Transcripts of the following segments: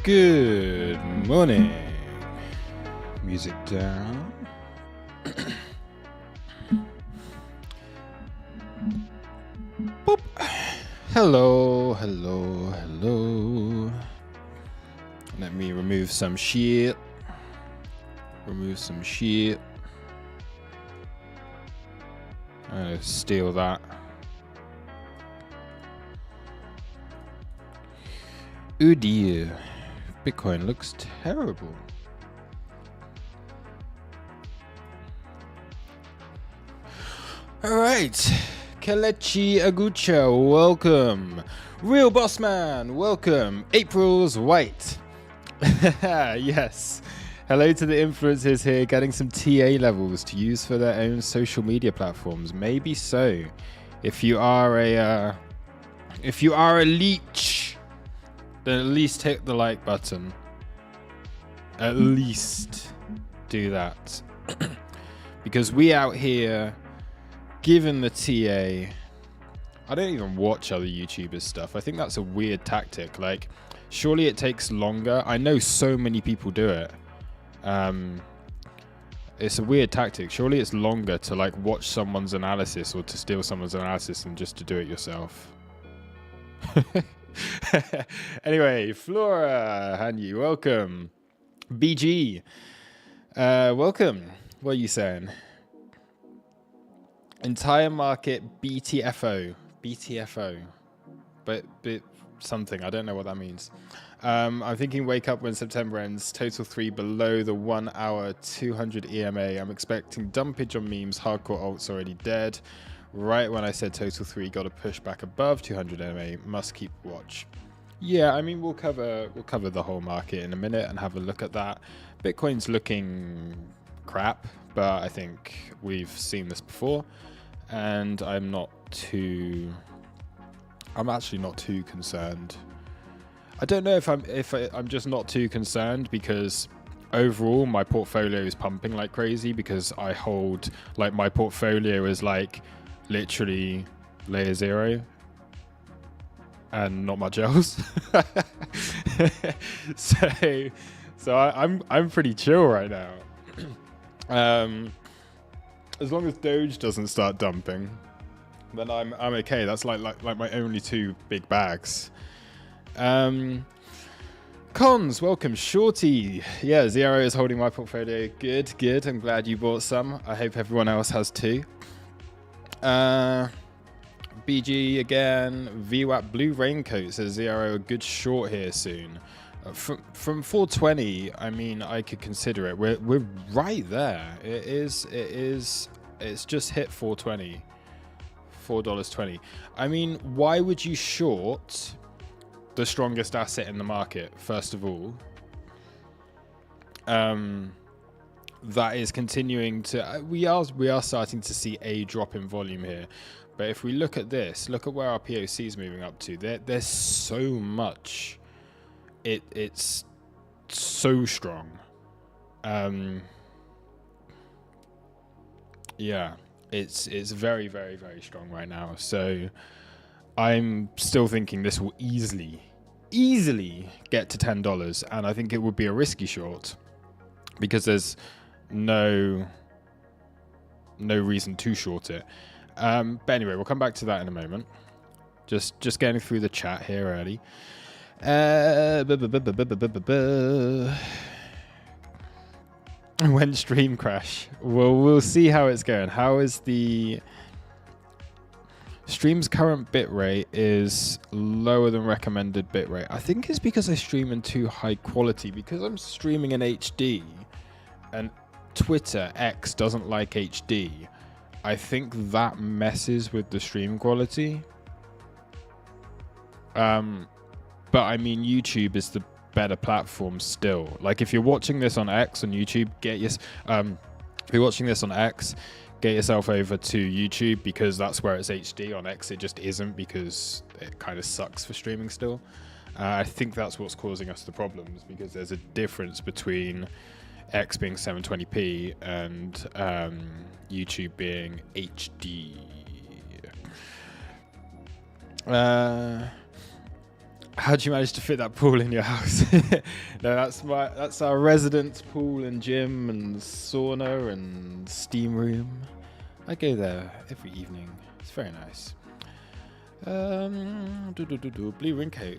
Good morning. Music down. Boop. Hello. Let me remove some shit. I'm gonna steal that. Oh dear. Bitcoin looks terrible. All right, Kelechi Agucha, welcome. Real Boss Man, welcome. April's White. Yes. Hello to the influencers here getting some TA levels to use for their own social media platforms. Maybe so. If you are a leech, then at least hit the like button. At least do that. Because we out here given the TA. I don't even watch other YouTubers stuff. I think that's a weird tactic. Like, surely it takes longer. I know so many people do it. It's a weird tactic. Surely it's longer to like watch someone's analysis or to steal someone's analysis than just to do it yourself. Anyway, Flora, Hanyu, welcome. BG, welcome. What are you saying? Entire market BTFO, but something. I don't know what that means. I'm thinking wake up when September ends. Total 3 below the 1 hour 200 EMA. I'm expecting dumpage on memes. Hardcore alts already dead. Right when I said total 3 got to push back above 200 EMA. Must keep watch. Yeah, I mean we'll cover the whole market in a minute and have a look at that. Bitcoin's looking crap, but I think we've seen this before, and I'm actually not too concerned. I don't know if I'm just not too concerned because overall my portfolio is pumping like crazy because I hold like my portfolio is like literally layer 0 and not much else. so I'm pretty chill right now. As long as Doge doesn't start dumping, then I'm okay. That's like my only 2 big bags. Cons, welcome. Shorty, yeah, Zero is holding my portfolio. Good. I'm glad you bought some. I hope everyone else has too. BG again. VWAP Blue Raincoat says Zero a good short here soon. From 420, I mean, I could consider it. We're right there. It's just hit 420. $4.20. I mean, why would you short the strongest asset in the market, first of all? That is continuing to... We are starting to see a drop in volume here. But if we look at this, look at where our POC is moving up to. There's so much... It's so strong. Yeah, it's very, very, very strong right now. So I'm still thinking this will easily get to $10, and I think it would be a risky short because there's no reason to short it. But anyway, we'll come back to that in a moment. Just getting through the chat here early. When stream crash, well, we'll see how it's going. How is the stream's current bitrate is lower than recommended bitrate? I think it's because I stream in too high quality, because I'm streaming in HD and Twitter X doesn't like HD. I think that messes with the stream quality. But I mean, YouTube is the better platform still. Like, if you're watching this on X on YouTube, if you're watching this on X, get yourself over to YouTube, because that's where it's HD. On X, it just isn't, because it kind of sucks for streaming still. I think that's what's causing us the problems, because there's a difference between X being 720p and YouTube being HD. How'd you manage to fit that pool in your house? No, that's our residence pool and gym and sauna and steam room. I go there every evening. It's very nice. Blue Raincoat.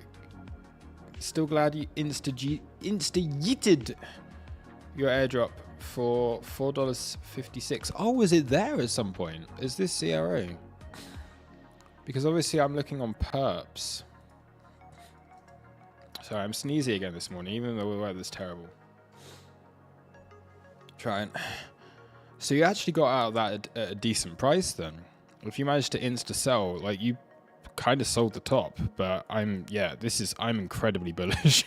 Still glad you insta-yeeted your airdrop for $4.56. Oh, was it there at some point? Is this CRO? Because obviously I'm looking on perps. Sorry, I'm sneezy again this morning, even though the weather's terrible. Trying. So you actually got out of that at a decent price then. If you managed to insta-sell, like you kind of sold the top, but I'm incredibly bullish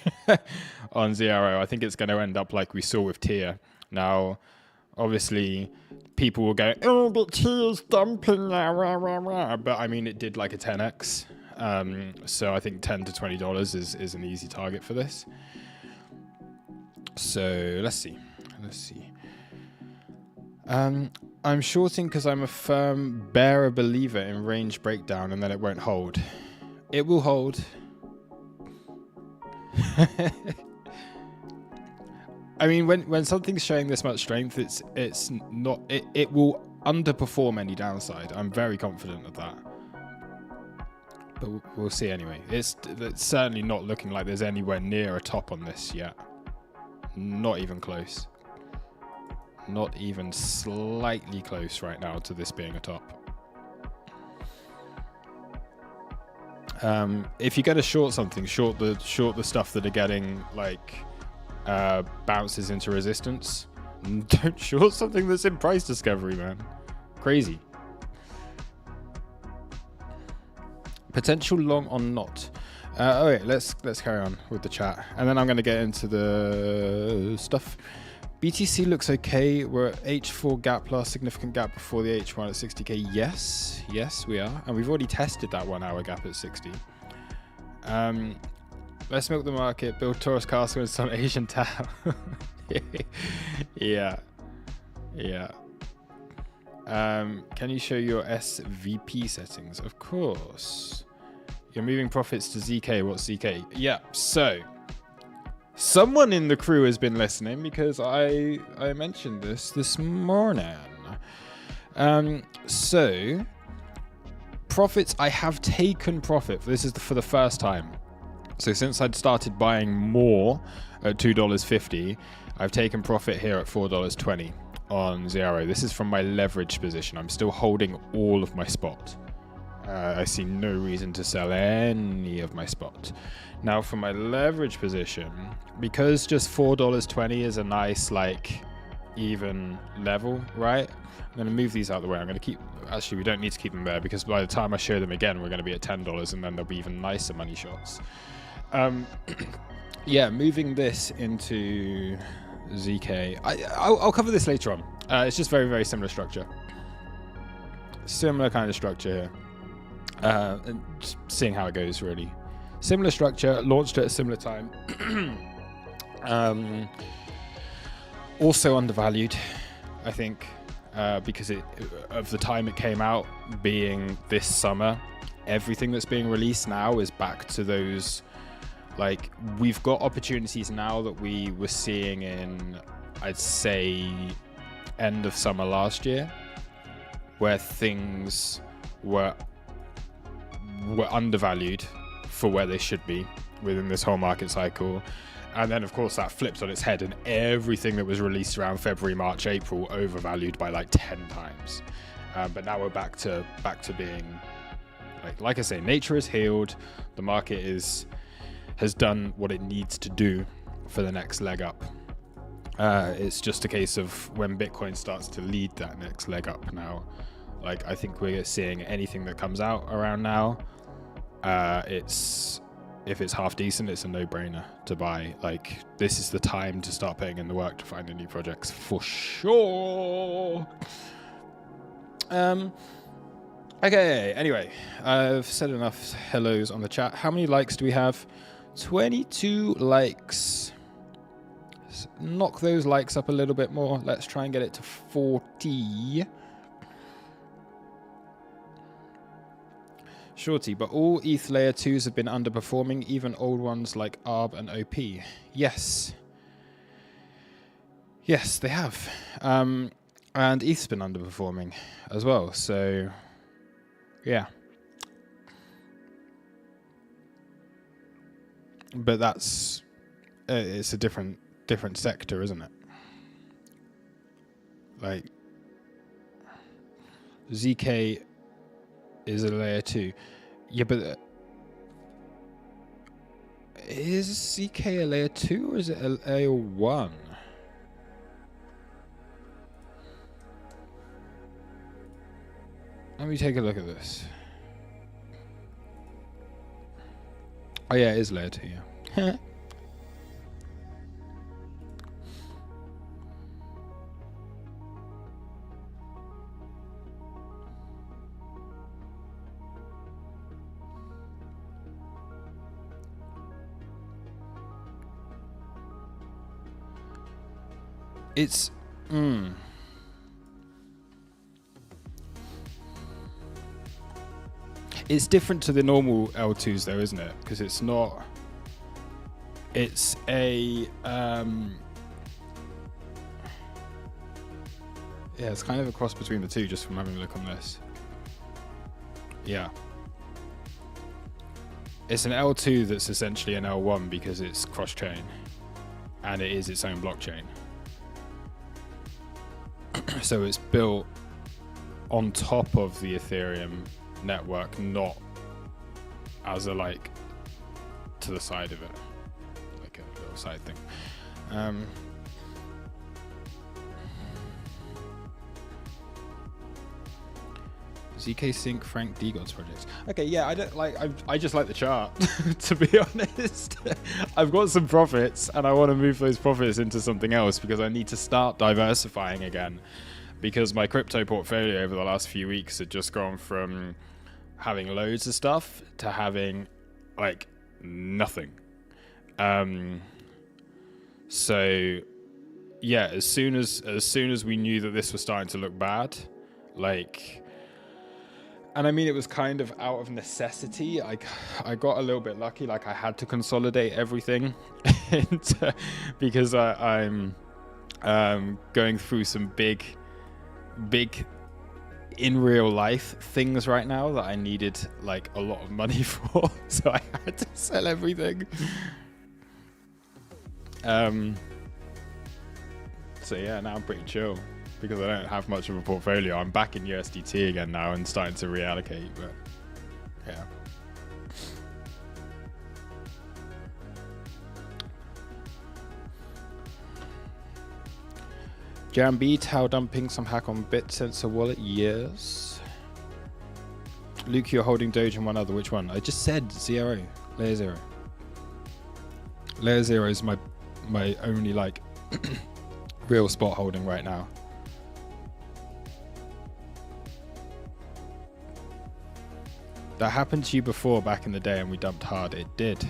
on ZRO. I think it's going to end up like we saw with Tier. Now, obviously, people will go, oh, but Tier's dumping now, rah, rah, rah. But I mean, it did like a 10x. So I think $10 to $20 is an easy target for this. So let's see. I'm shorting because I'm a firm bearer believer in range breakdown, and then it won't hold. It will hold. I mean, when something's showing this much strength, it will underperform any downside. I'm very confident of that. But we'll see anyway. It's certainly not looking like there's anywhere near a top on this yet. Not even close. Not even slightly close right now to this being a top. If you're going to short something, short the stuff that are getting like bounces into resistance. Don't short something that's in price discovery, man. Crazy. Potential long or not. Okay, let's carry on with the chat, and then I'm going to get into the stuff. BTC looks okay. We're at H4 gap, last significant gap before the H1 at 60k. Yes, we are, and we've already tested that 1 hour gap at 60. Let's milk the market. Build Taurus Castle in some Asian town. Yeah. Can you show your SVP settings? Of course. You're moving profits to ZK. What's ZK? Yeah, so someone in the crew has been listening because I mentioned this morning. So profits, I have taken profit. This is for the first time. So since I'd started buying more at $2.50, I've taken profit here at $4.20 on Zero. This is from my leverage position. I'm still holding all of my spot. I see no reason to sell any of my spot. Now for my leverage position, because just $4.20 is a nice, like, even level, right? I'm going to move these out of the way. I'm going to keep, actually, we don't need to keep them there because by the time I show them again, we're going to be at $10 and then there'll be even nicer money shots. Yeah, moving this into ZK. I'll cover this later on. It's just very, very similar structure. Similar kind of structure here. And just seeing how it goes, really. Similar structure, launched at a similar time. Also undervalued, I think, because of the time it came out being this summer. Everything that's being released now is back to those, like, we've got opportunities now that we were seeing in, I'd say, end of summer last year, where things were undervalued for where they should be within this whole market cycle. And then of course that flipped on its head and everything that was released around February, March, April overvalued by like 10 times. But now we're back to being like I say, nature is healed. The market has done what it needs to do for the next leg up. It's just a case of when Bitcoin starts to lead that next leg up now. Like, I think we're seeing anything that comes out around now. If it's half decent, it's a no-brainer to buy. Like, this is the time to start putting in the work to find the new projects for sure. Okay, anyway, I've said enough hellos on the chat. How many likes do we have? 22 likes. Let's knock those likes up a little bit more. Let's try and get it to 40. Shorty, but all ETH layer 2s have been underperforming, even old ones like ARB and OP. Yes. Yes, they have. And ETH's been underperforming as well, so yeah. But that's it's a different sector, isn't it? Like ZK is a layer 2. Yeah, but is ZK a layer 2 or is it a layer 1? Let me take a look at this. Oh yeah, it is layer 2, yeah. It's it's different to the normal L2s though, isn't it? Because it's not. It's a yeah, it's kind of a cross between the two, just from having a look on this. Yeah. It's an L2 that's essentially an L1 because it's cross-chain, and it is its own blockchain. So it's built on top of the Ethereum network, not as a like to the side of it, like a little side thing. ZK Sync Frank D God's projects. Okay, yeah, I don't like. I just like the chart, to be honest. I've got some profits, and I want to move those profits into something else because I need to start diversifying again. Because my crypto portfolio over the last few weeks had just gone from having loads of stuff to having like nothing. So yeah, as soon as we knew that this was starting to look bad, like. And I mean, it was kind of out of necessity. I got a little bit lucky. Like I had to consolidate everything because I'm going through some big in real life things right now that I needed like a lot of money for. So I had to sell everything. So yeah, now I'm pretty chill. Because I don't have much of a portfolio. I'm back in USDT again now and starting to reallocate, but yeah. JMB, Tau dumping some hack on BitSensor wallet, yes. Luke, you're holding Doge and one other, which one? I just said zero, layer 0. Layer 0 is my only like real spot holding right now. That happened to you before back in the day and we dumped hard. It did.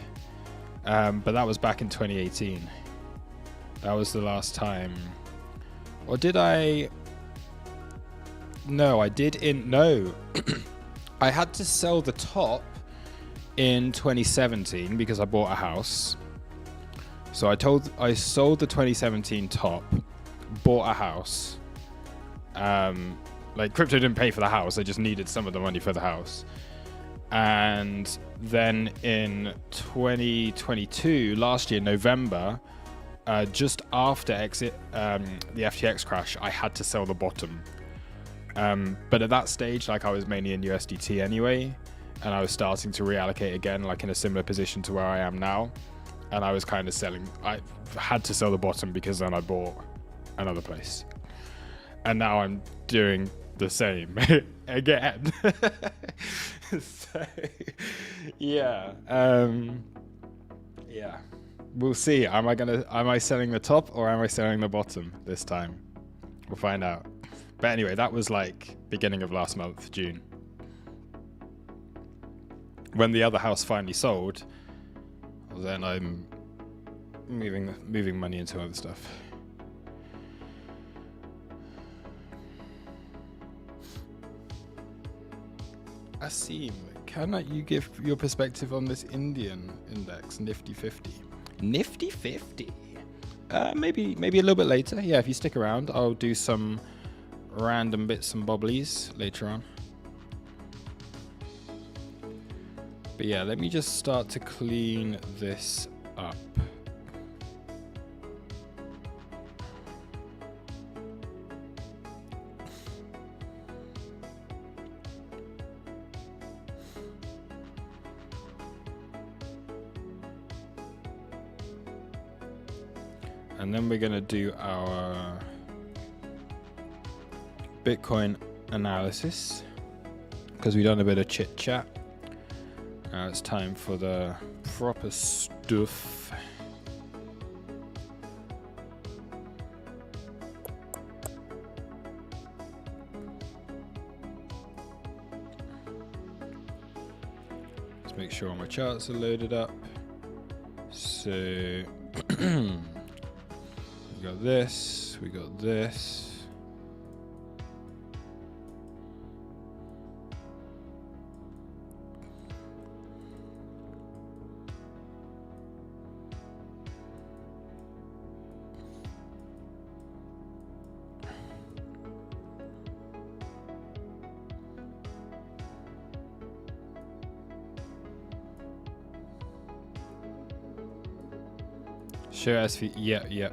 But that was back in 2018. That was the last time. Or did I? No, I did no. I had to sell the top in 2017 because I bought a house. So I sold the 2017 top, bought a house. Like crypto didn't pay for the house. I just needed some of the money for the house. And then in 2022, last year, November, just after the FTX crash, I had to sell the bottom. But at that stage, like I was mainly in USDT anyway, and I was starting to reallocate again, like in a similar position to where I am now. And I was kind of selling. I had to sell the bottom because then I bought another place. And now I'm doing the same again. So yeah, yeah, we'll see. Am I selling the top or am I selling the bottom this time? We'll find out. But anyway, that was like beginning of last month, June, when the other house finally sold. Then I'm moving money into other stuff. Asim, can you give your perspective on this Indian index, Nifty 50? Nifty 50? Maybe a little bit later. Yeah, if you stick around, I'll do some random bits and bobblies later on. But yeah, let me just start to clean this up. And then we're going to do our Bitcoin analysis because we've done a bit of chit chat. Now it's time for the proper stuff. Let's make sure all my charts are loaded up. So we got this, we got this. Show SV, yeah.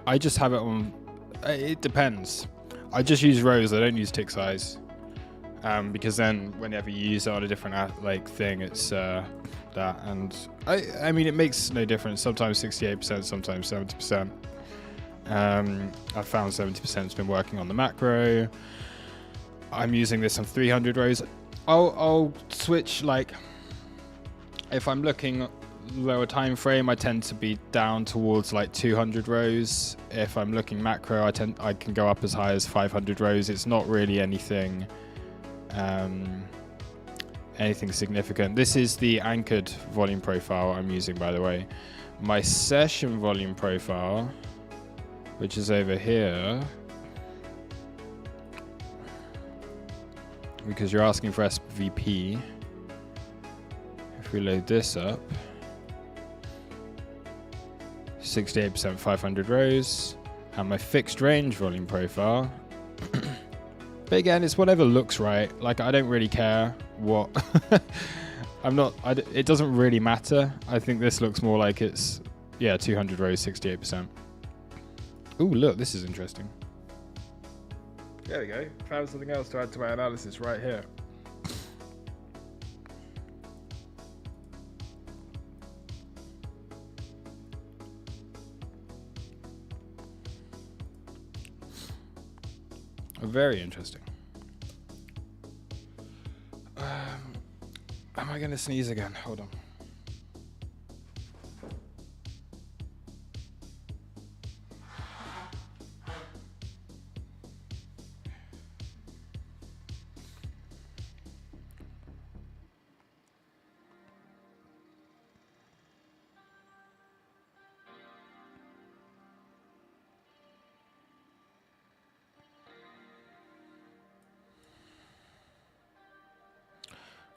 I just have it on, it depends. I just use rows, I don't use tick size. Because then whenever you use it on a different like thing, it's that. And I mean, it makes no difference. Sometimes 68%, sometimes 70%. I found 70% has been working on the macro. I'm using this on 300 rows. I'll switch, like, if I'm looking lower time frame, I tend to be down towards like 200 rows. If I'm looking macro, I can go up as high as 500 rows. It's not really anything anything significant. This is the anchored volume profile I'm using, by the way. My session volume profile, which is over here, because you're asking for SVP. If we load this up, 68%, 500 rows, and my fixed range volume profile. But again, it's whatever looks right. Like, I don't really care what. It doesn't really matter. I think this looks more like it's, yeah, 200 rows, 68%. Ooh, look, this is interesting. There we go. Found something else to add to my analysis right here. Very interesting. Am I going to sneeze again? Hold on.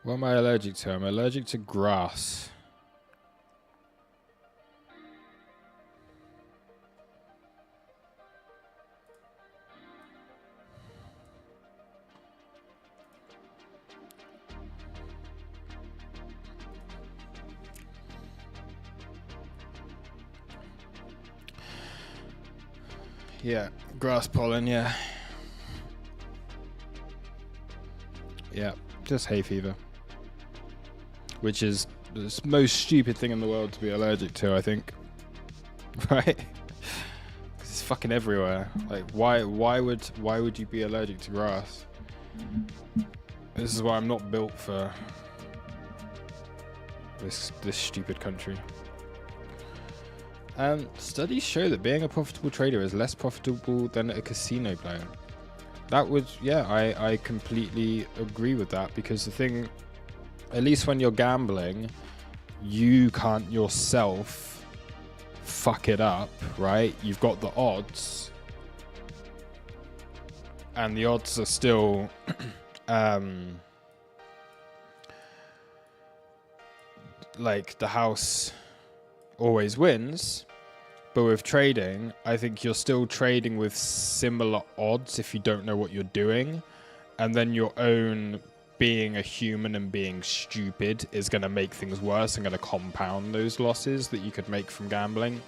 What am I allergic to? I'm allergic to grass. Yeah, grass pollen, yeah. Yeah, just hay fever. Which is the most stupid thing in the world to be allergic to, I think. Right? 'Cause it's fucking everywhere. Like, why would you be allergic to grass? This is why I'm not built for this stupid country. Studies show that being a profitable trader is less profitable than a casino player. That would, yeah, I completely agree with that, because the thing, at least when you're gambling, you can't yourself fuck it up, right? You've got the odds. and the odds are still like the house always wins. But with trading, I think you're still trading with similar odds if you don't know what you're doing. And then your own being a human and being stupid is going to make things worse and going to compound those losses that you could make from gambling.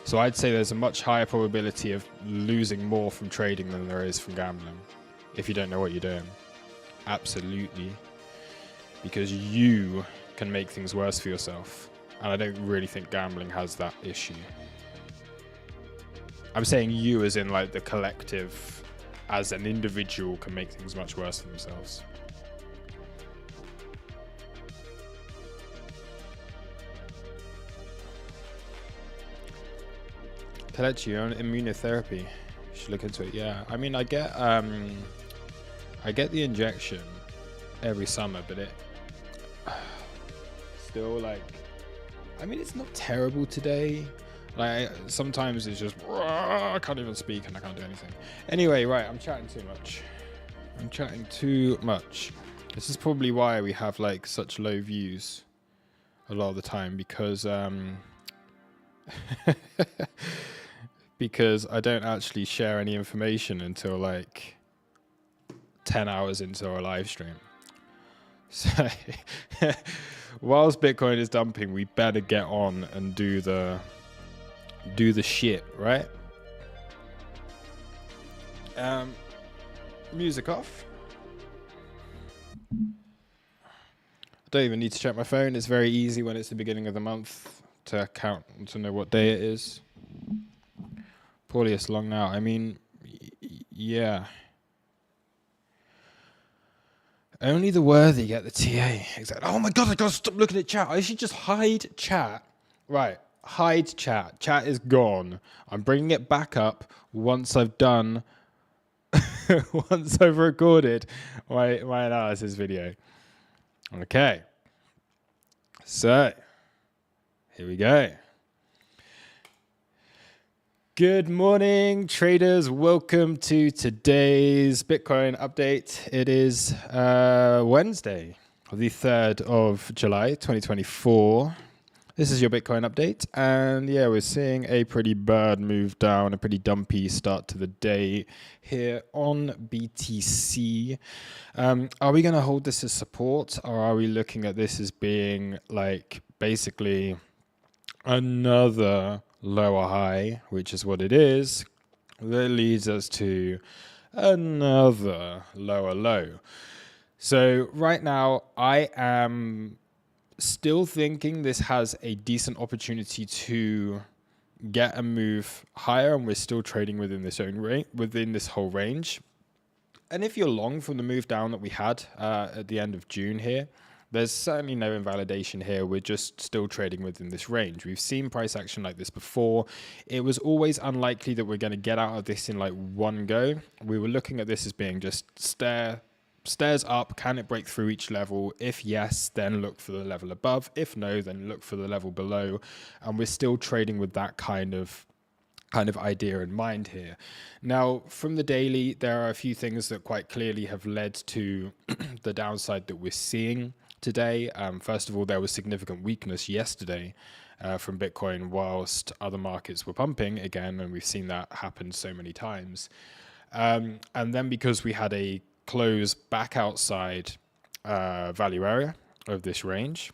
So I'd say there's a much higher probability of losing more from trading than there is from gambling if you don't know what you're doing. Absolutely. Because you can make things worse for yourself. And I don't really think gambling has that issue. I'm saying you as in like the collective, as an individual, can make things much worse for themselves. Kalechi, you're on immunotherapy. You should look into it. Yeah, I mean, I get the injection every summer, but it still like, I mean, it's not terrible today. Like sometimes it's just I can't even speak and I can't do anything. Anyway, right, I'm chatting too much. This is probably why we have like such low views a lot of the time, because because I don't actually share any information until like 10 hours into our live stream. So whilst Bitcoin is dumping, we better get on and do the shit, right? Music off. I don't even need to check my phone. It's very easy when it's the beginning of the month to count to know what day it is. Paulius long now. I mean, yeah. Only the worthy get the TA. Exactly. Oh my god, I gotta stop looking at chat. I should just hide chat. Right. Hide chat. Chat is gone. I'm bringing it back up once I've done, once I've recorded my analysis video. Okay. So, here we go. Good morning, traders. Welcome to today's Bitcoin update. It is Wednesday, the 3rd of July, 2024. This is your Bitcoin update, and yeah, we're seeing a pretty bad move down, a pretty dumpy start to the day here on BTC. Are we going to hold this as support, or are we looking at this as being like basically another lower high, which is what it is, that leads us to another lower low? So right now, I am still thinking this has a decent opportunity to get a move higher, and we're still trading within this own range, within this whole range. And if you're long from the move down that we had at the end of June here, there's certainly no invalidation here. We're just still trading within this range. We've seen price action like this before. It was always unlikely that we're going to get out of this in like one go. We were looking at this as being just stairs up. Can it break through each level? If yes, then look for the level above. If no, then look for the level below. And we're still trading with that kind of idea in mind here. Now, from the daily, there are a few things that quite clearly have led to the downside that we're seeing today. First of all, there was significant weakness yesterday from Bitcoin whilst other markets were pumping again, and we've seen that happen so many times. And then because we had a close back outside value area of this range,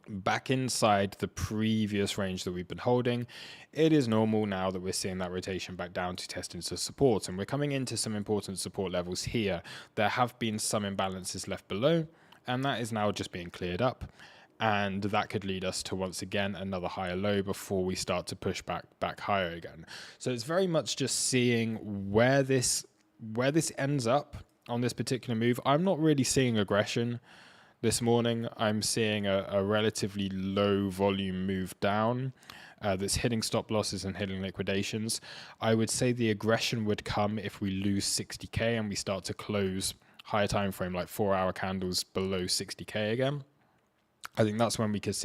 back inside the previous range that we've been holding, it is normal now that we're seeing that rotation back down to test into support, and we're coming into some important support levels here. There have been some imbalances left below, and that is now just being cleared up, and that could lead us to once again another higher low before we start to push back higher again. So it's very much just seeing where this ends up on this particular move. I'm not really seeing aggression this morning. I'm seeing a relatively low volume move down that's hitting stop losses and hitting liquidations. I would say the aggression would come if we lose 60k and we start to close higher time frame, like 4-hour candles below 60k again. I think that's when we could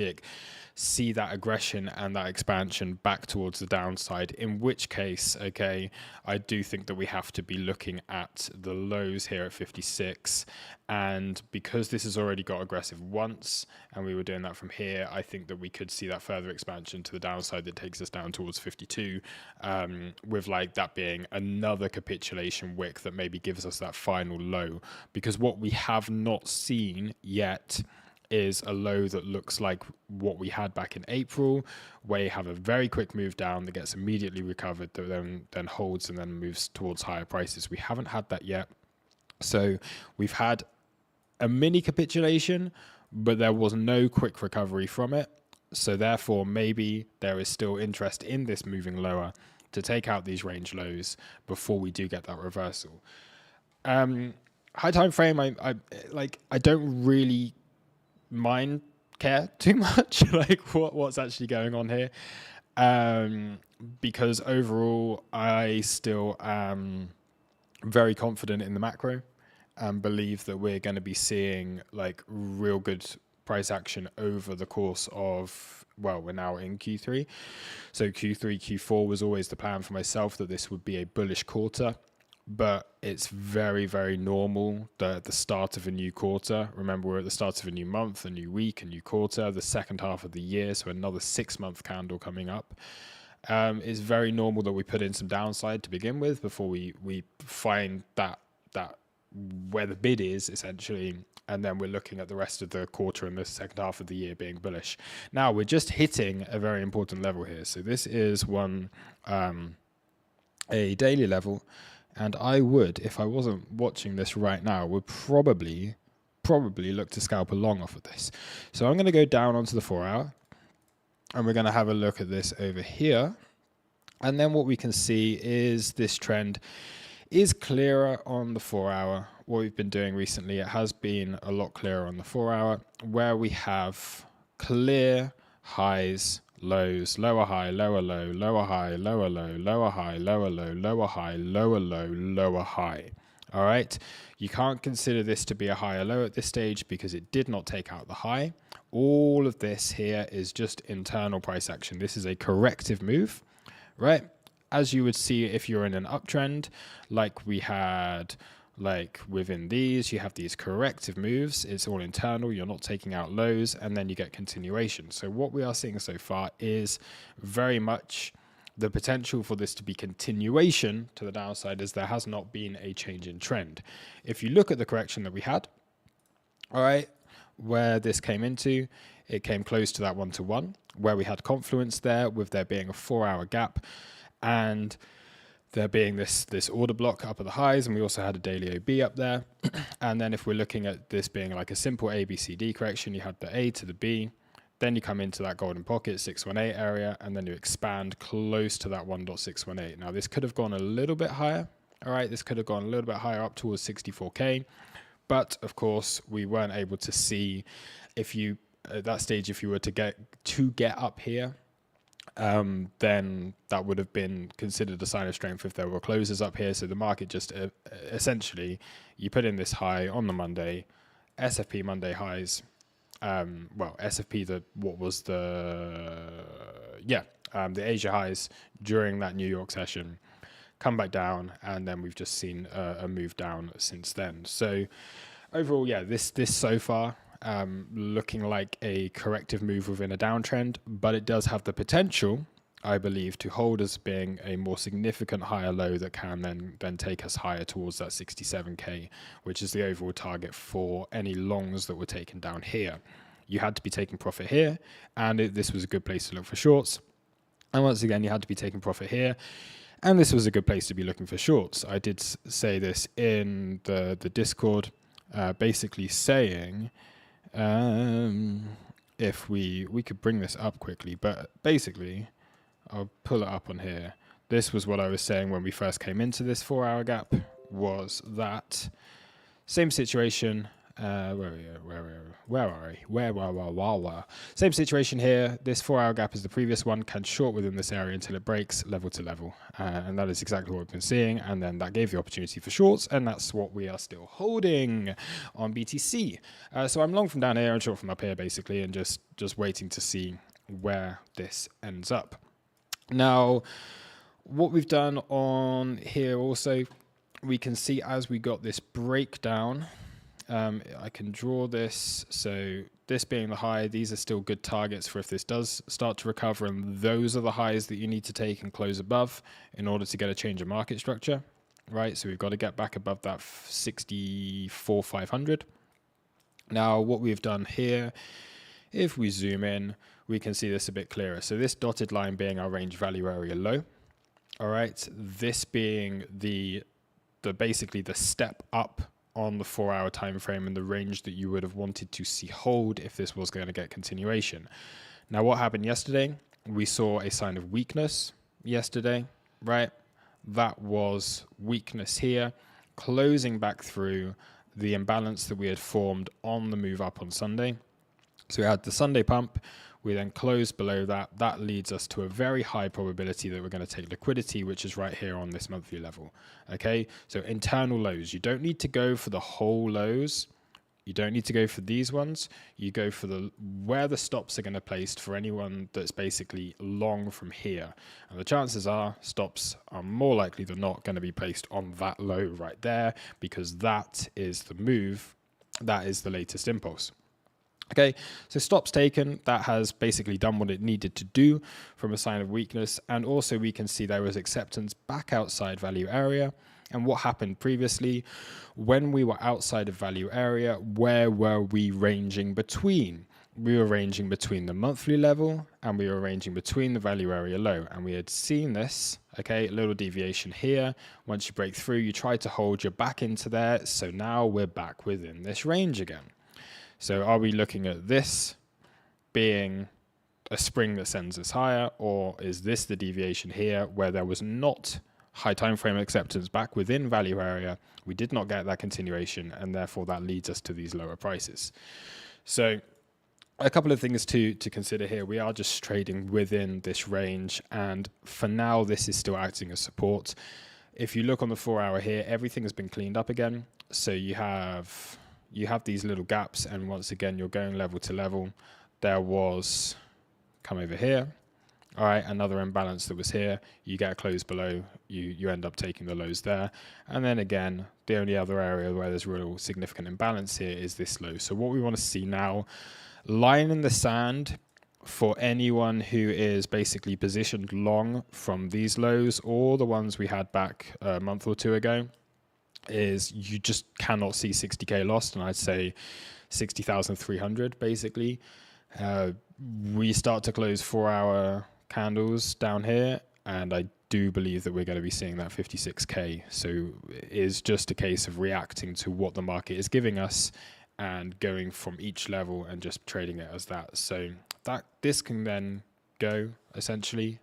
see that aggression and that expansion back towards the downside, in which case, okay, I do think that we have to be looking at the lows here at 56. And because this has already got aggressive once, and we were doing that from here, I think that we could see that further expansion to the downside that takes us down towards 52, with like that being another capitulation wick that maybe gives us that final low. Because what we have not seen yet is a low that looks like what we had back in April, where you have a very quick move down that gets immediately recovered, that then holds and then moves towards higher prices. We haven't had that yet. So we've had a mini capitulation, but there was no quick recovery from it. So therefore, maybe there is still interest in this moving lower to take out these range lows before we do get that reversal. High time frame, I don't really care too much like what's actually going on here, because overall I still am very confident in the macro and believe that we're going to be seeing like real good price action over the course of, well, we're now in Q3, so Q3 Q4 was always the plan for myself, that this would be a bullish quarter. But it's very, very normal that at the start of a new quarter, remember we're at the start of a new month, a new week, a new quarter, the second half of the year, so another 6-month candle coming up. It's very normal that we put in some downside to begin with before we find that where the bid is, essentially, and then we're looking at the rest of the quarter and the second half of the year being bullish. Now we're just hitting a very important level here. So this is a daily level. And I would, if I wasn't watching this right now, would probably look to scalp a long off of this. So I'm going to go down onto the 4 hour, and we're going to have a look at this over here. And then what we can see is this trend is clearer on the 4 hour. What we've been doing recently, it has been a lot clearer on the 4 hour, where we have clear highs, lows, lower high, lower low, lower high, lower low, lower high, lower low, lower high, lower low, lower high. All right. You can't consider this to be a higher low at this stage because it did not take out the high. All of this here is just internal price action. This is a corrective move, right? As you would see if you're in an uptrend, like we had, like within these, you have these corrective moves. It's all internal. You're not taking out lows, and then you get continuation. So what we are seeing so far is very much the potential for this to be continuation to the downside, as there has not been a change in trend. If you look at the correction that we had, all right, where this came into, it came close to that 1-to-1, where we had confluence there, with there being a 4 hour gap, and there being this order block up at the highs, and we also had a daily OB up there. And then if we're looking at this being like a simple ABCD correction, you had the A to the B, then you come into that golden pocket 618 area, and then you expand close to that 1.618. Now this could have gone a little bit higher. All right, this could have gone a little bit higher up towards 64K, but of course we weren't able to see, if you at that stage, if you were to get up here, then that would have been considered a sign of strength if there were closes up here. So the market just essentially, you put in this high on the Monday, SFP Monday highs, well, SFP, the Asia highs during that New York session, come back down, and then we've just seen a move down since then. So overall, yeah, this so far, looking like a corrective move within a downtrend, but it does have the potential, I believe, to hold as being a more significant higher low that can then take us higher towards that 67K, which is the overall target for any longs that were taken down here. You had to be taking profit here, and this was a good place to look for shorts. And once again, you had to be taking profit here, and this was a good place to be looking for shorts. I did say this in the Discord, basically saying, if we could bring this up quickly, but basically I'll pull it up on here. This was what I was saying when we first came into this 4 hour gap, was that same situation, Where are we? Same situation here. This 4-hour gap as the previous one can short within this area until it breaks level to level. And that is exactly what we've been seeing. And then that gave the opportunity for shorts. And that's what we are still holding on BTC. So I'm long from down here and short from up here, basically, and just waiting to see where this ends up. Now, what we've done on here also, we can see as we got this breakdown, I can draw this. So this being the high, these are still good targets for if this does start to recover, and those are the highs that you need to take and close above in order to get a change of market structure, right? So we've got to get back above that 64,500. Now, what we've done here, if we zoom in, we can see this a bit clearer. So this dotted line being our range value area low. All right, this being basically the step up on the 4-hour time frame and the range that you would have wanted to see hold if this was going to get continuation. Now, what happened yesterday? We saw a sign of weakness yesterday, right? That was weakness here, closing back through the imbalance that we had formed on the move up on Sunday. So we had the Sunday pump. We then closed below that. That leads us to a very high probability that we're going to take liquidity, which is right here on this monthly level. Okay, so internal lows. You don't need to go for the whole lows. You don't need to go for these ones. You go for where the stops are going to be placed for anyone that's basically long from here. And the chances are stops are more likely than not going to be placed on that low right there, because that is the move. That is the latest impulse. Okay, so stops taken, that has basically done what it needed to do from a sign of weakness. And also we can see there was acceptance back outside value area. And what happened previously, when we were outside of value area, where were we ranging between? We were ranging between the monthly level and we were ranging between the value area low. And we had seen this, okay, a little deviation here. Once you break through, you try to hold your back into there. So now we're back within this range again. So are we looking at this being a spring that sends us higher, or is this the deviation here where there was not high time frame acceptance back within value area? We did not get that continuation, and therefore that leads us to these lower prices. So a couple of things to consider here. We are just trading within this range, and for now this is still acting as support. If you look on the 4-hour here, everything has been cleaned up again. So you have these little gaps, and once again you're going level to level. There was, come over here, all right, another imbalance that was here. You get a close below, you end up taking the lows there. And then again, the only other area where there's real significant imbalance here is this low. So what we want to see now, line in the sand for anyone who is basically positioned long from these lows, or the ones we had back a month or two ago, is you just cannot see 60k lost, and I'd say 60,300 basically. We start to close 4-hour candles down here, and I do believe that we're going to be seeing that 56k. So it is just a case of reacting to what the market is giving us and going from each level and just trading it as that. So that this can then go essentially.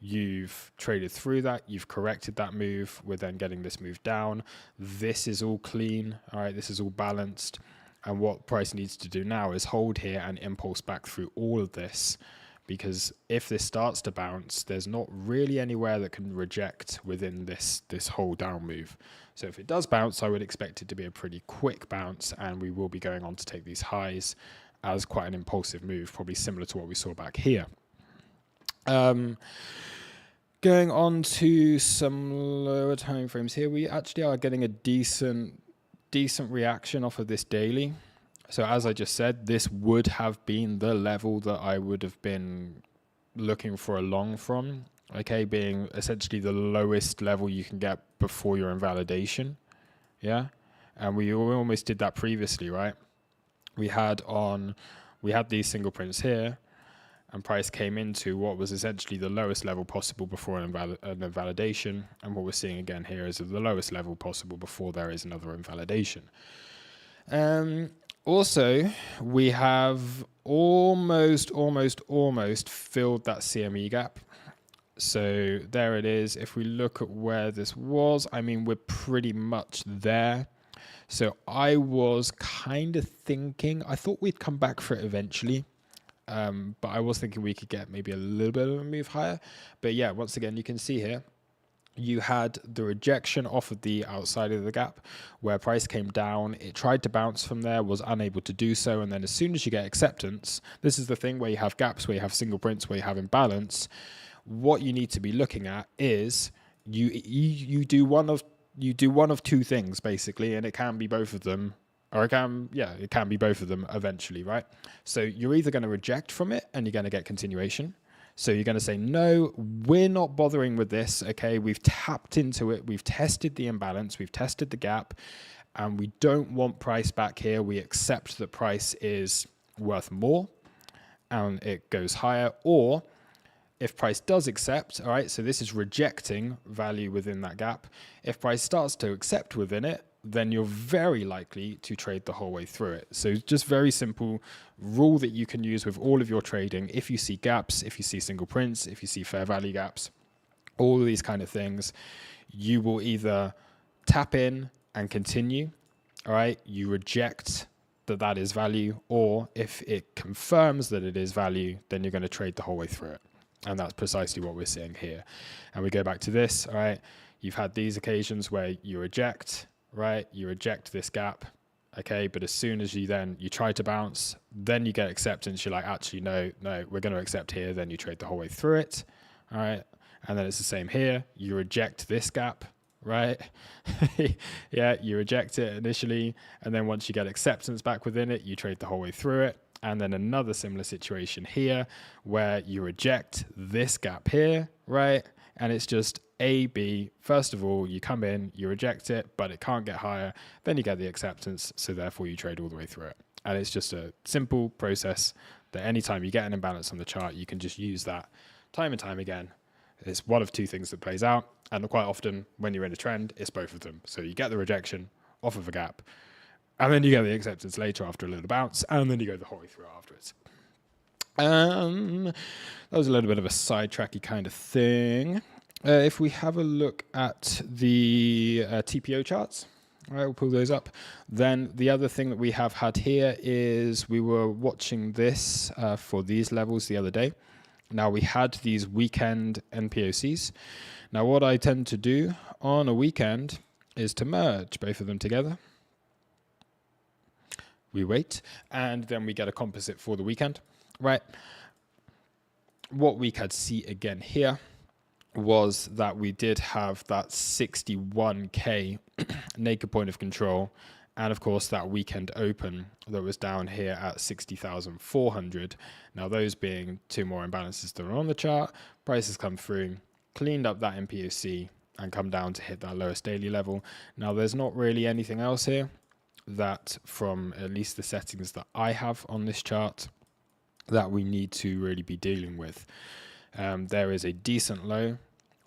You've traded through that, you've corrected that move, we're then getting this move down. This is all clean, all right, this is all balanced. And what price needs to do now is hold here and impulse back through all of this, because if this starts to bounce, there's not really anywhere that can reject within this whole down move. So if it does bounce, I would expect it to be a pretty quick bounce, and we will be going on to take these highs as quite an impulsive move, probably similar to what we saw back here. Going on to some lower time frames here, we actually are getting a decent reaction off of this daily. So as I just said, this would have been the level that I would have been looking for a long from, okay, being essentially the lowest level you can get before your invalidation. Yeah, and we almost did that previously, right? We had these single prints here, and price came into what was essentially the lowest level possible before an invalidation. And what we're seeing again here is the lowest level possible before there is another invalidation. Also, we have almost filled that CME gap. So there it is. If we look at where this was, I mean, we're pretty much there. So I was kind of thinking, I thought we'd come back for it eventually. But I was thinking we could get maybe a little bit of a move higher. But yeah, once again, you can see here, you had the rejection off of the outside of the gap where price came down. It tried to bounce from there, was unable to do so. And then as soon as you get acceptance, this is the thing where you have gaps, where you have single prints, where you have imbalance. What you need to be looking at is you do one of two things basically, and it can be both of them. Or it can be both of them eventually, right? So you're either going to reject from it and you're going to get continuation. So you're going to say, no, we're not bothering with this. Okay, we've tapped into it. We've tested the imbalance. We've tested the gap. And we don't want price back here. We accept that price is worth more and it goes higher. Or if price does accept, all right, so this is rejecting value within that gap. If price starts to accept within it, then you're very likely to trade the whole way through it. So just very simple rule that you can use with all of your trading. If you see gaps, if you see single prints, if you see fair value gaps, all of these kind of things, you will either tap in and continue, all right? You reject that is value, or if it confirms that it is value, then you're going to trade the whole way through it. And that's precisely what we're seeing here. And we go back to this, all right? You've had these occasions where you reject, right? You reject this gap, okay? But as soon as you try to bounce, then you get acceptance. You're like, actually, no, we're going to accept here. Then you trade the whole way through it, all right? And then it's the same here. You reject this gap, right? Yeah, you reject it initially. And then once you get acceptance back within it, you trade the whole way through it. And then another similar situation here where you reject this gap here, right? And it's just A, B. First of all, you come in, you reject it, but it can't get higher. Then you get the acceptance, so therefore you trade all the way through it. And it's just a simple process that anytime you get an imbalance on the chart, you can just use that time and time again. It's one of two things that plays out. And quite often when you're in a trend, it's both of them. So you get the rejection off of a gap, and then you get the acceptance later after a little bounce, and then you go the whole way through afterwards. That was a little bit of a sidetracky kind of thing. If we have a look at the TPO charts, all right, we'll pull those up. Then the other thing that we have had here is we were watching this for these levels the other day. Now we had these weekend NPOCs. Now what I tend to do on a weekend is to merge both of them together. We wait, and then we get a composite for the weekend, right? What we could see again here was that we did have that 61K naked point of control, and of course that weekend open that was down here at 60,400. Now those being two more imbalances that are on the chart, prices come through, cleaned up that MPOC, and come down to hit that lowest daily level. Now there's not really anything else here that, from at least the settings that I have on this chart, that we need to really be dealing with. There is a decent low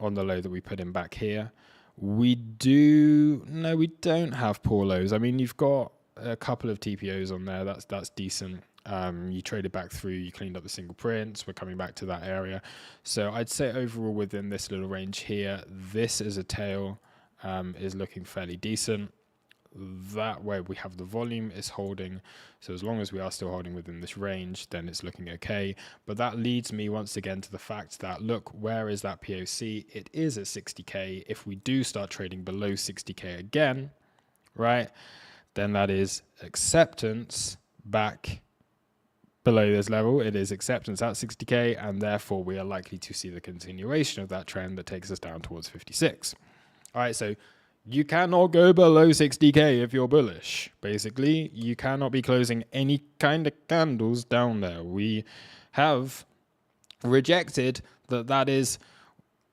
on the low that we put in back here. We don't have poor lows. I mean, you've got a couple of TPOs on there. That's decent. You traded back through, you cleaned up the single prints. We're coming back to that area. So I'd say overall within this little range here, this as a tail is looking fairly decent. That way we have the volume is holding, so as long as we are still holding within this range, then it's looking okay. But that leads me once again to the fact that, look, where is that POC? It is at 60K. If we do start trading below 60K again, right, then that is acceptance back below this level. It is acceptance at 60K, and therefore we are likely to see the continuation of that trend that takes us down towards 56. All right, so you cannot go below 60K if you're bullish. Basically, you cannot be closing any kind of candles down there. We have rejected that is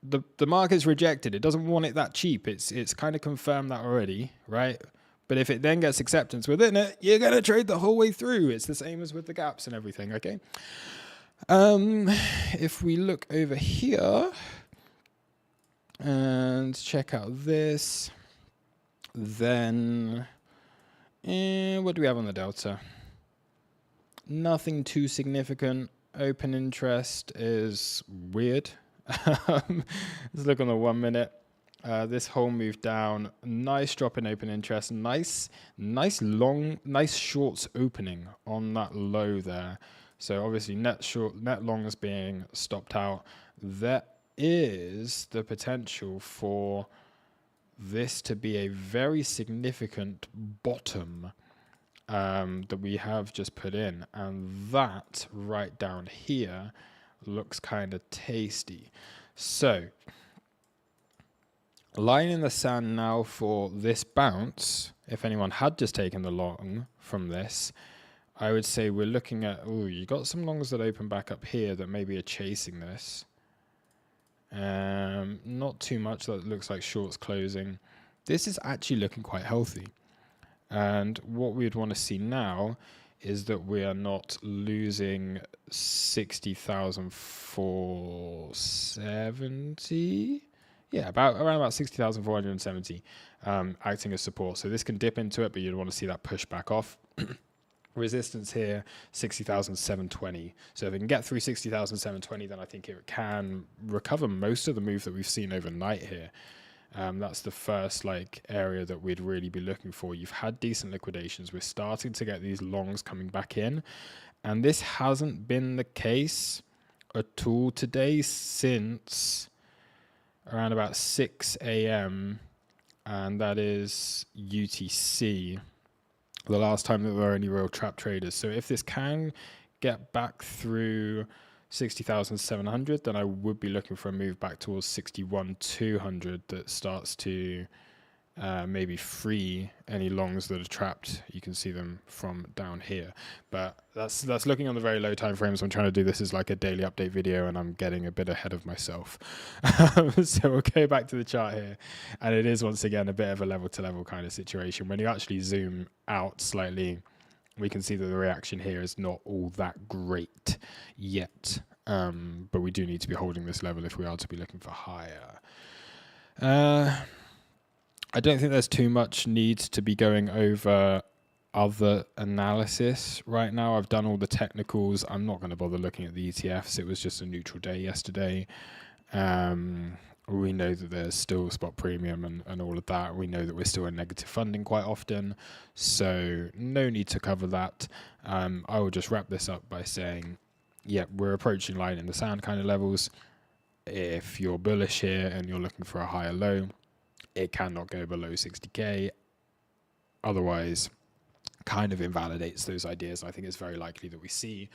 the market's rejected. It doesn't want it that cheap. It's kind of confirmed that already, right? But if it then gets acceptance within it, you're going to trade the whole way through. It's the same as with the gaps and everything, okay? If we look over here and check out this, then what do we have on the delta? Nothing too significant. Open interest is weird. Let's look on the 1 minute. This whole move down, nice drop in open interest, nice shorts opening on that low there. So obviously net longs being stopped out. There is the potential for this to be a very significant bottom that we have just put in, and that right down here looks kind of tasty. So line in the sand now for this bounce. If anyone had just taken the long from this, I would say we're looking at, oh, you got some longs that open back up here that maybe are chasing this. Not too much. That looks like shorts closing. This is actually looking quite healthy. And what we'd want to see now is that we are not losing 60,470. Yeah, around about 60,470 acting as support. So this can dip into it, but you'd want to see that push back off. Resistance here, 60,720. So if it can get through 60,720, then I think it can recover most of the move that we've seen overnight here. That's the first area that we'd really be looking for. You've had decent liquidations. We're starting to get these longs coming back in. And this hasn't been the case at all today since around about 6 a.m. and that is UTC, the last time that there were any real trap traders. So if this can get back through 60,700, then I would be looking for a move back towards 61,200 that starts to maybe free any longs that are trapped. You can see them from down here, but that's looking on the very low time frames. I'm trying to do this as like a daily update video, and I'm getting a bit ahead of myself. So we'll go back to the chart here, and it is once again a bit of a level to level kind of situation. When you actually zoom out slightly, we can see that the reaction here is not all that great yet, but we do need to be holding this level if we are to be looking for higher. I don't think there's too much need to be going over other analysis right now. I've done all the technicals. I'm not going to bother looking at the ETFs. It was just a neutral day yesterday. We know that there's still spot premium and all of that. We know that we're still in negative funding quite often, so no need to cover that. I will just wrap this up by saying, yeah, we're approaching line in the sand kind of levels. If you're bullish here and you're looking for a higher low, it cannot go below 60k. Otherwise, kind of invalidates those ideas. I think it's very likely that we see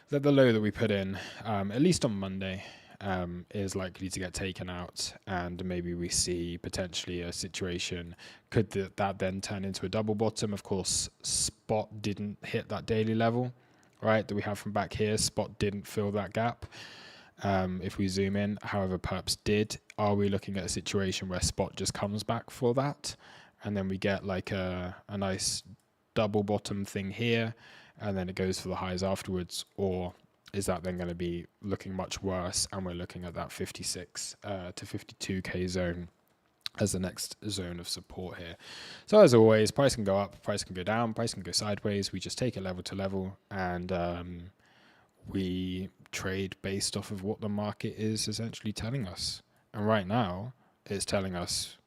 that the low that we put in, at least on Monday, is likely to get taken out, and maybe we see potentially a situation. Could that then turn into a double bottom? Of course, spot didn't hit that daily level, right, that we have from back here. Spot didn't fill that gap. If we zoom in, however, perps did. Are we looking at a situation where spot just comes back for that, and then we get like a nice double bottom thing here, and then it goes for the highs afterwards? Or is that then going to be looking much worse, and we're looking at that 56 to 52k zone as the next zone of support here? So as always, price can go up, price can go down, price can go sideways. We just take it level to level, and we trade based off of what the market is essentially telling us. And right now, it's telling us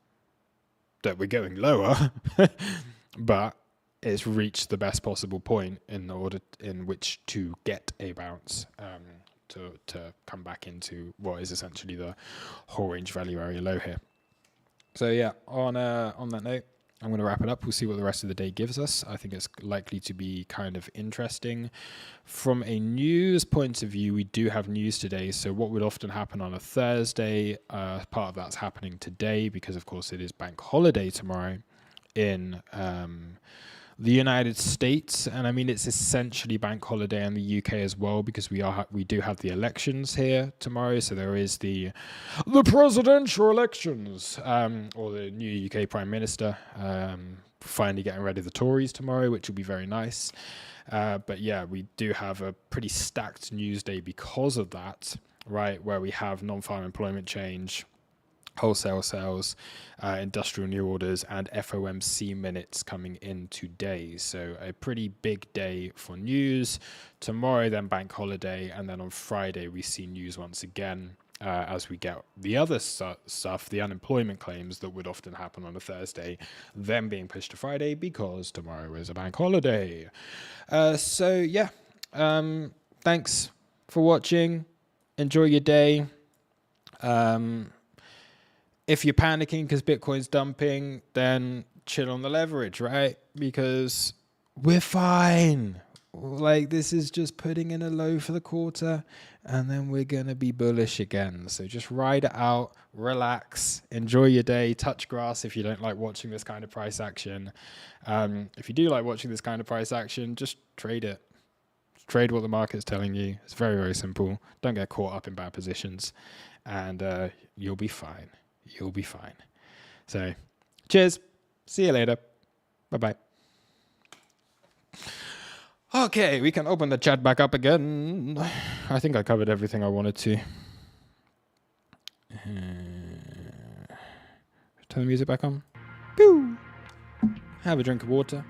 that we're going lower, but it's reached the best possible point in order in which to get a bounce, to come back into what is essentially the whole range value area low here. So yeah, on that note, I'm going to wrap it up. We'll see what the rest of the day gives us. I think it's likely to be kind of interesting. From a news point of view, we do have news today. So what would often happen on a Thursday, part of that's happening today because, of course, it is bank holiday tomorrow in the United States. And I mean, it's essentially bank holiday in the UK as well, because we do have the elections here tomorrow. So there is the presidential elections, or the new UK Prime Minister, finally getting rid of the Tories tomorrow, which will be very nice. But yeah, we do have a pretty stacked news day because of that, right? Where we have non-farm employment change, wholesale sales, industrial new orders, and FOMC minutes coming in today. So a pretty big day for news. Tomorrow, then bank holiday, and then on Friday we see news once again. as we get the other stuff, the unemployment claims that would often happen on a Thursday, them being pushed to Friday because tomorrow is a bank holiday. So yeah, thanks for watching. Enjoy your day. If you're panicking because Bitcoin's dumping, then chill on the leverage, right? Because we're fine. Like, this is just putting in a low for the quarter, and then we're going to be bullish again. So just ride it out, relax, enjoy your day, touch grass if you don't like watching this kind of price action. If you do like watching this kind of price action, just trade it. Trade what the market's telling you. It's very, very simple. Don't get caught up in bad positions, and you'll be fine. You'll be fine. So, cheers. See you later. Bye-bye. Okay, we can open the chat back up again. I think I covered everything I wanted to. Turn the music back on. Pew! Have a drink of water.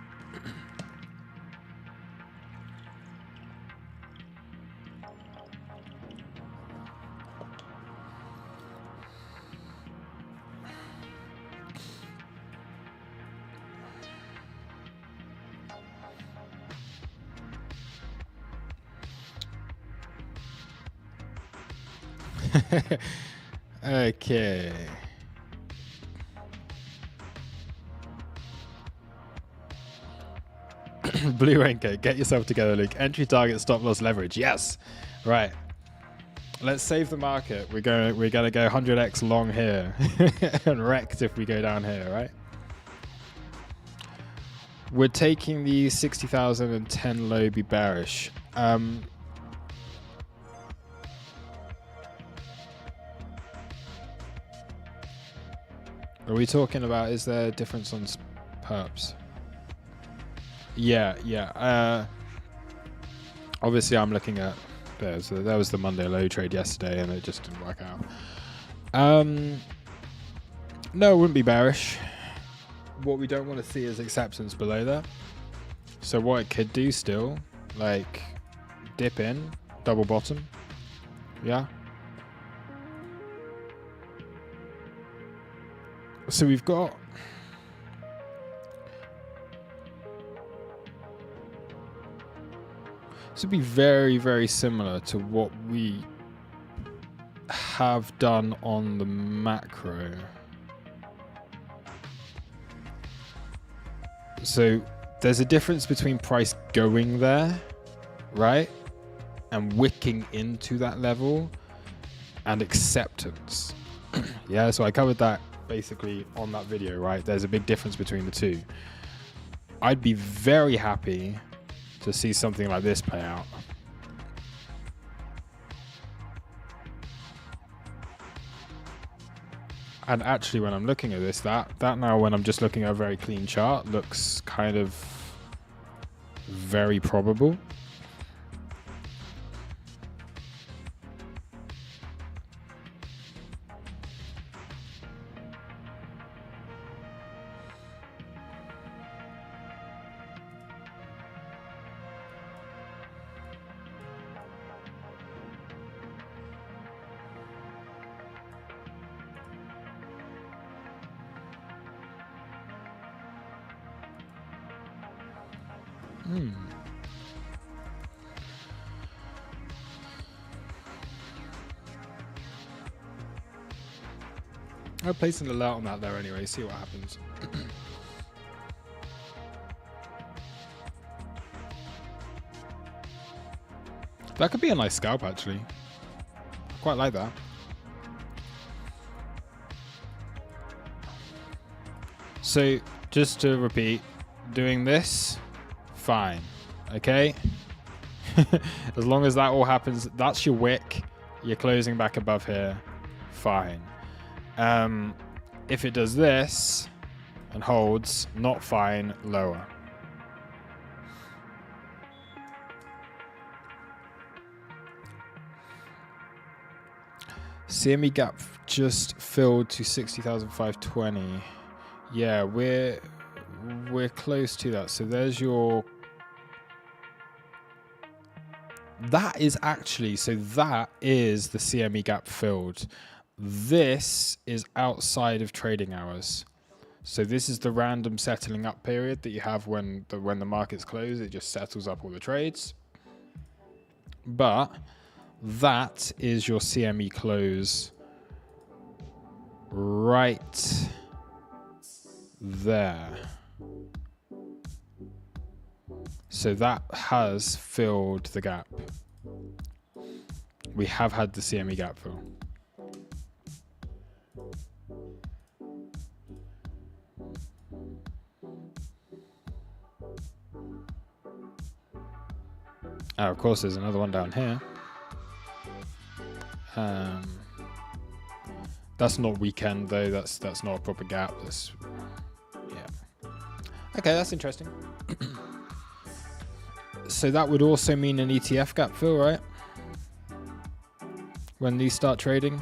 Okay. Blue raincoat, get yourself together, Luke. Entry target, stop loss, leverage. Yes. Right. Let's save the market. We're gonna go 100x long here and wrecked if we go down here, right? We're taking the 60,010 low, be bearish. Are we talking about, is there a difference on perps? Yeah. Obviously, I'm looking at there. So that was the Monday low trade yesterday, and it just didn't work out. No, it wouldn't be bearish. What we don't want to see is acceptance below there. So what it could do still, like dip in, double bottom. Yeah. So we've got this would be very, very similar to what we have done on the macro. So there's a difference between price going there, right, and wicking into that level, and acceptance. Yeah, so I covered that basically on that video, right? There's a big difference between the two. I'd be very happy to see something like this play out. And actually, when I'm looking at this, that now, when I'm just looking at a very clean chart, looks kind of very probable. I'll place an alert on that there anyway, see what happens. That could be a nice scalp, actually. I quite like that. So, just to repeat, doing this, fine. Okay? As long as that all happens, that's your wick. You're closing back above here. Fine. If it does this and holds, not fine, lower. CME gap just filled to 60,520. Yeah, we're close to that. So there's your That is actually, so that is the CME gap filled. This is outside of trading hours. So this is the random settling up period that you have when the markets close. It just settles up all the trades. But that is your CME close right there. So that has filled the gap. We have had the CME gap fill. Oh, of course, there's another one down here. That's not weekend though. That's not a proper gap. That's, yeah. Okay, that's interesting. So that would also mean an ETF gap fill, right? When these start trading.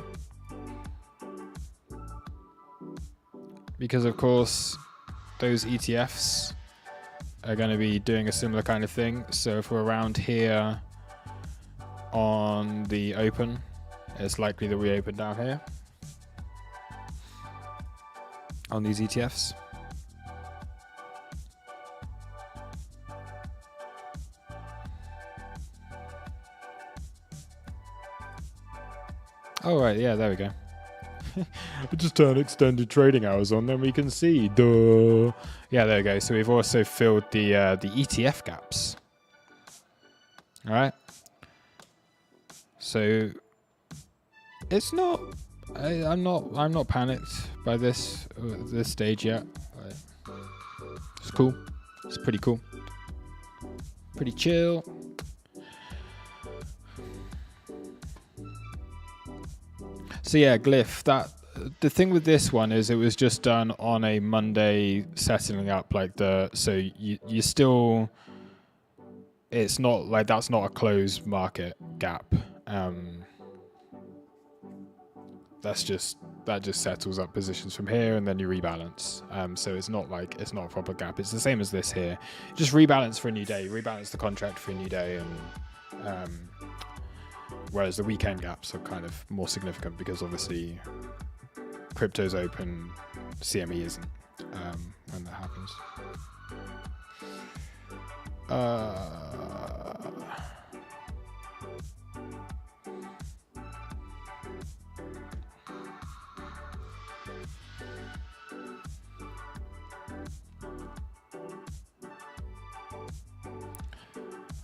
Because of course, those ETFs are going to be doing a similar kind of thing. So if we're around here on the open, it's likely that we open down here on these ETFs. Oh, right. Yeah, there we go. We just turn extended trading hours on, then we can see. Duh. Yeah, there we go. So we've also filled the ETF gaps. All right. So it's not. I'm not panicked by this stage yet. It's cool. It's pretty cool. Pretty chill. So yeah, Glyph, the thing with this one is it was just done on a Monday settling up so you still, it's not like, that's not a closed market gap. That just settles up positions from here and then you rebalance. So it's not a proper gap. It's the same as this here. Just rebalance for a new day, rebalance the contract for a new day, and whereas the weekend gaps are kind of more significant because obviously crypto's open, CME isn't when that happens.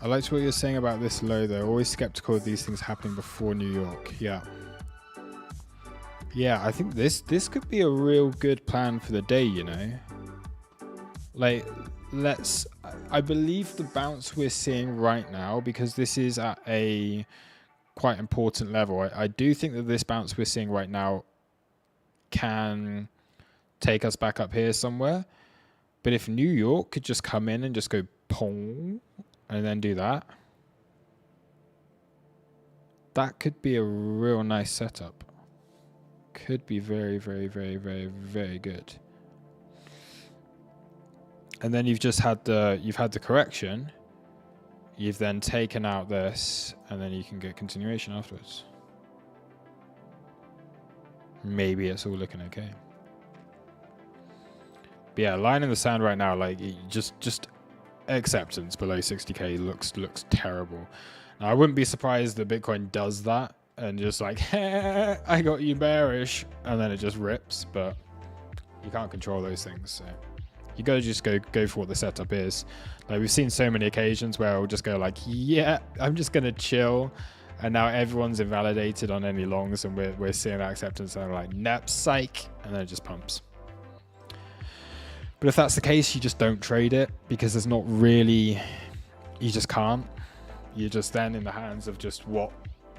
I liked what you're saying about this low though. Always skeptical of these things happening before New York. Yeah. Yeah, I think this could be a real good plan for the day, you know. Like, I believe the bounce we're seeing right now, because this is at a quite important level, I do think that this bounce we're seeing right now can take us back up here somewhere. But if New York could just come in and just go pong and then do that, that could be a real nice setup. Could be very, very, very, very, very good. And then you've just had the correction. You've then taken out this, and then you can get continuation afterwards. Maybe it's all looking okay. But yeah, line in the sand right now, like just acceptance below 60k looks terrible. Now, I wouldn't be surprised that Bitcoin does that and just like, hey, I got you bearish, and then it just rips. But you can't control those things. So you gotta just go for what the setup is. Like, we've seen so many occasions where I'll just go like, yeah, I'm just gonna chill, and now everyone's invalidated on any longs, and we're seeing that acceptance, and I'm like, nep, psych, and then it just pumps. But if that's the case, you just don't trade it, because there's not really, you just can't. You're just then in the hands of just what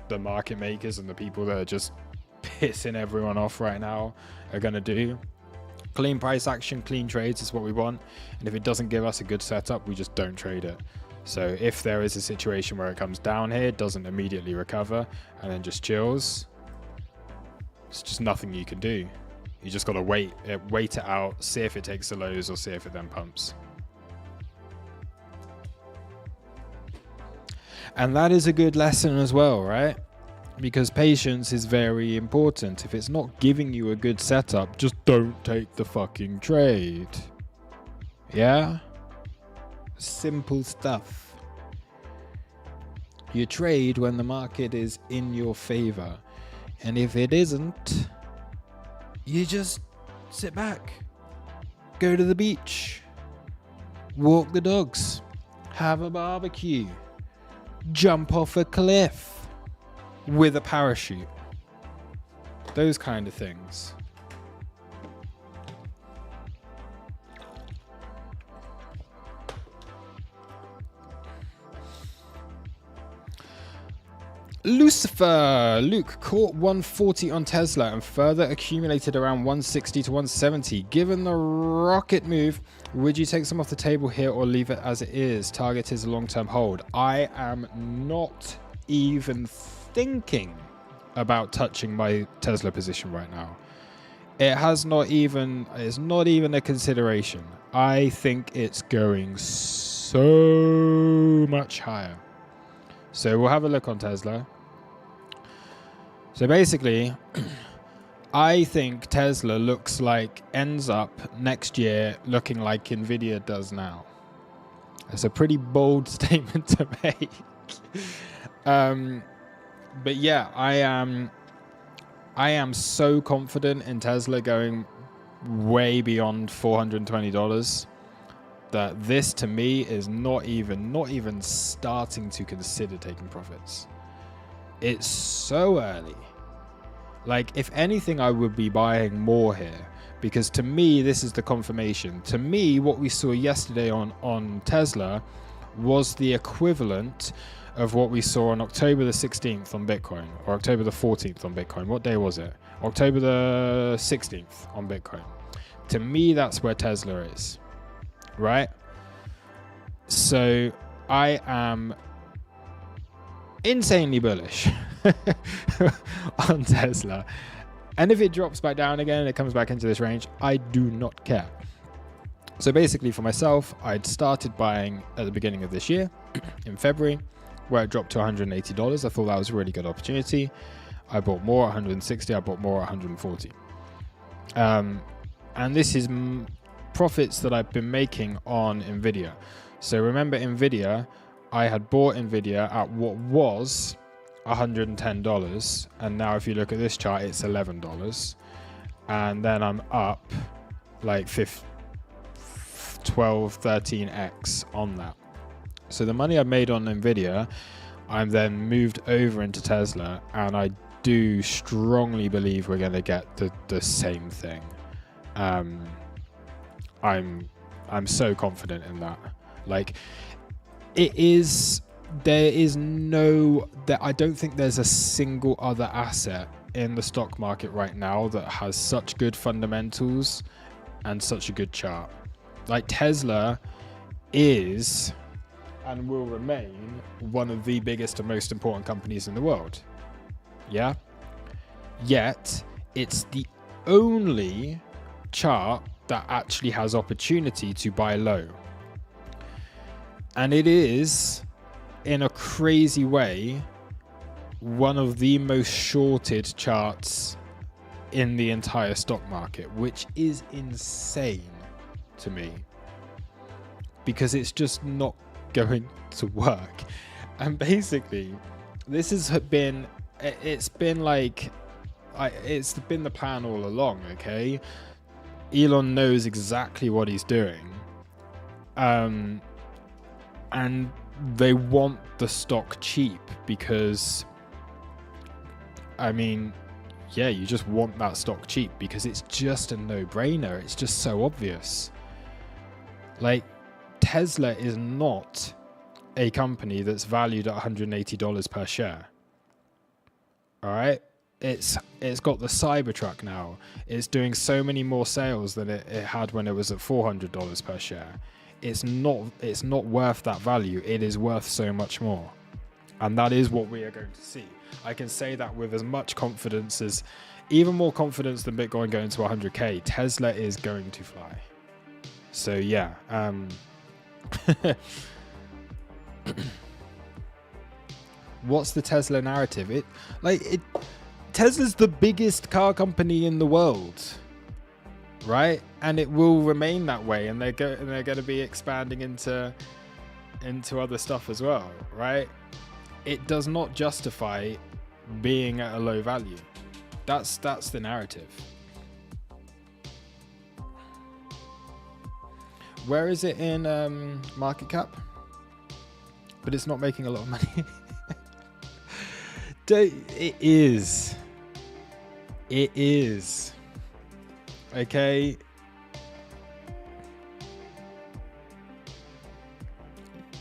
the market makers and the people that are just pissing everyone off right now are going to do. Clean price action, clean trades is what we want. And if it doesn't give us a good setup, we just don't trade it. So if there is a situation where it comes down here, doesn't immediately recover, and then just chills, it's just nothing you can do. You just got to wait it out, see if it takes the lows or see if it then pumps. And that is a good lesson as well, right? Because patience is very important. If it's not giving you a good setup, just don't take the fucking trade. Yeah? Simple stuff. You trade when the market is in your favor. And if it isn't, you just sit back, go to the beach, walk the dogs, have a barbecue, jump off a cliff with a parachute. Those kind of things. Luke caught 140 on Tesla and further accumulated around 160 to 170. Given the rocket move, would you take some off the table here or leave it as it is? Target is a long-term hold. I am not even thinking about touching my Tesla position right now. It's not even a consideration. I think it's going so much higher. So we'll have a look on Tesla. So basically, I think Tesla ends up next year looking like Nvidia does now. It's a pretty bold statement to make. But yeah, I am so confident in Tesla going way beyond $420 that this to me is not even starting to consider taking profits. It's so early. Like, if anything, I would be buying more here, because to me this is the confirmation. To me, what we saw yesterday on Tesla was the equivalent of what we saw on October the 16th on Bitcoin, or October the 14th on Bitcoin. What day was it? October the 16th on Bitcoin. To me, that's where Tesla is, right? So I am insanely bullish on Tesla. And if it drops back down again and it comes back into this range, I do not care. So basically for myself, I'd started buying at the beginning of this year in February, where it dropped to $180. I thought that was a really good opportunity. I bought more at 160. I bought more at 140. And this is profits that I've been making on Nvidia. So remember, Nvidia, I had bought Nvidia at what was $110, and now if you look at this chart, it's $11, and then I'm up like 12, 13x on that. So the money I made on Nvidia, I'm then moved over into Tesla, and I do strongly believe we're going to get the same thing. I'm so confident in that. Like, I don't think there's a single other asset in the stock market right now that has such good fundamentals and such a good chart. Like, Tesla is and will remain one of the biggest and most important companies in the world. Yeah? Yet, it's the only chart that actually has opportunity to buy low. And it is, in a crazy way, one of the most shorted charts in the entire stock market, which is insane to me, because it's just not going to work. And basically, this has been the plan all along. Okay, Elon knows exactly what he's doing, and they want the stock cheap because, I mean, yeah, you just want that stock cheap because it's just a no-brainer. It's just so obvious. Like, Tesla is not a company that's valued at $180 per share. All right? It's got the Cybertruck now. It's doing so many more sales than it had when it was at $400 per share. It's not worth that value. It is worth so much more. And that is what we are going to see. I can say that with as much confidence as, even more confidence than Bitcoin going to 100K. Tesla is going to fly. So yeah, What's the Tesla narrative? Tesla's the biggest car company in the world, right? And it will remain that way, and they're going to be expanding into other stuff as well, right? It does not justify being at a low value. That's the narrative. Where is it in market cap? But it's not making a lot of money. It is. Okay.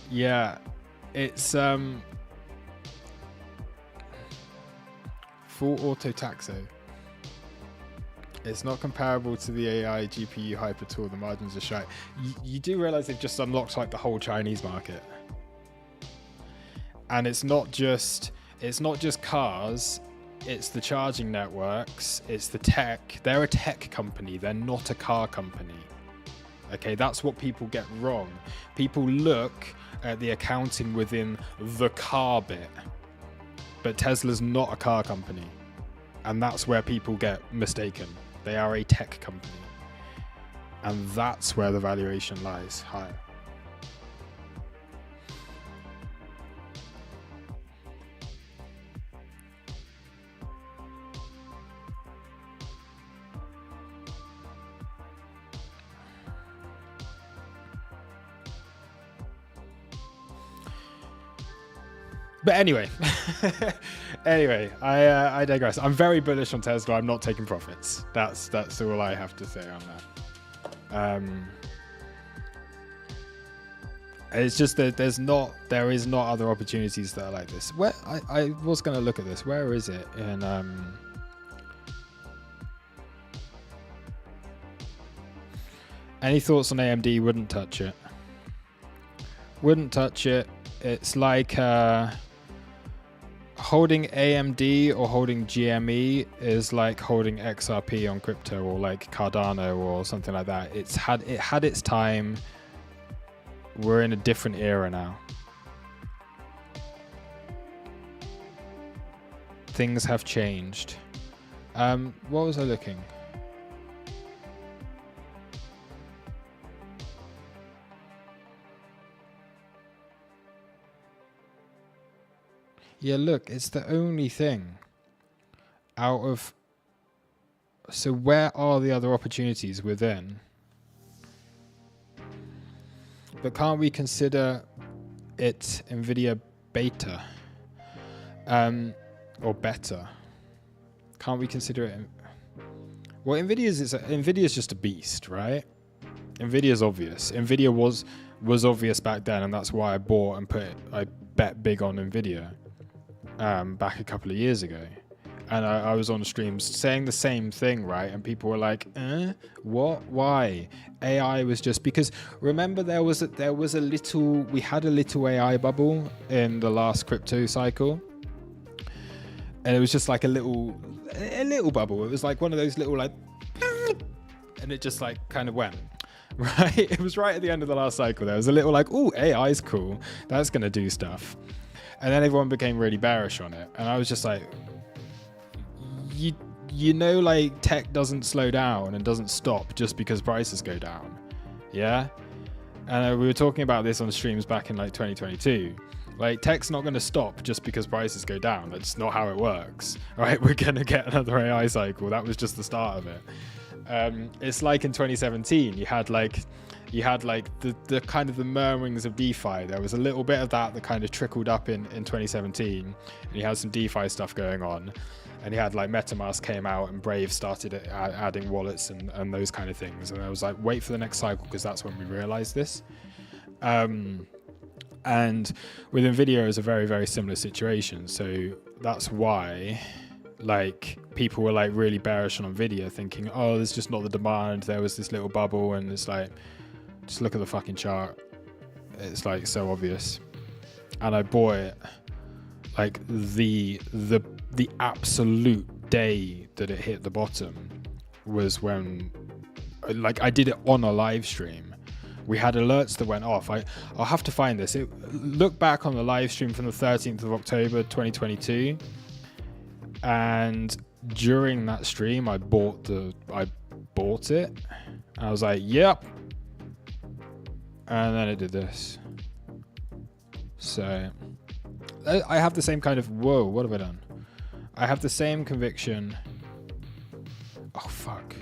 Yeah, it's full auto taxo. It's not comparable to the AI GPU hype at all. The margins are shy. You do realize they've just unlocked like the whole Chinese market, and it's not just cars. It's the charging networks. It's the tech. They're a tech company. They're not a car company. Okay, that's what people get wrong. People look at the accounting within the car bit, but Tesla's not a car company, and that's where people get mistaken. They are a tech company, and that's where the valuation lies higher. But anyway, I digress. I'm very bullish on Tesla. I'm not taking profits. That's all I have to say on that. It's just that there is not other opportunities that are like this. Where I was going to look at this. Where is it in? Any thoughts on AMD? Wouldn't touch it. Wouldn't touch it. It's like holding AMD or holding GME is like holding XRP on crypto, or like Cardano or something like that. It had its time. We're in a different era now. Things have changed. What was I looking? Yeah, look, it's the only thing out of... So where are the other opportunities within? But can't we consider it NVIDIA beta? Or better? Can't we consider it... Well, NVIDIA's just a beast, right? NVIDIA's obvious. NVIDIA was obvious back then, and that's why I bought and I bet big on NVIDIA. Back a couple of years ago, and I was on streams saying the same thing, right? And people were like, what? Why? AI was just because. Remember, we had a little AI bubble in the last crypto cycle, and it was just like a little bubble. It was like one of those little like, and it just like kind of went. Right? It was right at the end of the last cycle. There was a little like, oh, AI's cool. That's gonna do stuff. And then everyone became really bearish on it. And I was just like, you know, like tech doesn't slow down and doesn't stop just because prices go down. Yeah. And we were talking about this on streams back in like 2022. Like tech's not going to stop just because prices go down. That's not how it works. All right. We're going to get another AI cycle. That was just the start of it. It's like in 2017, you had like the kind of the murmurings of DeFi. There was a little bit of that kind of trickled up in 2017, and you had some DeFi stuff going on, and you had like MetaMask came out and Brave started adding wallets and those kind of things. And I was like, wait for the next cycle, because that's when we realized this. And with NVIDIA is a very, very similar situation. So that's why like people were like really bearish on NVIDIA, thinking, oh, there's just not the demand. There was this little bubble, and it's like, just look at the fucking chart. It's like so obvious. And I bought it like the absolute day that it hit the bottom was when, like, I did it on a live stream we had alerts that went off. I'll have to find this. Look back on the live stream from the 13th of October 2022, and during that stream I bought it. I was like, yep, and then it did this. So I have the same kind of, whoa, what have I done? I have the same conviction. Oh fuck.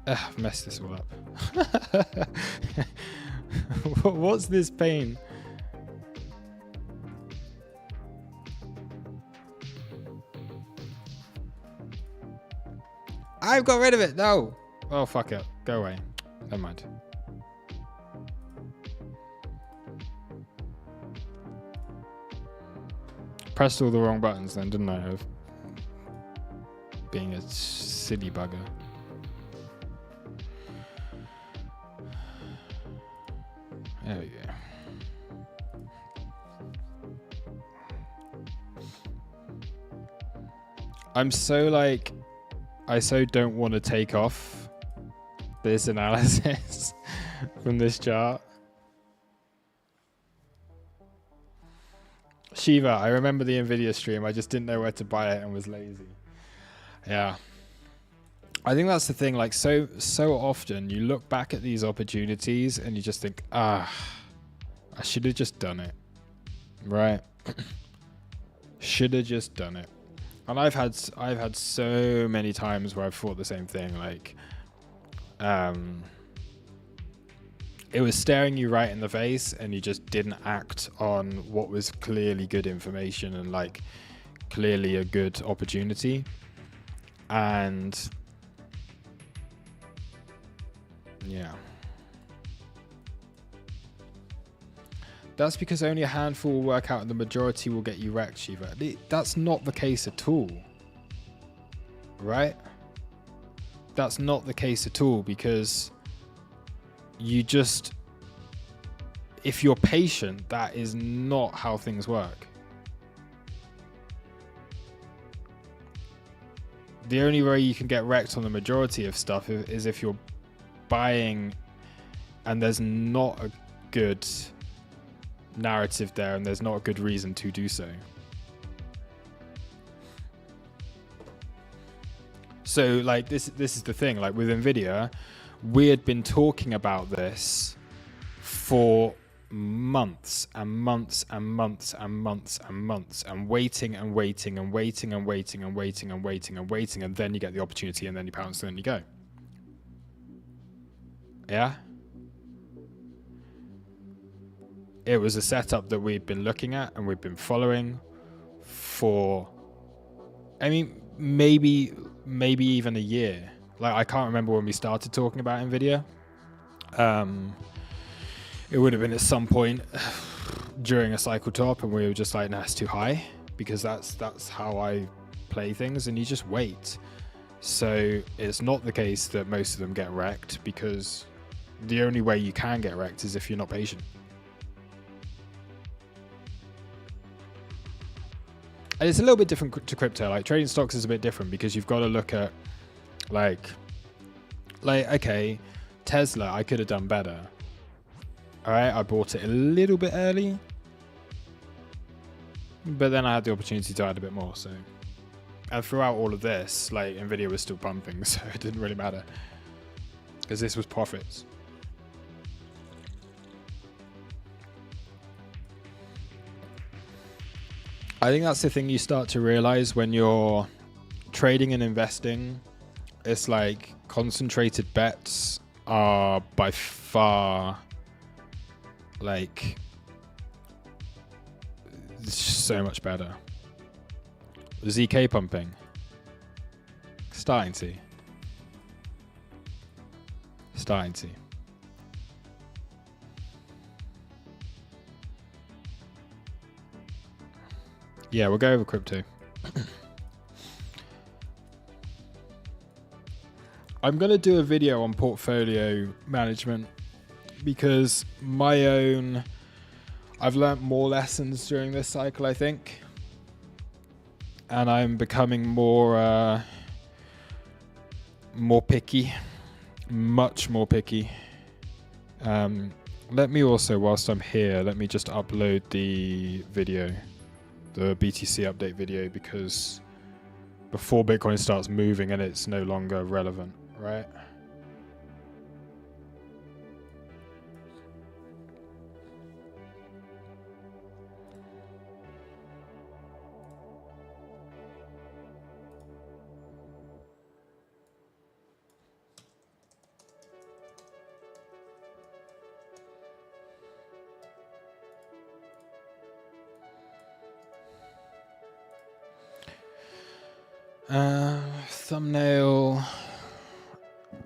I've messed this all up. What's this pain? I've got rid of it. No. Oh, fuck it. Go away. Never mind. Pressed all the wrong buttons then, didn't I? Of being a silly bugger. There we go. I'm so like, I so don't want to take off this analysis from this chart. Shiva, I remember the Nvidia stream. I just didn't know where to buy it and was lazy. Yeah. I think that's the thing. Like so often you look back at these opportunities and you just think, I should have just done it. Right? Should have just done it. And I've had so many times where I've thought the same thing. Like, it was staring you right in the face and you just didn't act on what was clearly good information and like clearly a good opportunity. And yeah. That's because only a handful will work out and the majority will get you wrecked, Shiva. That's not the case at all. Right? That's not the case at all, because you just, if you're patient, that is not how things work. The only way you can get wrecked on the majority of stuff is if you're buying and there's not a good narrative there and there's not a good reason to do so. So like this is the thing, like with Nvidia, we had been talking about this for months and months and months and months and months and waiting and waiting and waiting and waiting and waiting and waiting and waiting, and then you get the opportunity and then you pounce and then you go. Yeah? It was a setup that we'd been looking at and we'd been following for, I mean, maybe even a year. Like, I can't remember when we started talking about Nvidia. It would have been at some point during a cycle top and we were just like, nah, it's too high, because that's how I play things, and you just wait. So it's not the case that most of them get wrecked, because the only way you can get wrecked is if you're not patient. And it's a little bit different to crypto. Like trading stocks is a bit different because you've got to look at like okay, Tesla, I could have done better. All right, I bought it a little bit early, but then I had the opportunity to add a bit more. So, and throughout all of this, like Nvidia was still pumping, so it didn't really matter because this was profits. I think that's the thing you start to realize when you're trading and investing. It's like concentrated bets are by far like so much better. ZK pumping. Starting to. Yeah, we'll go over crypto. I'm going to do a video on portfolio management because I've learned more lessons during this cycle, I think. And I'm becoming more more picky, much more picky. Let me also, whilst I'm here, let me just upload the video, the BTC update video, because before Bitcoin starts moving and it's no longer relevant, right? Thumbnail.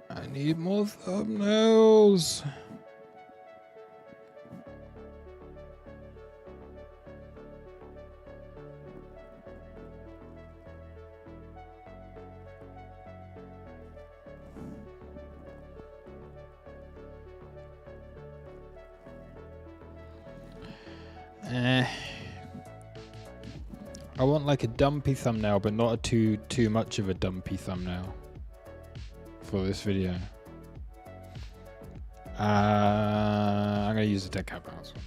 I need more thumbnails. I want like a dumpy thumbnail, but not a too much of a dumpy thumbnail for this video. I'm gonna use the dead cat bounce one.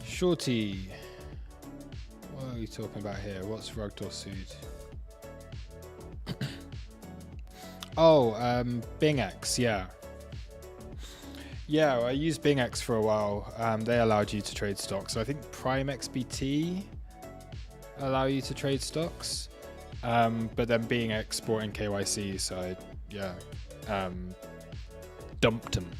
Shorty, what are we talking about here? What's Rugdoor suit? Oh, BingX, yeah. Yeah, I used BingX for a while. They allowed you to trade stocks. So I think Prime XBT allow you to trade stocks. But then BingX brought in KYC, so I dumped them.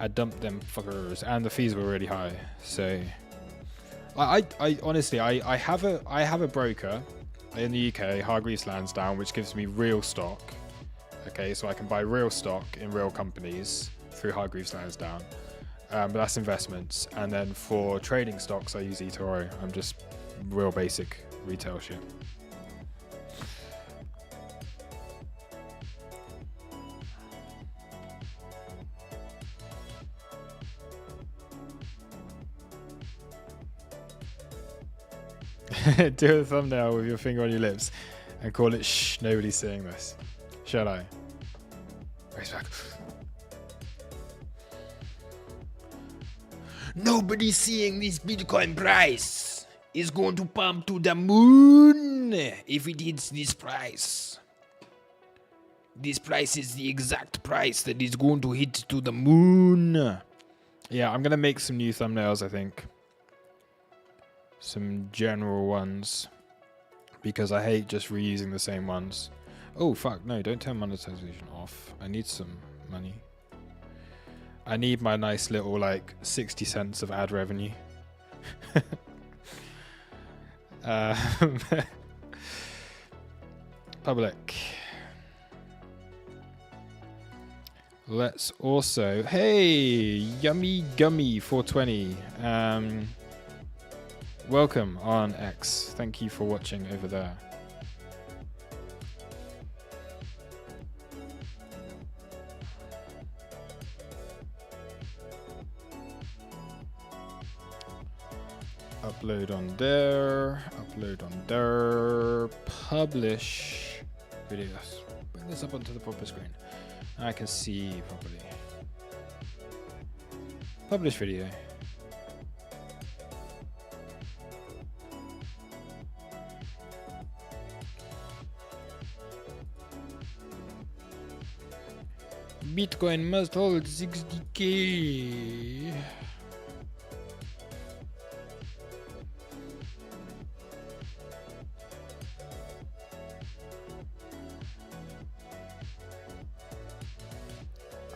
I dumped them fuckers, and the fees were really high. So, I honestly, I have a broker in the UK, Hargreaves Lansdown, which gives me real stock. Okay, so I can buy real stock in real companies through Hargreaves Lansdown, but that's investments. And then for trading stocks, I use eToro. I'm just real basic retail shit. Do a thumbnail with your finger on your lips and call it shh, nobody's seeing this. Shall I? Race back. Nobody's seeing this Bitcoin price. It's going to pump to the moon if it hits this price. This price is the exact price that is going to hit to the moon. Yeah, I'm going to make some new thumbnails, I think. Some general ones, because I hate just reusing the same ones. Oh fuck, no, don't turn monetization off. I need some money. I need my nice little like 60 cents of ad revenue. Public. Let's also, hey, Yummy Gummy 420. Welcome on X. Thank you for watching over there. Upload on there. Upload on there. Publish videos. Bring this up onto the proper screen. I can see properly. Publish video. Bitcoin must hold 60K.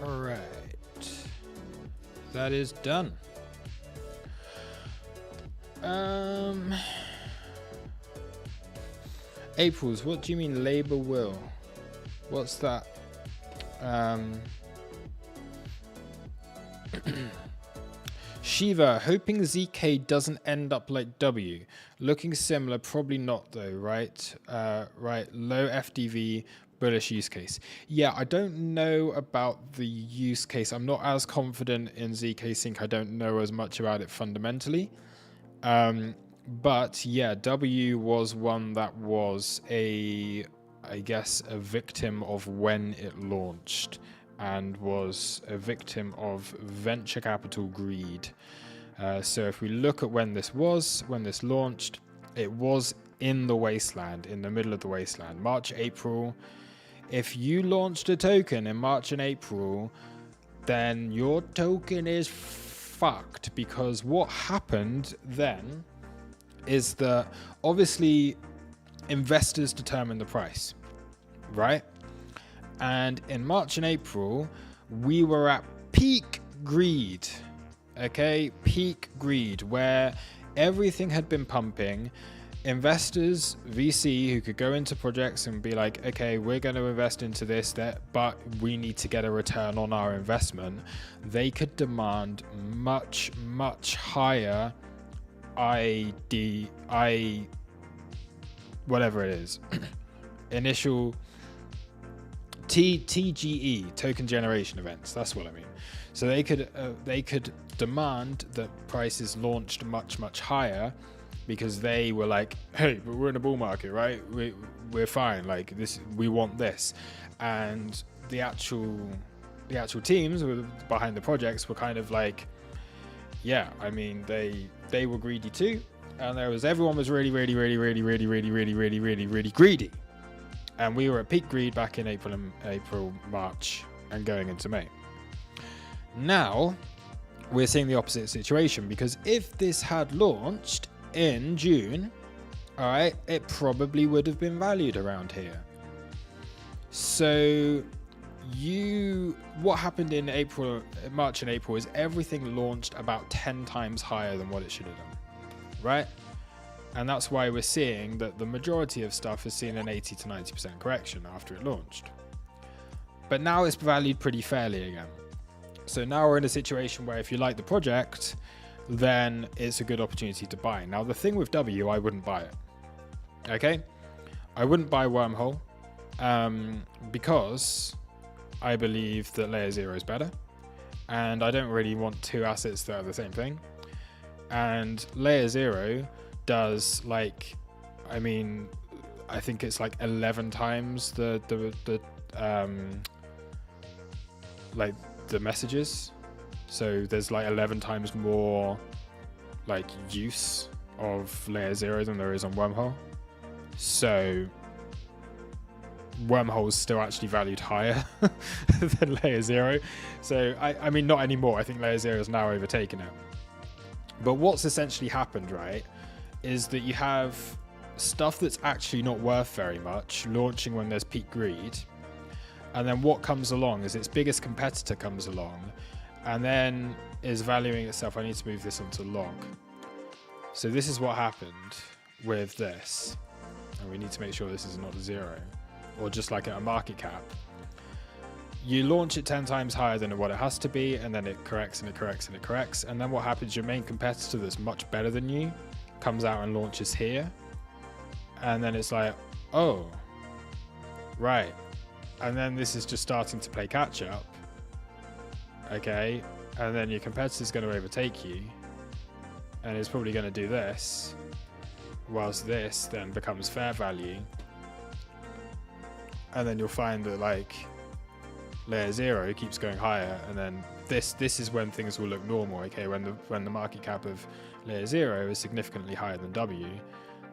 All right. That is done. April's, what do you mean Labour will? What's that? Shiva, hoping ZK doesn't end up like W. Looking similar, probably not though, right? Right, low FDV, bullish use case. Yeah, I don't know about the use case. I'm not as confident in ZK Sync. I don't know as much about it fundamentally. But yeah, W was one that was I guess, a victim of when it launched, and was a victim of venture capital greed. So if we look at when this launched, it was in the wasteland, in the middle of the wasteland. March, April. If you launched a token in March and April, then your token is fucked, because what happened then is that obviously investors determine the price, right? And in March and April, we were at peak greed, okay? Peak greed, where everything had been pumping. Investors, VC, who could go into projects and be like, okay, we're going to invest into this, that, but we need to get a return on our investment. They could demand much, much higher whatever it is, initial TGE, token generation events. That's what I mean. So they could demand that prices launched much, much higher, because they were like, hey, but we're in a bull market, right? We're fine. Like this, we want this. And the actual teams behind the projects were kind of like, yeah, I mean, they were greedy too. And everyone was really greedy. And we were at peak greed back in April, March, and going into May. Now we're seeing the opposite situation, because if this had launched in June, all right, it probably would have been valued around here. So what happened in March and April is everything launched about 10 times higher than what it should have done, right? And that's why we're seeing that the majority of stuff has seen an 80 to 90% correction after it launched. But now it's valued pretty fairly again. So now we're in a situation where if you like the project, then it's a good opportunity to buy. Now, the thing with W, I wouldn't buy it. Okay? I wouldn't buy Wormhole because I believe that Layer 0 is better. And I don't really want two assets that are the same thing. And Layer 0 does, like, I mean, I think it's like 11 times the messages. So there's like 11 times more like use of Layer 0 than there is on Wormhole. So Wormhole is still actually valued higher than Layer 0. So I mean, not anymore. I think Layer 0 has now overtaken it. But what's essentially happened, right, is that you have stuff that's actually not worth very much launching when there's peak greed. And then what comes along is its biggest competitor comes along and then is valuing itself. I need to move this onto log. So this is what happened with this. And we need to make sure this is not a 0, or just like at a market cap. You launch it 10 times higher than what it has to be, and then it corrects and it corrects and it corrects. And then what happens, your main competitor that's much better than you comes out and launches here. And then it's like, oh, right. And then this is just starting to play catch up. Okay. And then your competitor's going to overtake you. And it's probably going to do this. Whilst this then becomes fair value. And then you'll find that like Layer 0 keeps going higher. And then this is when things will look normal. Okay. When the market cap of Layer 0 is significantly higher than W,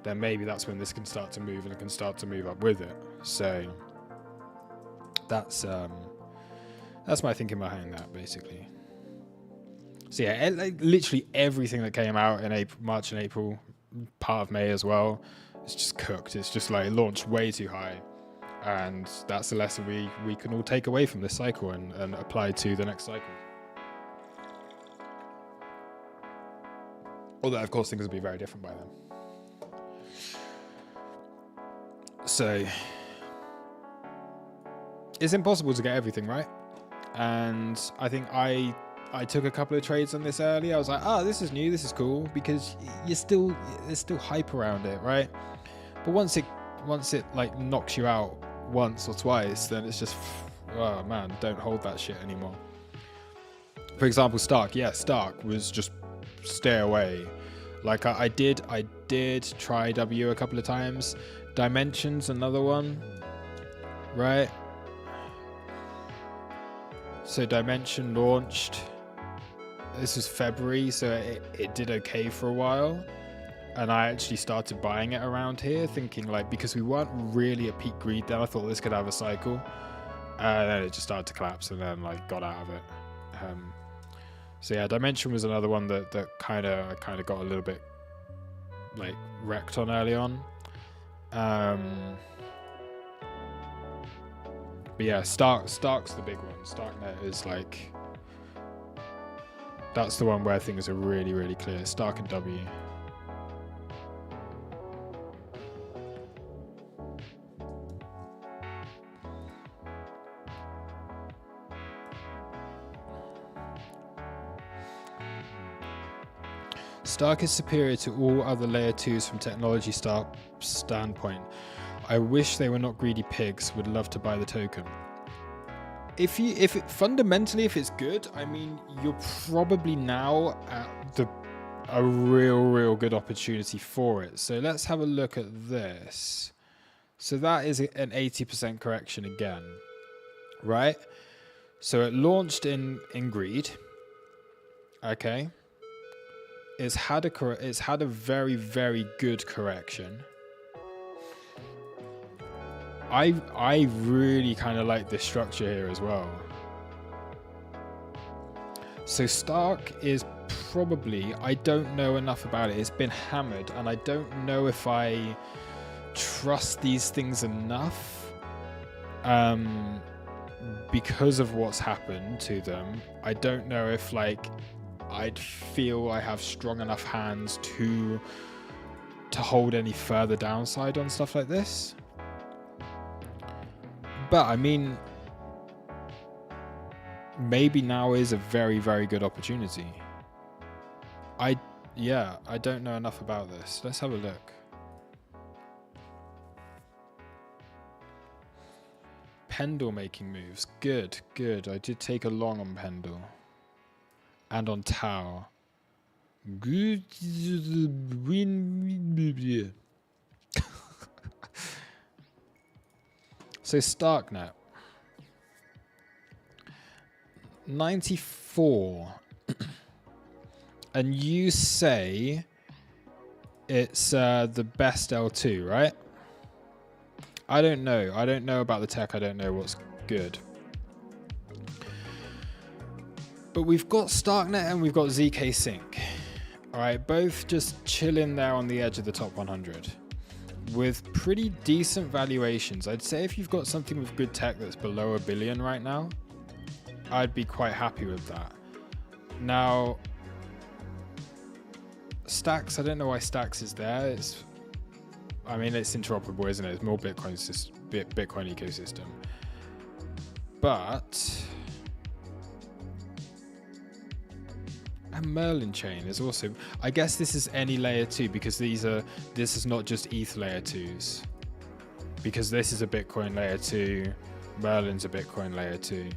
then maybe that's when this can start to move, and it can start to move up with it. So that's my thinking behind that, basically. So yeah, literally everything that came out in March and April, part of May as well, it's just cooked. It's just like launched way too high, and that's the lesson we can all take away from this cycle and apply to the next cycle. Although of course things will be very different by then. So it's impossible to get everything right, and I think I I took a couple of trades on this earlier. I was like, oh, this is new, this is cool, because there's still hype around it, right? But once it like knocks you out once or twice, then it's just, oh man, don't hold that shit anymore. For example, Stark. Yeah, Stark was just stay away. Like I did try W a couple of times. Dimensions, another one, right? So Dimension launched. This was February, so it did okay for a while. And I actually started buying it around here, thinking like, because we weren't really at peak greed then, I thought this could have a cycle. And then it just started to collapse, and then like got out of it. So yeah, Dimension was another one that kind of got a little bit like wrecked on early on. But yeah, Stark's the big one. Starknet is like, that's the one where things are really, really clear. Stark and W. Stark is superior to all other layer 2s from technology standpoint. I wish they were not greedy pigs. Would love to buy the token. Fundamentally, if it's good, I mean, you're probably now at a real good opportunity for it. So let's have a look at this. So that is an 80% correction again, right? So it launched in greed. Okay. It's had a very good correction. I really kind of like this structure here as well. So Stark is probably, I don't know enough about it. It's been hammered, and I don't know if I trust these things enough because of what's happened to them. I don't know if like I'd feel I have strong enough hands to hold any further downside on stuff like this. But I mean, maybe now is a very good opportunity. I don't know enough about this. Let's have a look. Pendle making moves. Good. I did take a long on Pendle. And on Tau. Good. So Starknet. 94. And you say it's the best L2, right? I don't know. I don't know about the tech. I don't know what's good. But we've got Starknet and we've got ZK Sync. All right, both just chilling there on the edge of the top 100 with pretty decent valuations. I'd say if you've got something with good tech that's below $1 billion right now, I'd be quite happy with that. Now, Stacks, I don't know why Stacks is there. I mean, it's interoperable, isn't it? It's more Bitcoin ecosystem. But and Merlin chain is also, I guess this is any layer 2 because this is not just ETH layer 2s. Because this is a Bitcoin layer 2, Merlin's a Bitcoin layer 2.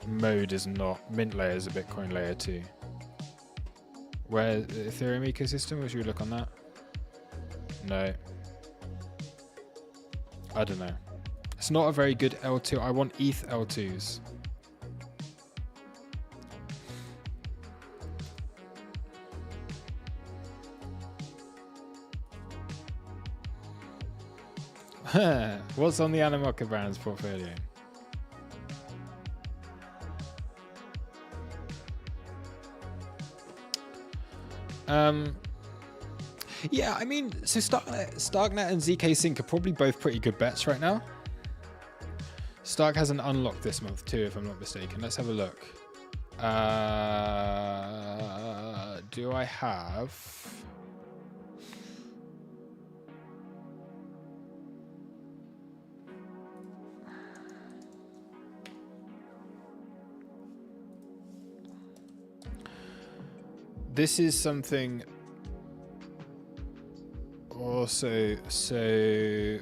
Mode is not, Mint layer is a Bitcoin layer 2. Where Ethereum ecosystem, or should we look on that? No. I don't know. It's not a very good L2. I want ETH L2s. What's on the Animoca Brands portfolio? Yeah, I mean, so Starknet and ZK Sync are probably both pretty good bets right now. Stark has an unlock this month too, if I'm not mistaken. Let's have a look. Do I have... this is something also. So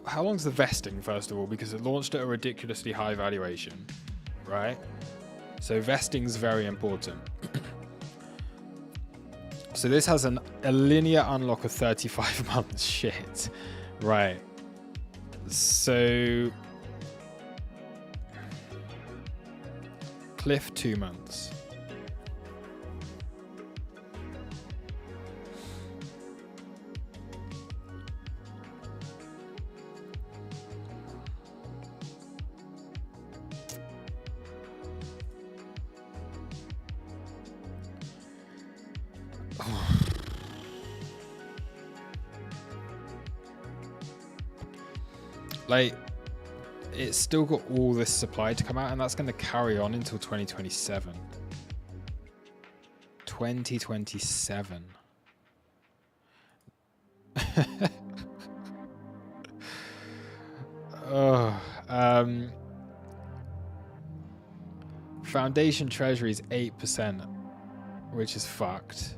how long's the vesting, first of all? Because it launched at a ridiculously high valuation, right? So vesting's very important. So this has a linear unlock of 35 months. Shit. Right. So cliff 2 months. Like, it's still got all this supply to come out, and that's going to carry on until 2027. 2027. Foundation Treasury is 8%, which is fucked.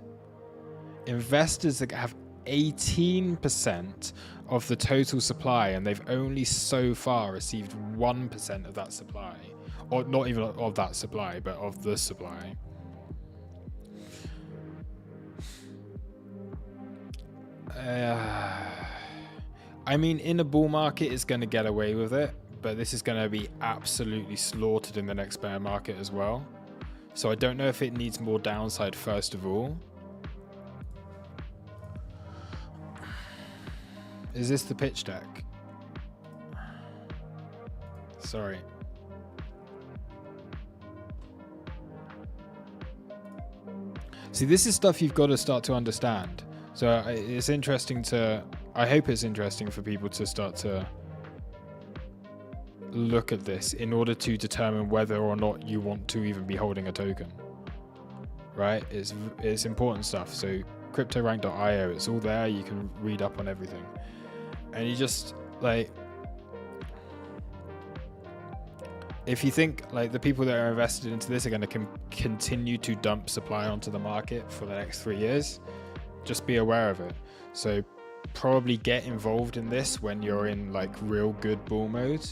Investors that have 18% of the total supply, and they've only so far received 1% of that supply, or not even of that supply, but of the supply. I mean, in a bull market, it's going to get away with it, but this is going to be absolutely slaughtered in the next bear market as well. So I don't know if it needs more downside first of all. Is this the pitch deck? Sorry. See, this is stuff you've got to start to understand. So it's interesting to, I hope it's interesting for people to start to look at this in order to determine whether or not you want to even be holding a token. Right? It's important stuff. So cryptorank.io, it's all there. You can read up on everything. And you just, like, if you think like the people that are invested into this are going to continue to dump supply onto the market for the next 3 years, just be aware of it. So probably get involved in this when you're in like real good bull mode,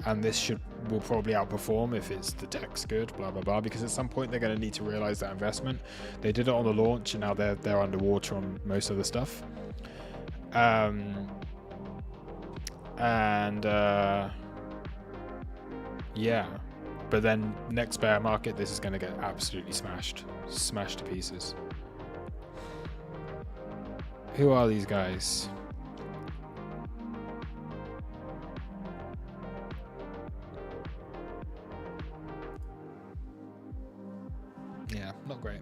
and this will probably outperform if it's the tech's good, blah blah blah, because at some point they're going to need to realize that investment. They did it on the launch, and now they're underwater on most of the stuff. Yeah, but then next bear market, this is going to get absolutely smashed to pieces. Who are these guys? Yeah, not great.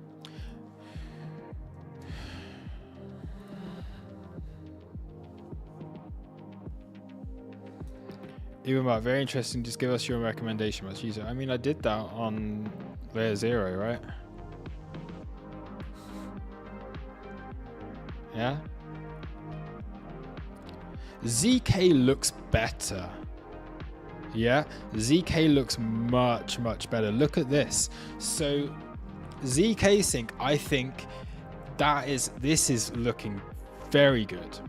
Even Mark, very interesting. Just give us your recommendation. Let's use it. I mean, I did that on layer 0, right? Yeah. ZK looks better. Yeah, ZK looks much better. Look at this. So ZK Sync, I think this is looking very good.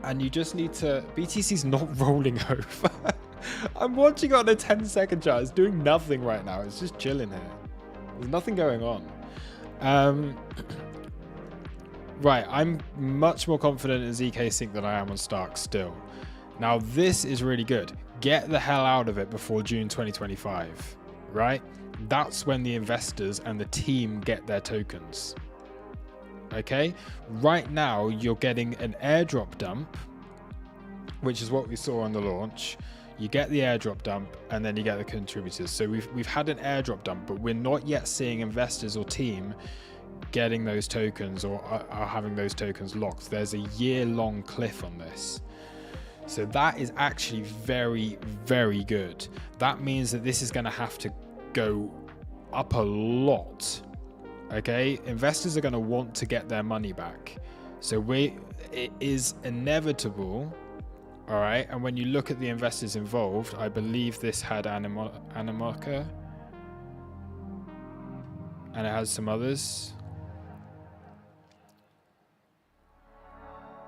And you just need to, BTC's not rolling over. I'm watching on a 10-second chart. It's doing nothing right now. It's just chilling here. There's nothing going on. Right, I'm much more confident in ZK Sync than I am on Stark still. Now, this is really good. Get the hell out of it before June 2025, right? That's when the investors and the team get their tokens. Okay, right now you're getting an airdrop dump, which is what we saw on the launch. You get the airdrop dump, and then you get the contributors. So we've had an airdrop dump, but we're not yet seeing investors or team getting those tokens or are having those tokens locked. There's a year-long cliff on this. So that is actually very good. That means that this is going to have to go up a lot. Okay, investors are going to want to get their money back. So it is inevitable. All right, and when you look at the investors involved, I believe this had Animoca. and it has some others.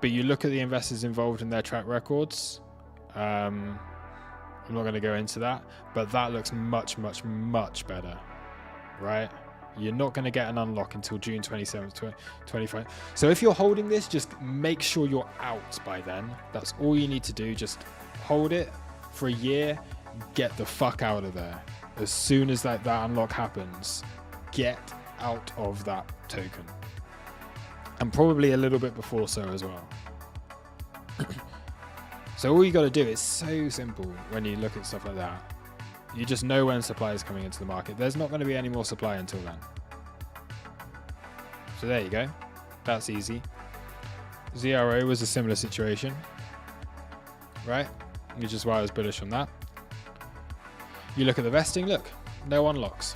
But you look at the investors involved in their track records. I'm not going to go into that, but that looks much, much, much better, right? You're not going to get an unlock until June 27th, 2025. So if you're holding this, just make sure you're out by then. That's all you need to do. Just hold it for a year. Get the fuck out of there. As soon as that unlock happens, get out of that token. And probably a little bit before so as well. So all you got to do is so simple when you look at stuff like that. You just know when supply is coming into the market. There's not going to be any more supply until then. So there you go. That's easy. ZRO was a similar situation, right? Which is why I was bullish on that. You look at the vesting, look, no unlocks.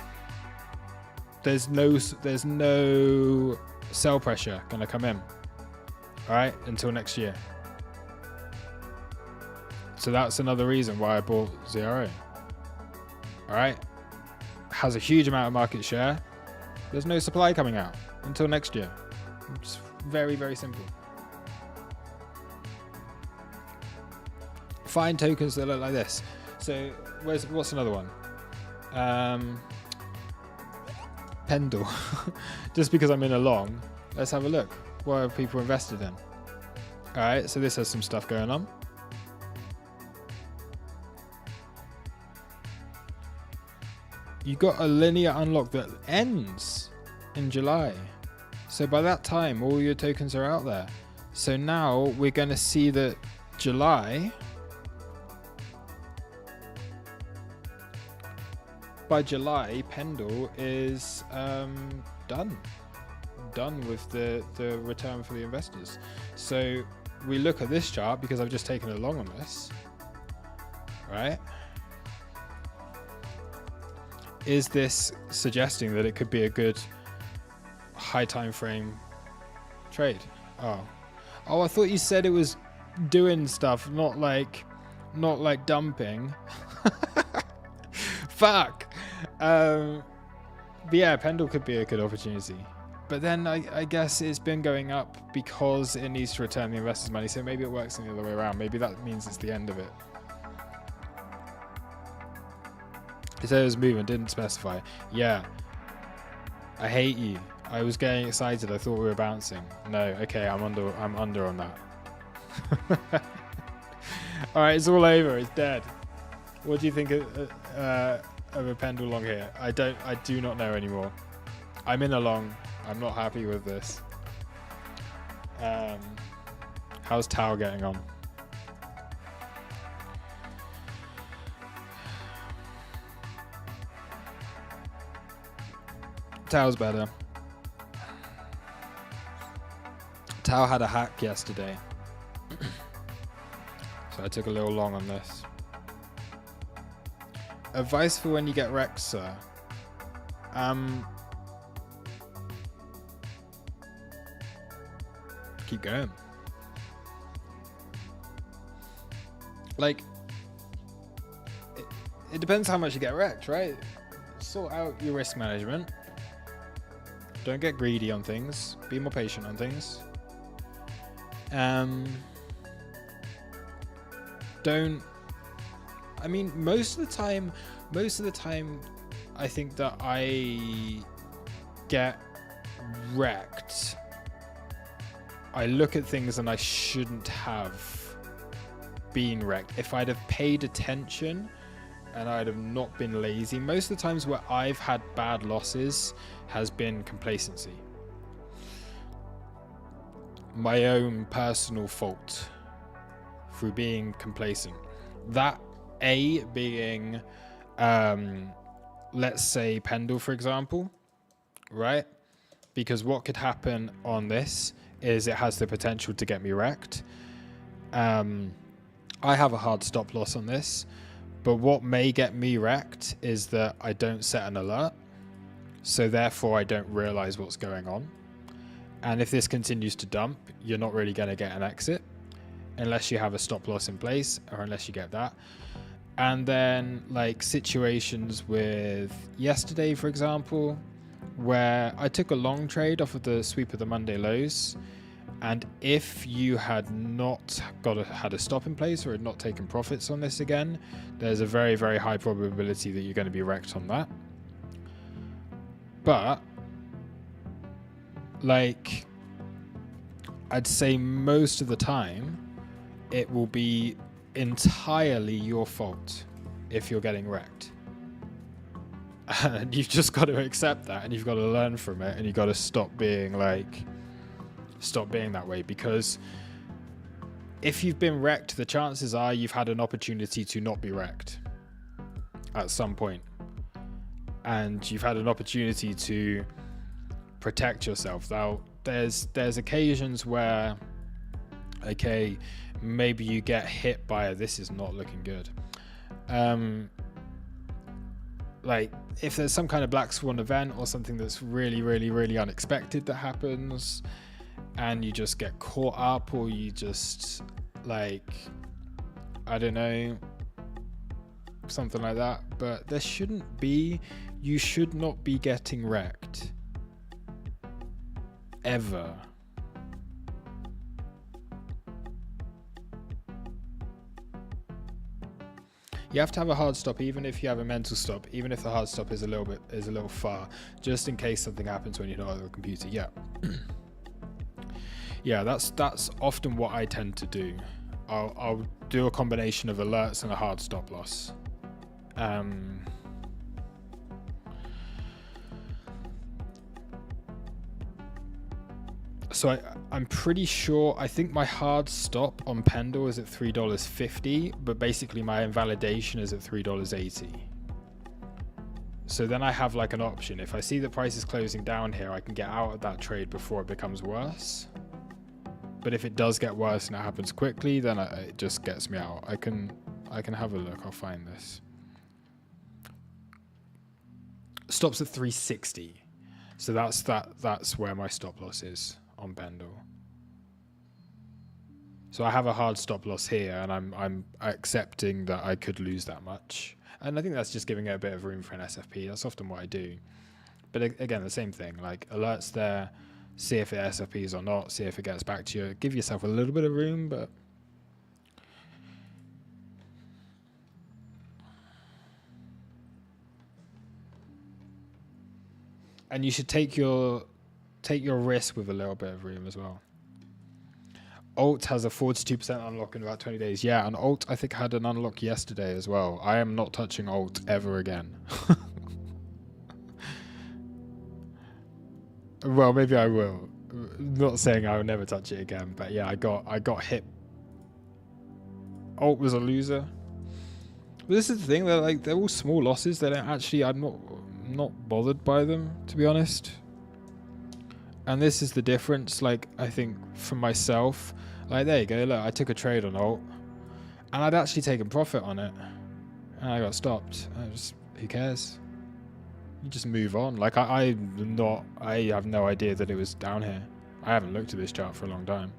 There's no sell pressure going to come in, all right, until next year. So that's another reason why I bought ZRO. All right, has a huge amount of market share. There's no supply coming out until next year. It's very, very simple. Find tokens that look like this. So what's another one? Pendle. Just because I'm in a long, let's have a look. What have people invested in? All right, so this has some stuff going on. You got a linear unlock that ends in July. So by that time, all your tokens are out there. So now we're going to see that by July, Pendle is done with the return for the investors. So we look at this chart because I've just taken a long on this, right? Is this suggesting that it could be a good high time frame trade? Oh, I thought you said it was doing stuff, not like dumping. Fuck. But yeah, Pendle could be a good opportunity. But then I guess it's been going up because it needs to return the investors' money. So maybe it works the other way around. Maybe that means it's the end of it. It said it was moving, didn't specify. Yeah. I hate you. I was getting excited. I thought we were bouncing. No, okay, I'm under on that. Alright, it's all over. It's dead. What do you think of a Pendle long here? I do not know anymore. I'm in a long. I'm not happy with this. How's Tau getting on? Tau's better. Tau had a hack yesterday. So I took a little long on this. Advice for when you get wrecked, sir. Keep going. Like, it depends how much you get wrecked, right? Sort out your risk management. Don't get greedy on things. Be more patient on things. I mean, most of the time, I think that I get wrecked. I look at things and I shouldn't have been wrecked. If I'd have paid attention and I'd have not been lazy, most of the times where I've had bad losses has been complacency. My own personal fault through being complacent. That being, let's say Pendle, for example, right? Because what could happen on this is it has the potential to get me wrecked. I have a hard stop loss on this, but what may get me wrecked is that I don't set an alert. So therefore I don't realize what's going on. And if this continues to dump, you're not really going to get an exit unless you have a stop loss in place, or unless you get that. And then like situations with yesterday, for example, where I took a long trade off of the sweep of the Monday lows, and if you had not had a stop in place or had not taken profits on this again, there's a very, very high probability that you're going to be wrecked on that. But like, I'd say most of the time it will be entirely your fault if you're getting wrecked. And you've just got to accept that, and you've got to learn from it, and you've got to stop being that way, because if you've been wrecked, the chances are you've had an opportunity to not be wrecked at some point, and you've had an opportunity to protect yourself. Now, there's occasions where, okay, maybe you get hit by this is not looking good. Like, if there's some kind of black swan event or something that's really, really, really unexpected that happens, and you just get caught up, or you just, like, I don't know, something like that. But there shouldn't be, you should not be getting wrecked ever. You have to have a hard stop, even if you have a mental stop, even if the hard stop is a little far, just in case something happens when you're not on the computer. Yeah. Yeah, that's often what I tend to do. I'll do a combination of alerts and a hard stop loss. So I'm pretty sure, I think my hard stop on Pendle is at $3.50, but basically my invalidation is at $3.80. So then I have like an option. If I see the price is closing down here, I can get out of that trade before it becomes worse. But if it does get worse and it happens quickly, then it just gets me out. I can have a look. I'll find this. Stops at 360. So that's where my stop loss is on Pendle. So I have a hard stop loss here, and I'm accepting that I could lose that much. And I think that's just giving it a bit of room for an SFP. That's often what I do. But again, the same thing, like alerts there, see if it SFPs or not, see if it gets back to you. Give yourself a little bit of room, but and you should take your risk with a little bit of room as well. Alt has a 42% unlock in about 20 days. Yeah, and Alt, I think, had an unlock yesterday as well. I am not touching Alt ever again. Well, maybe I will. Not saying I will never touch it again, but yeah, I got hit. Alt was a loser. But this is the thing, they're all small losses. They don't actually, I'm not bothered by them, to be honest. And this is the difference, like, I think for myself, like, there you go, look, I took a trade on Alt, and I'd actually taken profit on it, and I got stopped. Who cares? You just move on. Like, I have no idea that it was down here. I haven't looked at this chart for a long time.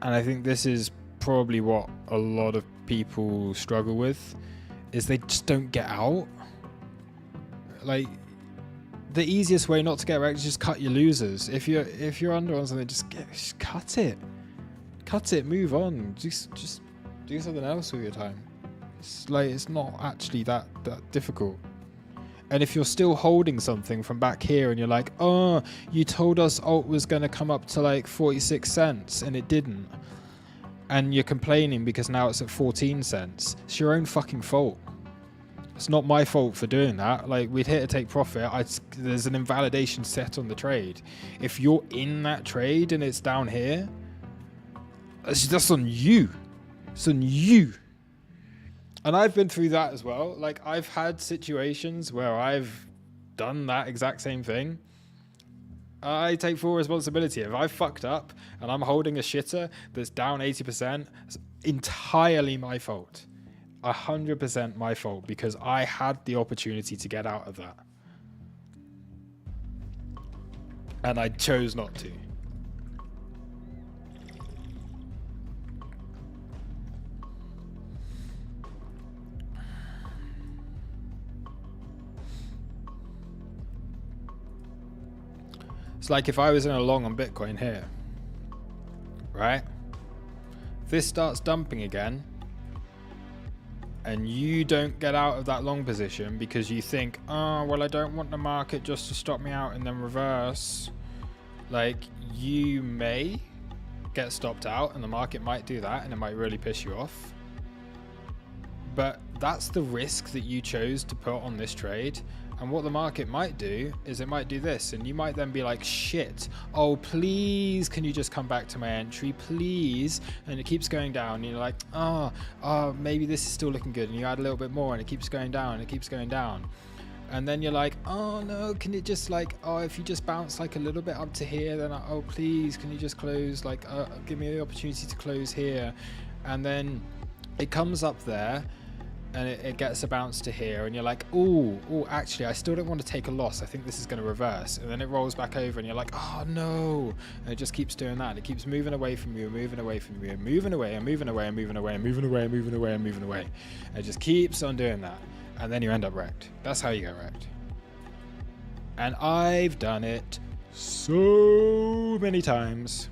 And I think this is probably what a lot of people struggle with, is they just don't get out. Like, the easiest way not to get wrecked is just cut your losers. If you're under on something, just cut it, move on, just do something else with your time. It's not actually that difficult. And if you're still holding something from back here and you're like, oh, you told us Alt was going to come up to like 46 cents and it didn't, and you're complaining because now it's at 14 cents, it's your own fucking fault. It's not my fault for doing that. Like, we'd hit a take profit. There's an invalidation set on the trade. If you're in that trade and it's down here, that's on you. It's on you. And I've been through that as well. Like, I've had situations where I've done that exact same thing. I take full responsibility. If I fucked up and I'm holding a shitter that's down 80%, it's entirely my fault. 100% my fault, because I had the opportunity to get out of that. And I chose not to. It's like if I was in a long on Bitcoin here, right? If this starts dumping again and you don't get out of that long position because you think, oh, well, I don't want the market just to stop me out and then reverse, like, you may get stopped out and the market might do that and it might really piss you off. But that's the risk that you chose to put on this trade. And what the market might do is it might do this, and you might then be like, shit, oh, please, can you just come back to my entry, please? And it keeps going down, and you're like, oh, maybe this is still looking good. And you add a little bit more, and it keeps going down, and it keeps going down. And then you're like, oh, no, can it just like, oh, if you just bounce like a little bit up to here, then, oh, please, can you just close, like, give me the opportunity to close here. And then it comes up there, and it gets a bounce to here, and you're like, oh, actually, I still don't want to take a loss. I think this is going to reverse. And then it rolls back over, and you're like, oh, no. And it just keeps doing that. And it keeps moving away from you, moving away from you, moving away, and moving away, and moving away, and moving away, and moving away, and moving away. And it just keeps on doing that. And then you end up wrecked. That's how you get wrecked. And I've done it so many times.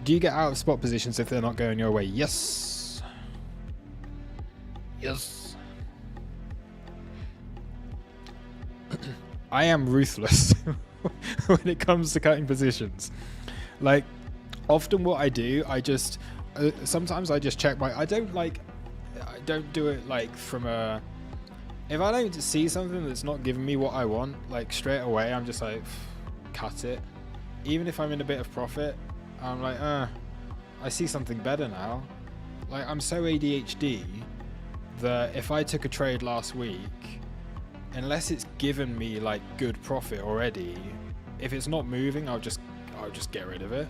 Do you get out of spot positions if they're not going your way? Yes. Yes. I am ruthless when it comes to cutting positions. Like, often what I do, I just, sometimes I just check I don't do it like from a, if I don't see something that's not giving me what I want, like straight away, I'm just like, cut it. Even if I'm in a bit of profit, I'm like, I see something better now. Like, I'm so ADHD that if I took a trade last week, unless it's given me like good profit already, if it's not moving, I'll just get rid of it.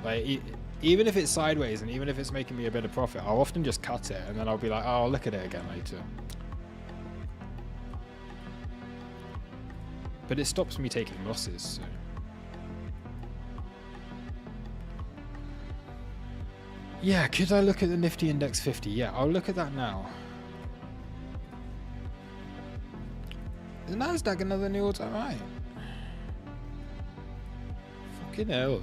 Like, even if it's sideways and even if it's making me a bit of profit, I'll often just cut it, and then I'll be like, oh, I'll look at it again later. But it stops me taking losses, so. Yeah, could I look at the Nifty Index 50? Yeah, I'll look at that now. Is Nasdaq another new all-time high? Fucking hell.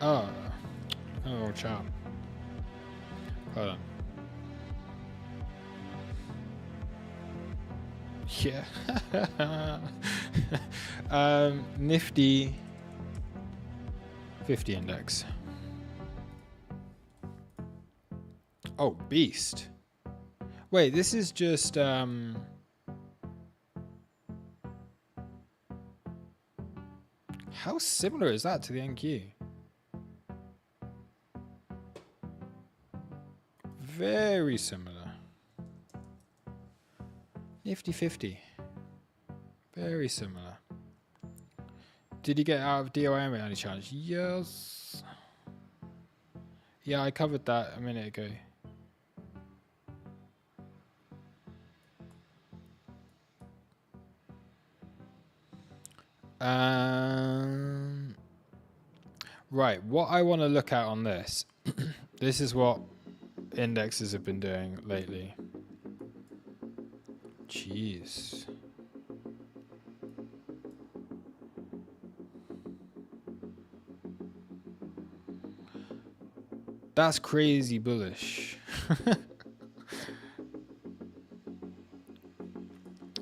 Oh, oh, chart. Hold on. Yeah. Nifty 50 index. Oh, beast. Wait, this is just how similar is that to the NQ? Very similar. Nifty 50. Very similar. Did you get out of DOM by any chance? Yes. Yeah, I covered that a minute ago. Right, what I want to look at on this, this is what indexes have been doing lately. Jeez. That's crazy bullish.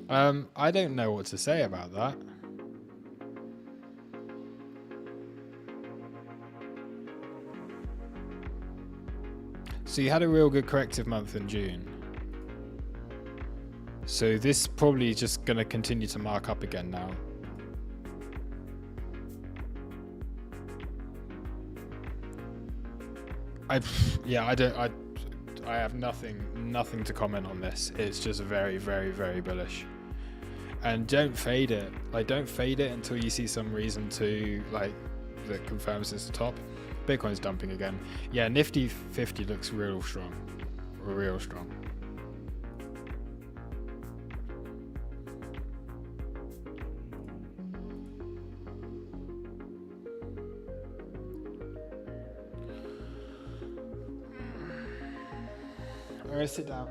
I don't know what to say about that. So you had a real good corrective month in June. So this probably just going to continue to mark up again now. I have nothing to comment on this. It's just very, very, very bullish. And don't fade it. Like, don't fade it until you see some reason to, like, that confirms it's the top. Bitcoin's dumping again. Yeah, Nifty 50 looks real strong. Real strong. gonna sit down.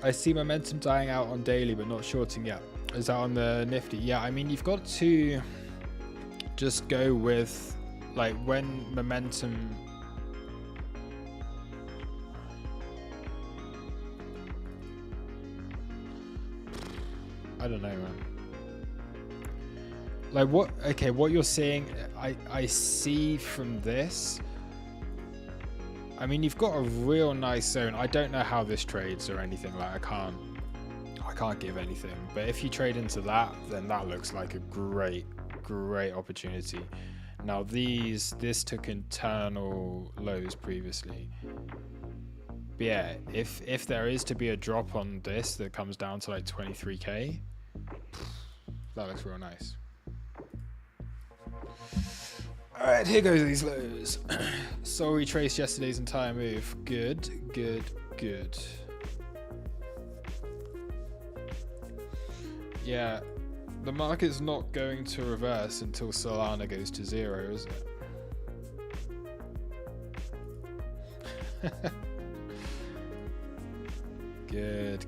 I see momentum dying out on daily, but not shorting yet. Is that on the Nifty? Yeah, I mean, you've got to just go with, like, when momentum... I don't know, man. Like, what... Okay, what you're saying, I see from this... I mean, you've got a real nice zone. I don't know how this trades or anything. Like, I can't give anything. But if you trade into that, then that looks like a great opportunity. Now, this took internal lows previously. But yeah, if there is to be a drop on this that comes down to like 23k, that looks real nice. Alright, here goes these lows. So retraced yesterday's entire move. Good. Yeah, the market's not going to reverse until Solana goes to 0, is it? Good.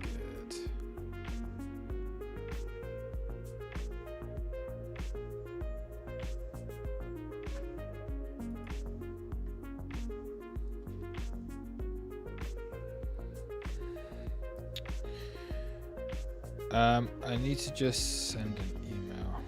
I need to just send an email.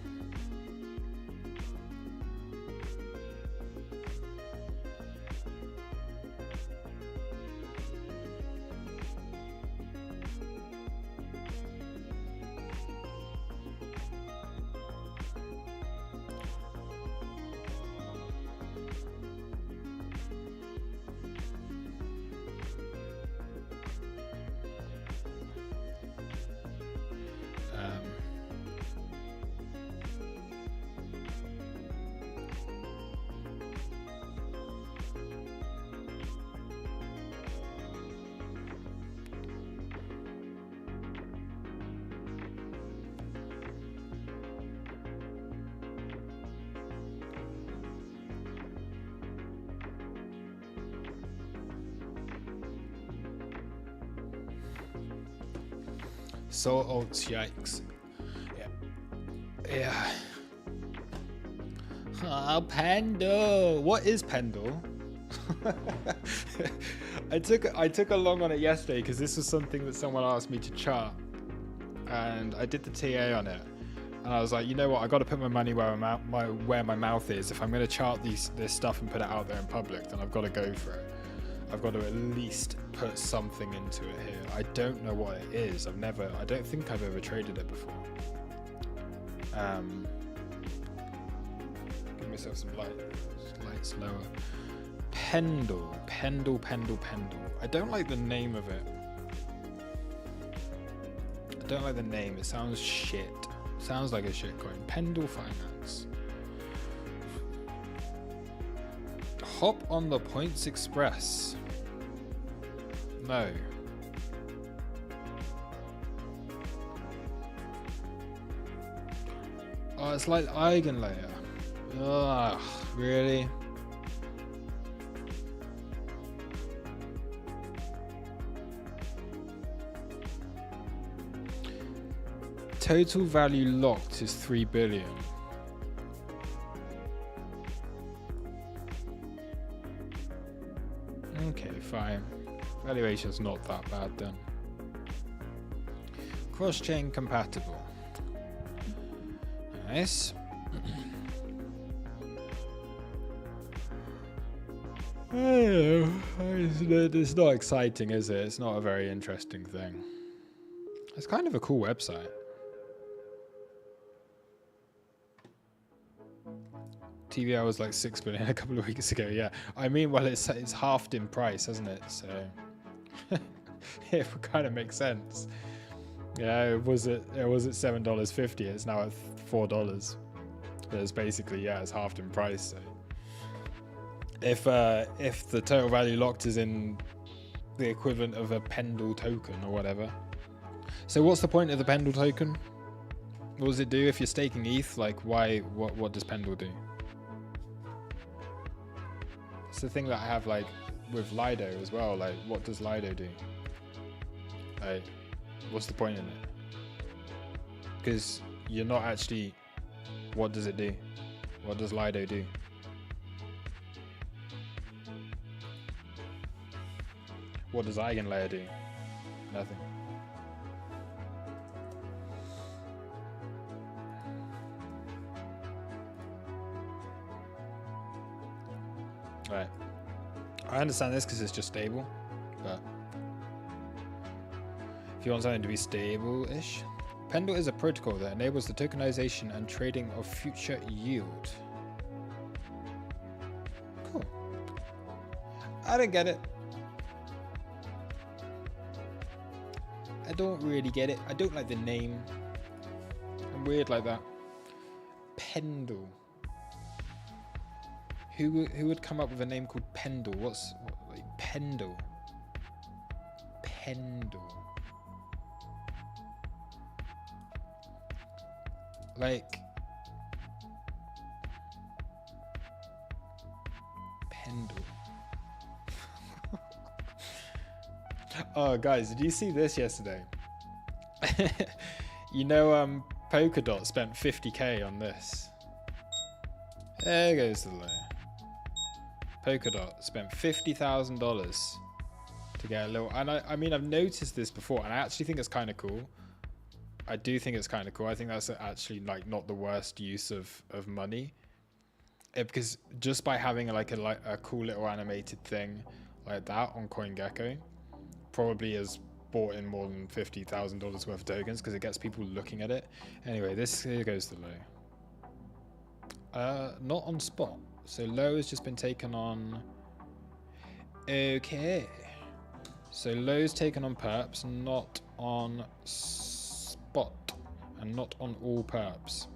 So alts, yikes. Yeah. Ah, Pendle. What is Pendle? I took a long on it yesterday because this was something that someone asked me to chart, and I did the TA on it, and I was like, you know what, I got to put my money where my mouth is. If I'm going to chart this stuff and put it out there in public, then I've got to go for it. I've got to at least put something into it here. I don't know what it is. I don't think I've ever traded it before. Give myself some lights lower. Pendle. I don't like the name of it. I don't like the name. It sounds shit. Sounds like a shit coin. Pendle Finance. Hop on the Points Express. No. Oh, it's like Eigenlayer. Ugh, really? Total value locked is 3 billion. Okay, fine. Valuation's not that bad then. Cross-chain compatible. Nice. It's not exciting, is it? It's not a very interesting thing. It's kind of a cool website. TVL was like 6 billion a couple of weeks ago. Yeah, I mean, well, it's halved in price, hasn't it? So it kind of makes sense. Yeah, it was at $7.50. It's now at $4. It's basically, yeah, it's halved in price. So if the total value locked is in the equivalent of a Pendle token or whatever. So what's the point of the Pendle token? What does it do if you're staking ETH? Like, why? What does Pendle do? It's the thing that I have like with Lido as well. Like, what does Lido do? Like, what's the point in it? Because you're not actually. What does it do? What does Lido do? What does Eigenlayer do? Nothing. Right. I understand this because it's just stable, but if you want something to be stable-ish, Pendle is a protocol that enables the tokenization and trading of future yield. Cool. I don't get it. I don't really get it. I don't like the name. I'm weird like that. Pendle. Who would come up with a name called Pendle? What's like Pendle? Pendle. Like Pendle. Oh, guys, did you see this yesterday? You know, Polkadot spent 50k on this. There goes the low. Polkadot spent $50,000 to get a little, and I mean, I've noticed this before, and I actually think it's kind of cool. I do think it's kind of cool. I think that's actually like not the worst use of money, because just by having like a cool little animated thing like that on CoinGecko, probably has bought in more than $50,000 worth of tokens because it gets people looking at it. Anyway, here goes the low. Not on spot. So low has just been taken on. Okay. So low's taken on perps, not on spot, and not on all perps.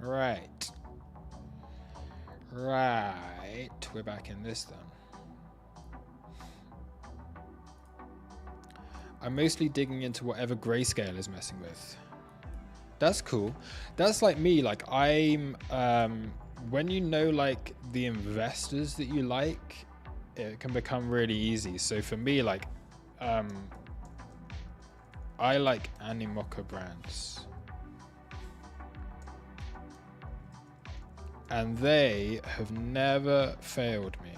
Right. Right. We're back in this then. I'm mostly digging into whatever Grayscale is messing with. That's cool. That's like me. Like I'm, when you know like the investors that you like, it can become really easy. So for me, like, I like Animoca brands, and they have never failed me.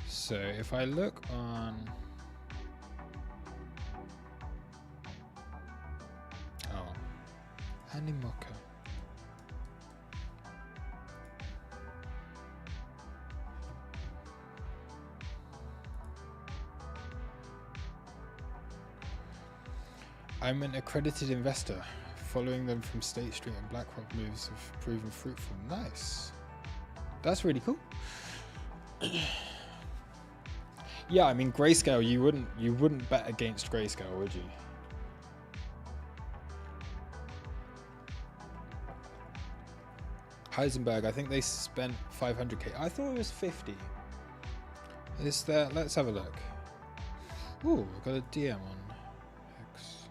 So if I look on, Animoca. I'm an accredited investor. Following them from State Street and BlackRock moves have proven fruitful. Nice. That's really cool. Yeah, I mean Grayscale, you wouldn't bet against Grayscale, would you? Heisenberg, I think they spent 500k. I thought it was 50. Is there? Let's have a look. Ooh, I've got a DM on X.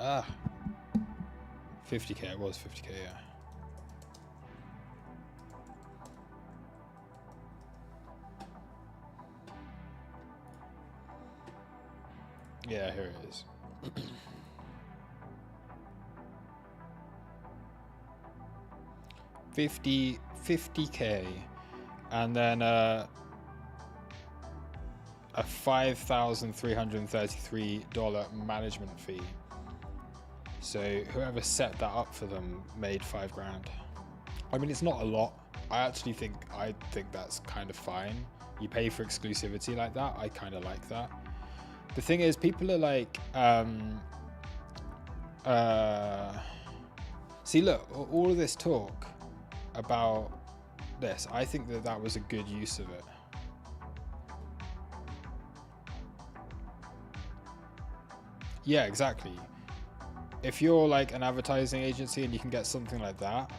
Ah, 50k. It was 50k. Yeah. Yeah, here it is. 50k, and then a $5,333 management fee. So whoever set that up for them made $5 grand. I mean, it's not a lot, I think that's kind of fine. You pay for exclusivity like that. I kind of like that. The thing is, people are like, see, look, all of this talk about this, I think that was a good use of it. Yeah, exactly. If you're like an advertising agency and you can get something like that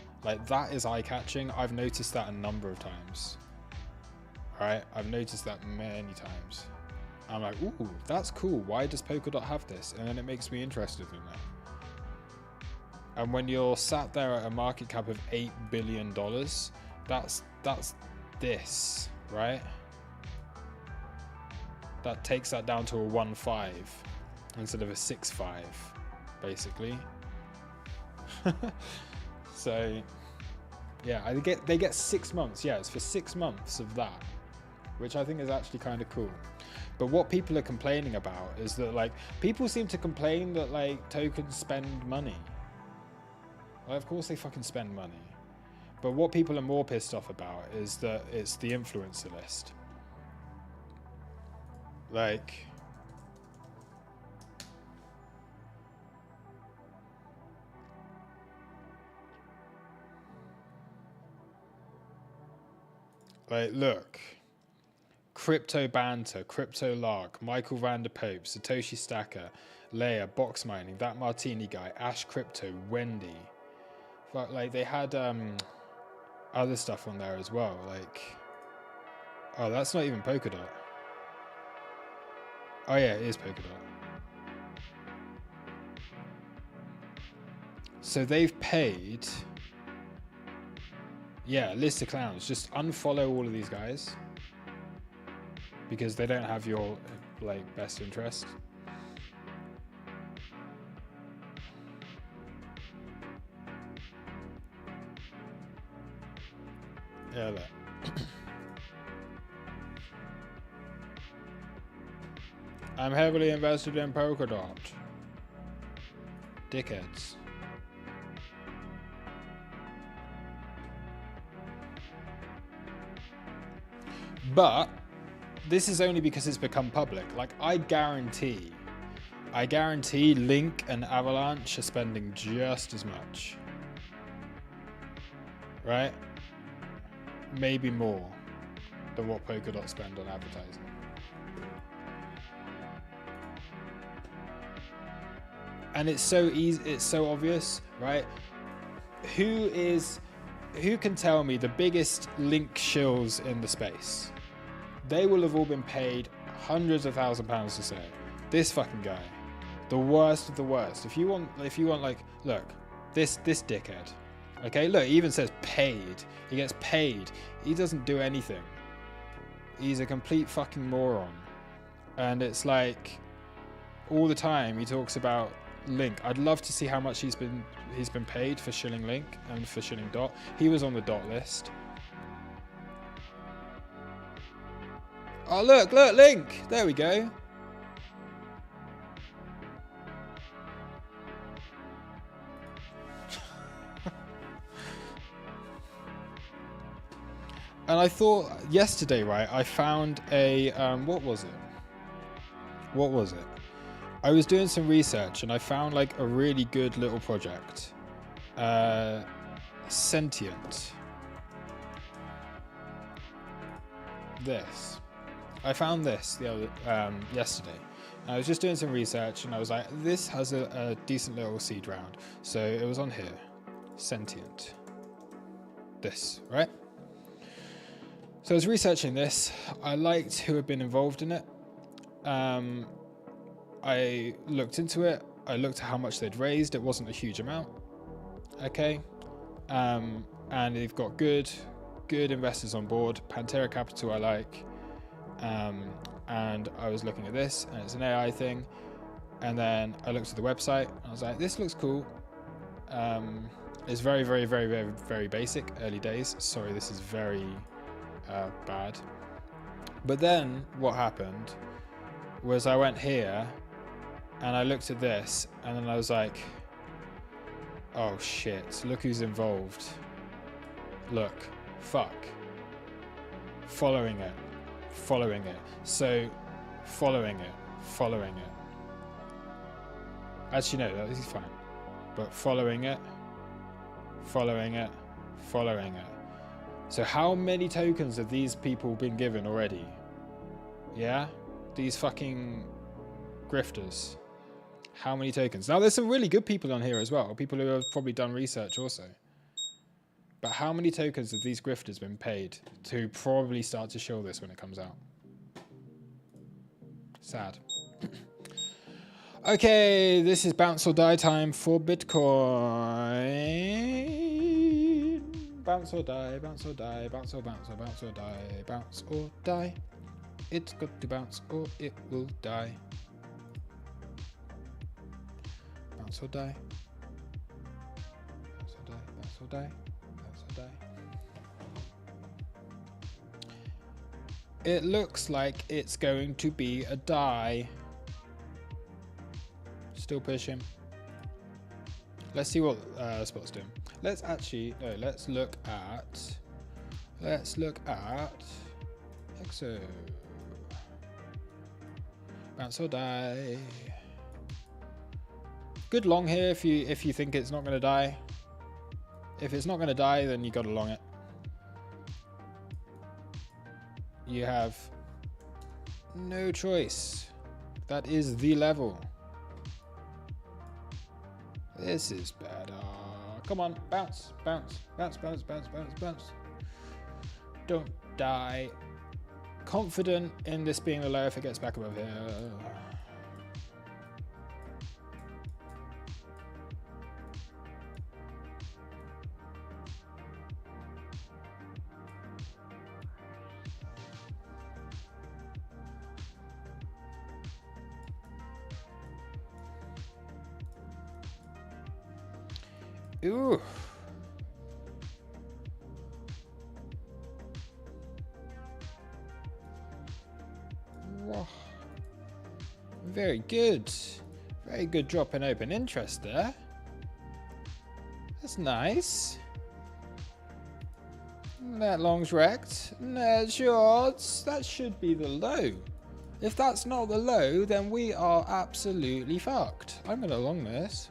is eye-catching. I've noticed that a number of times. Right? I've noticed that many times. I'm like, ooh, that's cool. Why does Polkadot have this? And then it makes me interested in that. And when you're sat there at a market cap of $8 billion, that's this, right? That takes that down to a 1.5 instead of a 6.5, basically. So, yeah, they get 6 months. Yeah, it's for 6 months of that, which I think is actually kind of cool. But what people are complaining about is that, like, people seem to complain that, like, tokens spend money. Well, of course they fucking spend money. But what people are more pissed off about is that it's the influencer list. Like, look. Crypto Banter, Crypto Lark, Michael Vanderpope, Satoshi Stacker, Leia, Box Mining, That Martini Guy, Ash Crypto, Wendy. But like they had other stuff on there as well. Like, oh, that's not even Polkadot. Oh yeah, it is Polkadot. So they've paid. Yeah, list of clowns. Just unfollow all of these guys, because they don't have your like best interest. Yeah, look. I'm heavily invested in Polkadot. Dickheads. But this is only because it's become public. Like, I guarantee Link and Avalanche are spending just as much. Right? Maybe more than what Polkadot spend on advertising. And it's so easy, it's so obvious, right? Who can tell me the biggest Link shills in the space? They will have all been paid hundreds of £1,000s to say. This fucking guy, the worst of the worst. If you want, like, look, this dickhead. Okay, look, he even says paid. He gets paid. He doesn't do anything. He's a complete fucking moron. And it's like, all the time he talks about Link. I'd love to see how much he's been paid for shilling Link and for shilling Dot. He was on the Dot list. Oh, look, Link. There we go. And I thought yesterday, right, I found a, what was it? I was doing some research and I found like a really good little project. Sentient. This. I found this the other yesterday. And I was just doing some research and I was like, this has a decent little seed round. So it was on here. Sentient. This, right? So I was researching this. I liked who had been involved in it. I looked into it. I looked at how much they'd raised. It wasn't a huge amount. Okay. And they've got good investors on board. Pantera Capital I like. And I was looking at this, and it's an AI thing. And then I looked at the website, and I was like, this looks cool. It's very, very, very, very, very basic. Early days. Sorry, this is very bad. But then what happened was I went here, and I looked at this, and then I was like, oh shit, look who's involved. Look, fuck. Following it. Following it. So, following it. Following it. Actually, no, this is fine. But following it. Following it. Following it. So how many tokens have these people been given already? Yeah? These fucking grifters. How many tokens? Now, there's some really good people on here as well. People who have probably done research also. But how many tokens have these grifters been paid to probably start to show this when it comes out? Sad. Okay, this is bounce or die time for Bitcoin. Bounce or die, bounce or die, bounce or bounce or bounce or die, bounce or die. It's got to bounce or it will die. Bounce or die. Bounce or die, bounce or die, bounce or die. It looks like it's going to be a die. Still pushing. Let's see what spot's doing. Let's actually, no, let's look at EXO. Bounce or die. Good long here if you think it's not gonna die. If it's not gonna die, then you gotta long it. You have no choice. That is the level. This is better. Come on, bounce, bounce, bounce, bounce, bounce, bounce, bounce. Don't die. Confident in this being the low if it gets back above here. Ooh. Whoa. Very good. Very good drop in open interest there. That's nice. Net longs wrecked. Net shorts. That should be the low. If that's not the low, then we are absolutely fucked. I'm going to long this.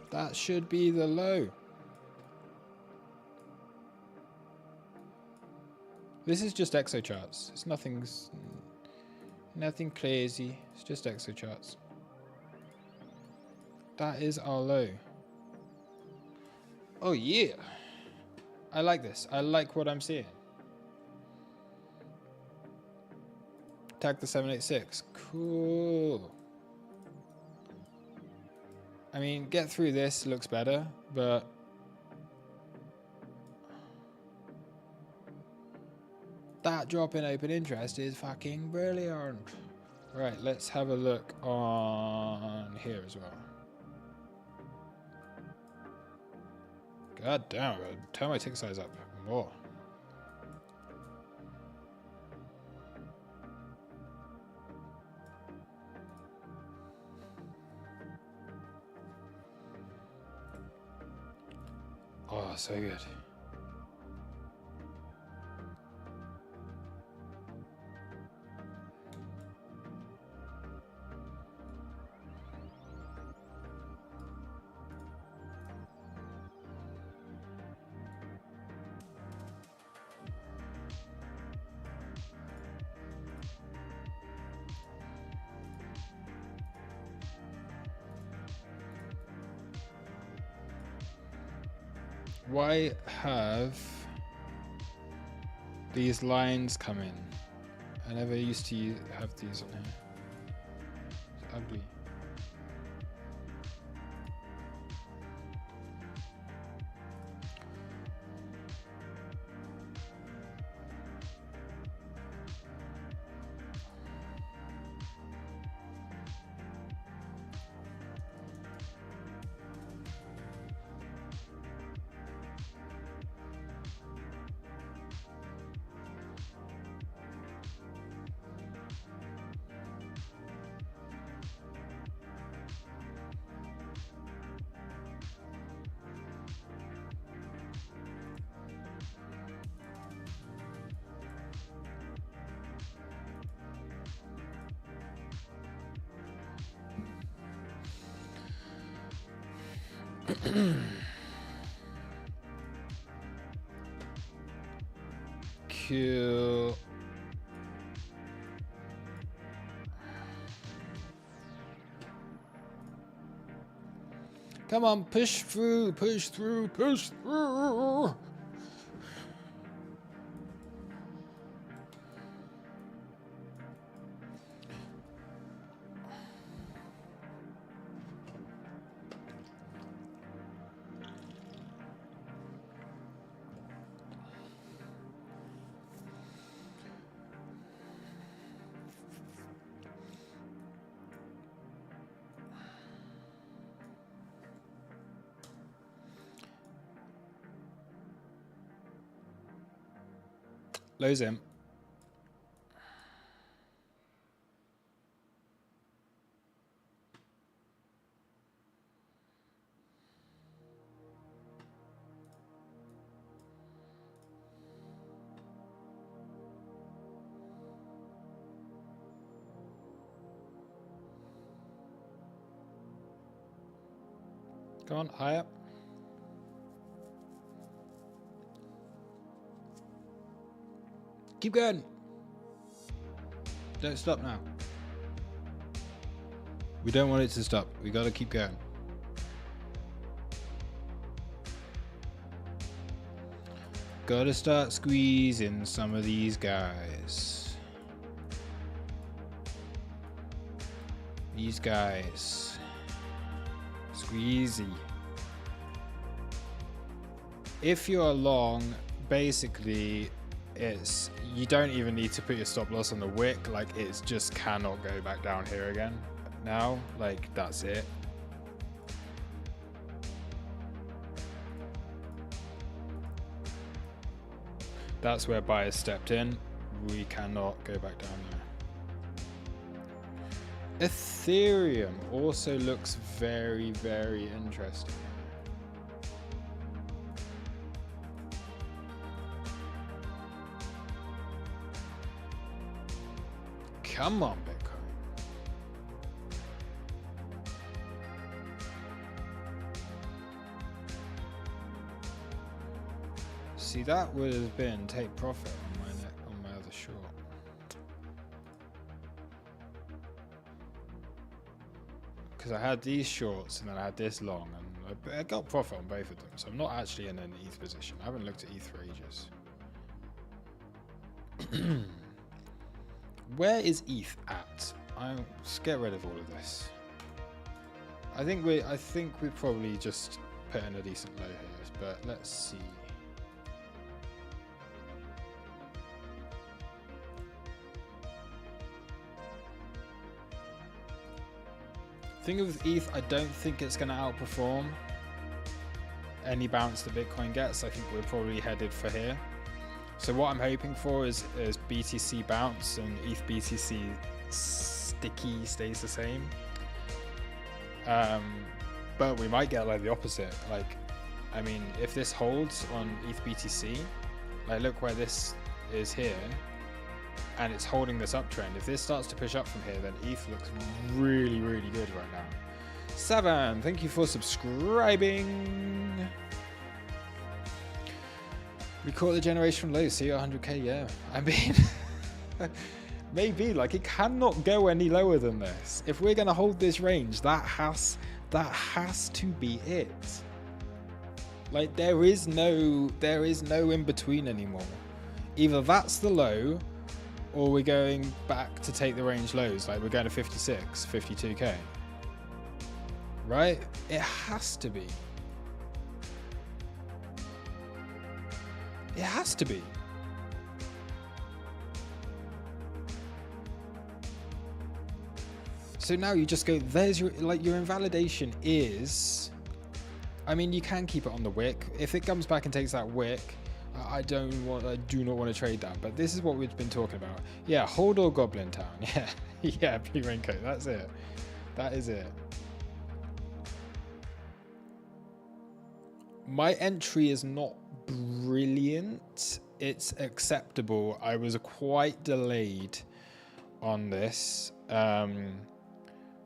That should be the low. This is just exo charts. It's nothing crazy. It's just exo charts. That is our low. Oh yeah. I like this. I like what I'm seeing. Tag the 786. Cool. I mean, get through this looks better, but that drop in open interest is fucking brilliant. Right, let's have a look on here as well. God damn, turn my tick size up more. Oh, so good. Why have these lines come in? I never used to have these on here. It's ugly. Cool. Come on, push through, push through, push through. Lows in. Come on, higher. Keep going. Don't stop now. We don't want it to stop. We gotta keep going. Gotta start squeezing some of these guys. These guys. Squeezy. If you're long, basically it's you don't even need to put your stop loss on the wick. Like, it's just cannot go back down here again now. Like, that's it. That's where buyers stepped in. We cannot go back down there. Ethereum also looks very, very interesting. Come on, Bitcoin. See, that would have been take profit on my other short. Because I had these shorts and then I had this long, and I got profit on both of them. So I'm not actually in an ETH position. I haven't looked at ETH for ages. Where is ETH at? Let's get rid of all of this. I think we probably just put in a decent low here, but let's see. Thing with ETH, I don't think it's going to outperform any bounce that Bitcoin gets. I think we're probably headed for here. So what I'm hoping for is BTC bounce and ETH BTC sticky stays the same. But we might get like the opposite. Like, I mean, if this holds on ETH BTC, like look where this is here, and it's holding this uptrend. If this starts to push up from here, then ETH looks really, really good right now. 7, thank you for subscribing. We caught the generation low, see 100k, yeah. I mean, maybe, like, it cannot go any lower than this. If we're gonna hold this range, that has to be it. Like, there is no in between anymore. Either that's the low, or we're going back to take the range lows. Like, we're going to 56, 52k. Right? It has to be. It has to be. So now you just go, there's your, like, your invalidation is, I mean, you can keep it on the wick. If it comes back and takes that wick, I do not want to trade that. But this is what we've been talking about. Yeah, hold or Goblin Town. Yeah, yeah, Blue Raincoat. That's it. That is it. My entry is not brilliant. It's acceptable. I was quite delayed on this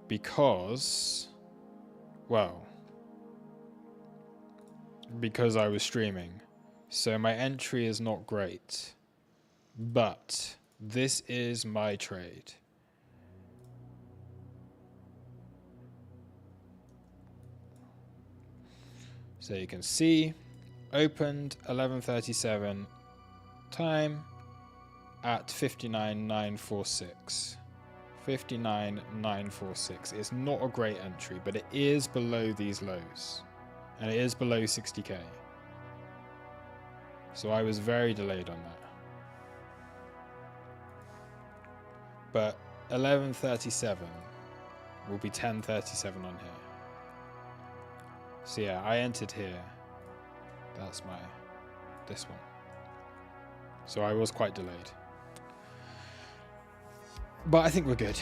because, well, because I was streaming. So my entry is not great. But this is my trade. So you can see, opened 11:37 time at 59,946. 59,946. It's not a great entry, but it is below these lows. And it is below 60k. So I was very delayed on that. But 11:37 will be 10:37 on here. So yeah, I entered here. That's this one. So I was quite delayed. But I think we're good.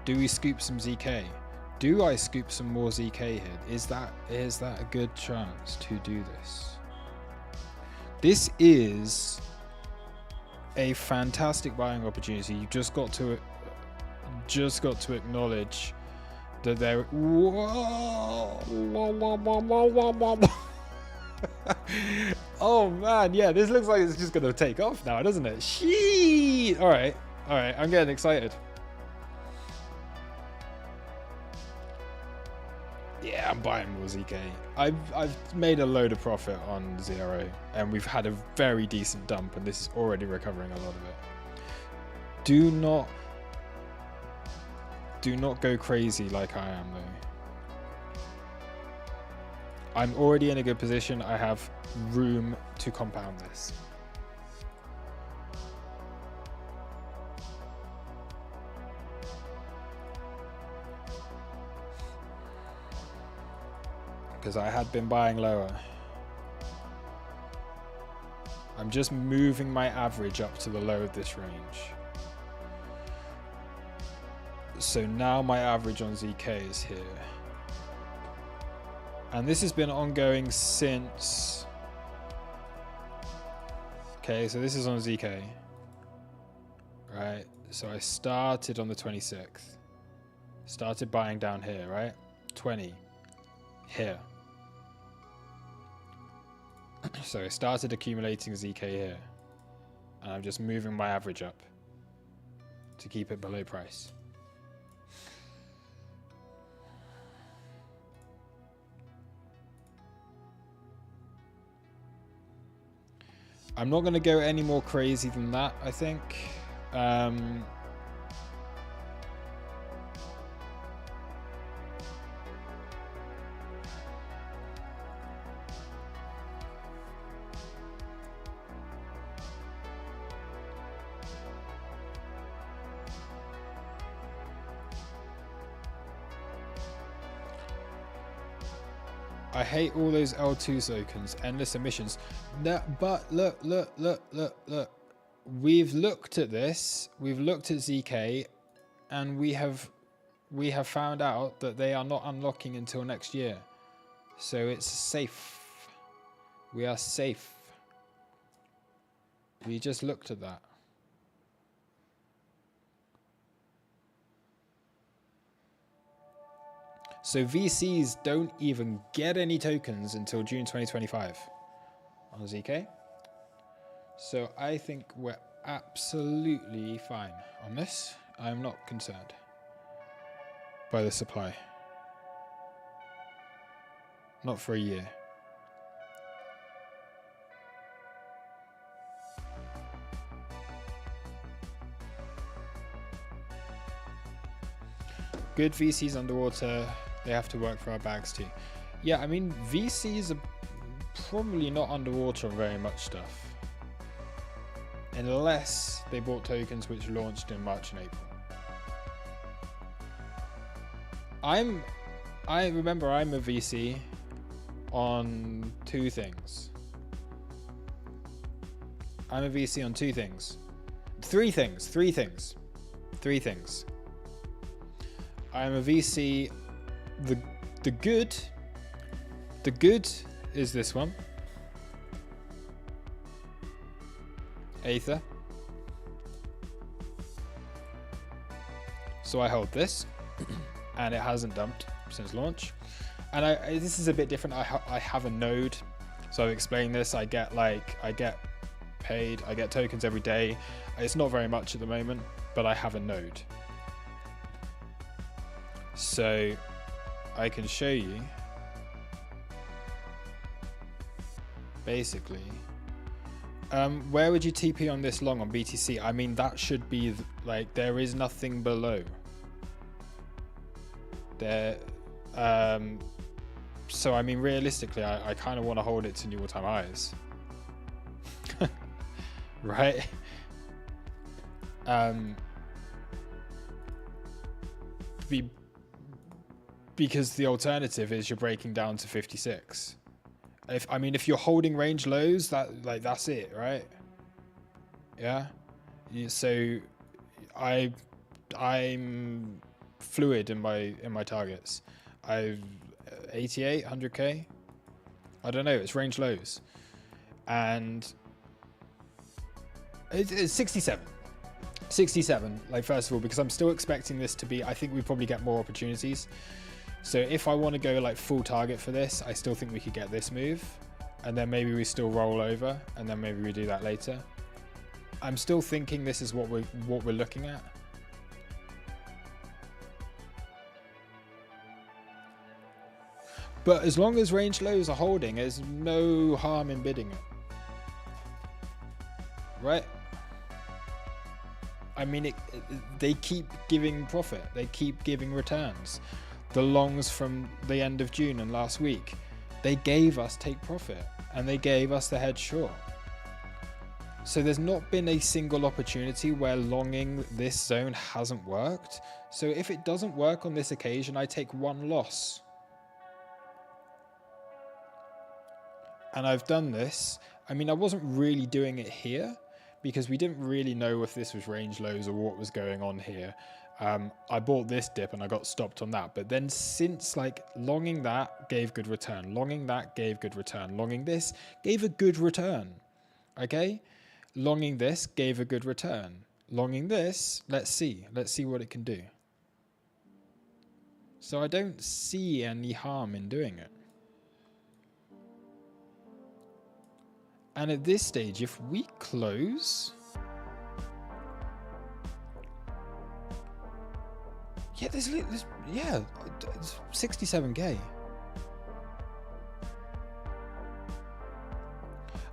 Do we scoop some ZK? Do I scoop some more ZK here? Is that a good chance to do this? This is a fantastic buying opportunity. You just got to acknowledge that there. Oh man, yeah, this looks like it's just gonna take off now, doesn't it? Shee! All right, I'm getting excited. Yeah, I'm buying more ZK. I've made a load of profit on Zero, and we've had a very decent dump, and this is already recovering a lot of it. Do not go crazy like I am, though. I'm already in a good position. I have room to compound this. Because I had been buying lower. I'm just moving my average up to the low of this range. So now my average on ZK is here. And this has been ongoing since... Okay, so this is on ZK. Right, so I started on the 26th. Started buying down here, right? 20. Here. So I started accumulating ZK here. And I'm just moving my average up to keep it below price. I'm not going to go any more crazy than that, I think. I hate all those L2 tokens, endless emissions. No, but look. We've looked at this. We've looked at ZK, and we have found out that they are not unlocking until next year. So it's safe. We are safe. We just looked at that. So VCs don't even get any tokens until June 2025 on ZK. So I think we're absolutely fine on this. I'm not concerned by the supply. Not for a year. Good VCs underwater. They have to work for our bags too. Yeah, I mean, VCs are probably not underwater on very much stuff. Unless they bought tokens which launched in March and April. I remember I'm a VC on two things. I'm a VC on two things. Three things. I'm a VC. The good is this one. Aether. So I hold this and it hasn't dumped since launch. And this is a bit different. I have a node, so I've explained this. I get paid, I get tokens every day. It's not very much at the moment, but I have a node. So I can show you basically where would you TP on this long on BTC? I mean, that should be like, there is nothing below there. So I mean, realistically, I kind of want to hold it to new all-time highs. Right? Because the alternative is you're breaking down to 56. If you're holding range lows, that's it, right? Yeah. So I'm fluid in my targets. I've 88, 100k. I don't know. It's range lows, and it's 67. 67. Like, first of all, because I'm still expecting this to be. I think we probably get more opportunities. So if I want to go like full target for this, I still think we could get this move, and then maybe we still roll over, and then maybe we do that later. I'm still thinking this is what we're looking at. But as long as range lows are holding, there's no harm in bidding it. Right? I mean, they keep giving profit. They keep giving returns. The longs from the end of June and last week, they gave us take profit, and they gave us the head short. So there's not been a single opportunity where longing this zone hasn't worked. So if it doesn't work on this occasion, I take one loss. And I've done this. I mean, I wasn't really doing it here because we didn't really know if this was range lows or what was going on here. I bought this dip and I got stopped on that. But then since, like, longing that gave good return, longing that gave good return, longing this gave a good return. Okay? Longing this gave a good return. Longing this, let's see what it can do. So I don't see any harm in doing it. And at this stage, if we close, yeah, there's 67k.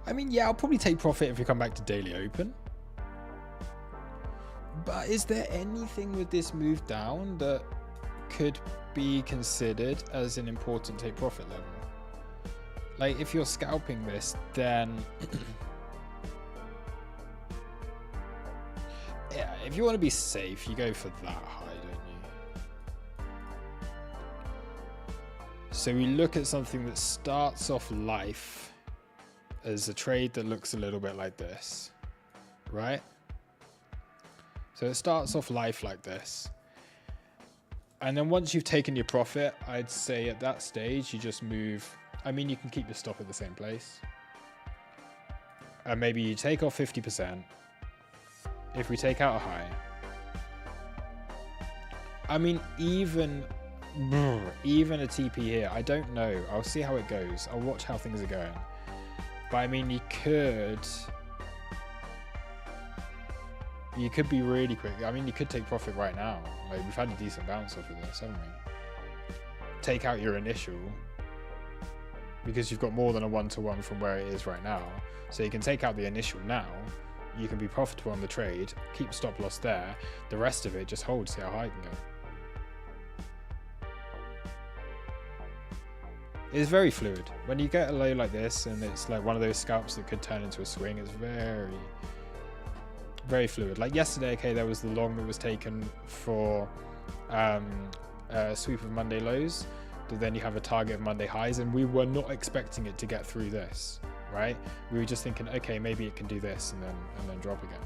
I mean, yeah, I'll probably take profit if we come back to daily open. But is there anything with this move down that could be considered as an important take profit level? Like, if you're scalping this, then yeah, if you want to be safe, you go for that high, don't you? So we look at something that starts off life as a trade that looks a little bit like this, right? So it starts off life like this. And then once you've taken your profit, I'd say at that stage, you just move. I mean, you can keep the stop at the same place. And maybe you take off 50%. If we take out a high. I mean, even a TP here, I don't know. I'll see how it goes. I'll watch how things are going. But I mean, you could be really quick. I mean, you could take profit right now. Like, we've had a decent bounce off of this, haven't we? Take out your initial, because you've got more than a 1-to-1 from where it is right now. So you can take out the initial now. You can be profitable on the trade, keep stop loss there. The rest of it just hold, see how high it can go. It's very fluid. When you get a low like this, and it's like one of those scalps that could turn into a swing, it's very, very fluid. Like yesterday, okay, there was the long that was taken for a sweep of Monday lows. But then you have a target of Monday highs, and we were not expecting it to get through this, right? We were just thinking, okay, maybe it can do this and then drop again.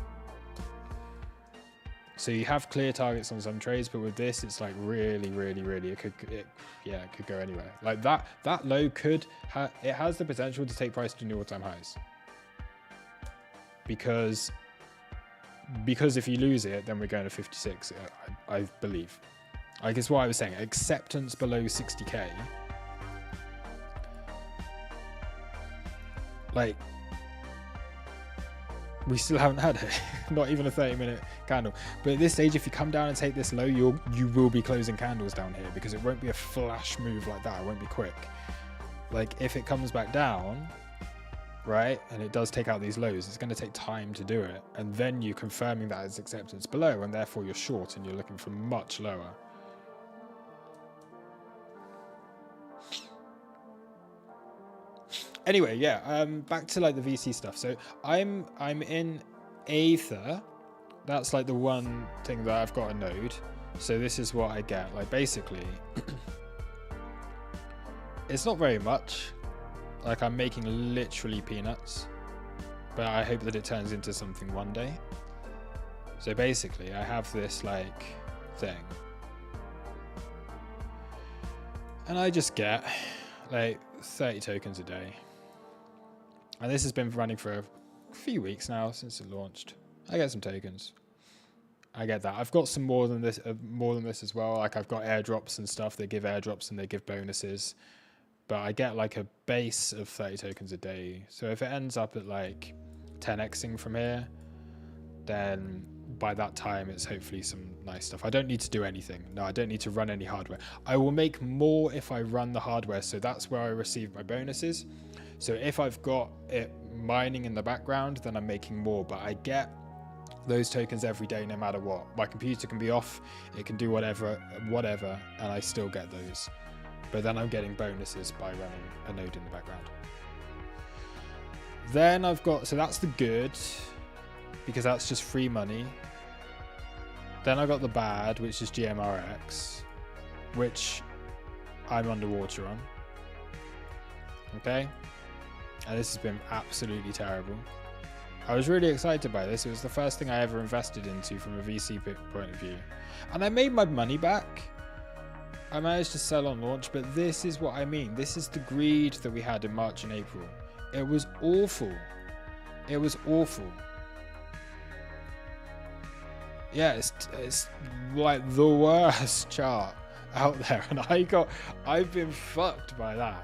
So you have clear targets on some trades, but with this, it's like really, it could go anywhere. Like that low it has the potential to take price to new all-time highs. Because if you lose it, then we're going to 56, I believe. I guess what I was saying, acceptance below 60k Like, we still haven't had it. Not even a 30-minute candle. But at this stage, if you come down and take this low, you will be closing candles down here, because it won't be a flash move like that. It won't be quick. Like, if it comes back down, right, and it does take out these lows, it's going to take time to do it, and then you're confirming that it's acceptance below, and therefore you're short and you're looking for much lower. Anyway, yeah, back to like the VC stuff. So I'm in Aether. That's like the one thing that I've got a node. So this is what I get. Like, basically it's not very much. Like, I'm making literally peanuts, but I hope that it turns into something one day. So basically I have this like thing, and I just get like 30 tokens a day. And this has been running for a few weeks now, since it launched. I get some tokens. I get that. I've got some more than this as well. Like, I've got airdrops and stuff. They give airdrops and they give bonuses. But I get like a base of 30 tokens a day. So if it ends up at like 10xing from here, then by that time it's hopefully some nice stuff. I don't need to do anything. No, I don't need to run any hardware. I will make more if I run the hardware. So that's where I receive my bonuses. So if I've got it mining in the background, then I'm making more, but I get those tokens every day no matter what. My computer can be off, it can do whatever, and I still get those. But then I'm getting bonuses by running a node in the background. Then I've got, so that's the good, because that's just free money. Then I got the bad, which is GMRX, which I'm underwater on. Okay? And this has been absolutely terrible. I was really excited by this. It was the first thing I ever invested into from a VC point of view. And I made my money back. I managed to sell on launch, but this is what I mean. This is the greed that we had in March and April. It was awful. It was awful. Yeah, it's like the worst chart out there. And I've been fucked by that.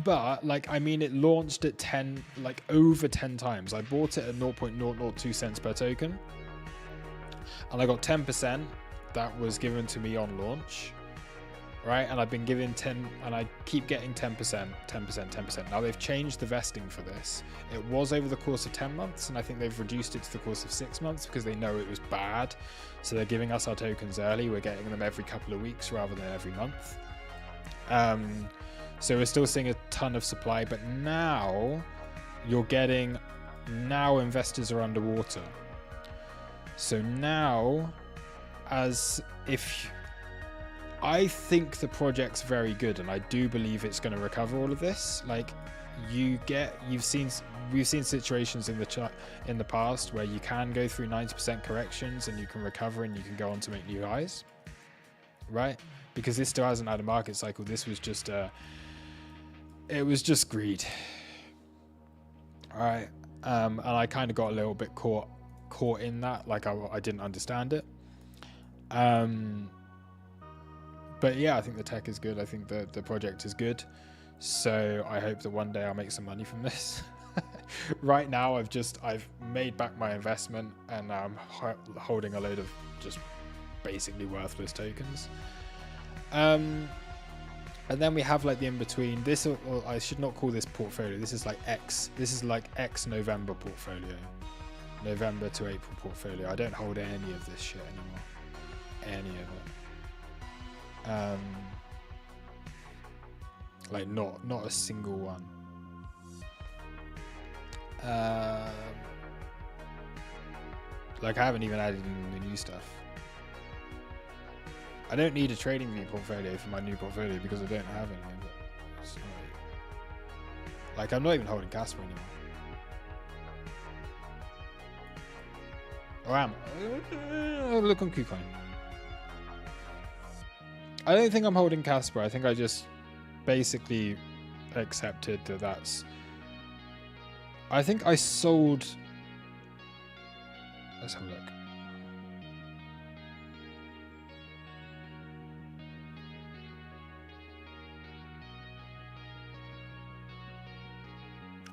But like, I mean, it launched at 10, like over 10 times. I bought it at 0.002 cents per token, and I got 10%. That was given to me on launch, right? And I've been given 10, and I keep getting 10%, 10%, 10%. Now they've changed the vesting for this. It was over the course of 10 months, and I think they've reduced it to the course of 6 months because they know it was bad. So they're giving us our tokens early. We're getting them every couple of weeks rather than every month. So we're still seeing a ton of supply, but now you're getting, now investors are underwater. So now, as if, I think the project's very good, and I do believe it's going to recover all of this. Like, we've seen situations in the past where you can go through 90% corrections and you can recover and you can go on to make new highs, right? Because this still hasn't had a market cycle. This was just it was just greed. All right. And I kind of got a little bit caught in that. Like, I didn't understand it. But yeah, I think the tech is good. I think the project is good. So I hope that one day I'll make some money from this. Right now, I've made back my investment, and now I'm holding a load of just basically worthless tokens. And then we have like the in-between. This, or I should not call this portfolio. This is like X. This is like X November portfolio. November to April portfolio. I don't hold any of this shit anymore. Any of it. Like not a single one. Like, I haven't even added in the new stuff. I don't need a trading view portfolio for my new portfolio because I don't have any of it. Like, I'm not even holding Casper anymore. Or am I? Look on KuCoin. I don't think I'm holding Casper. I think I just basically accepted that that's... I think I sold... Let's have a look.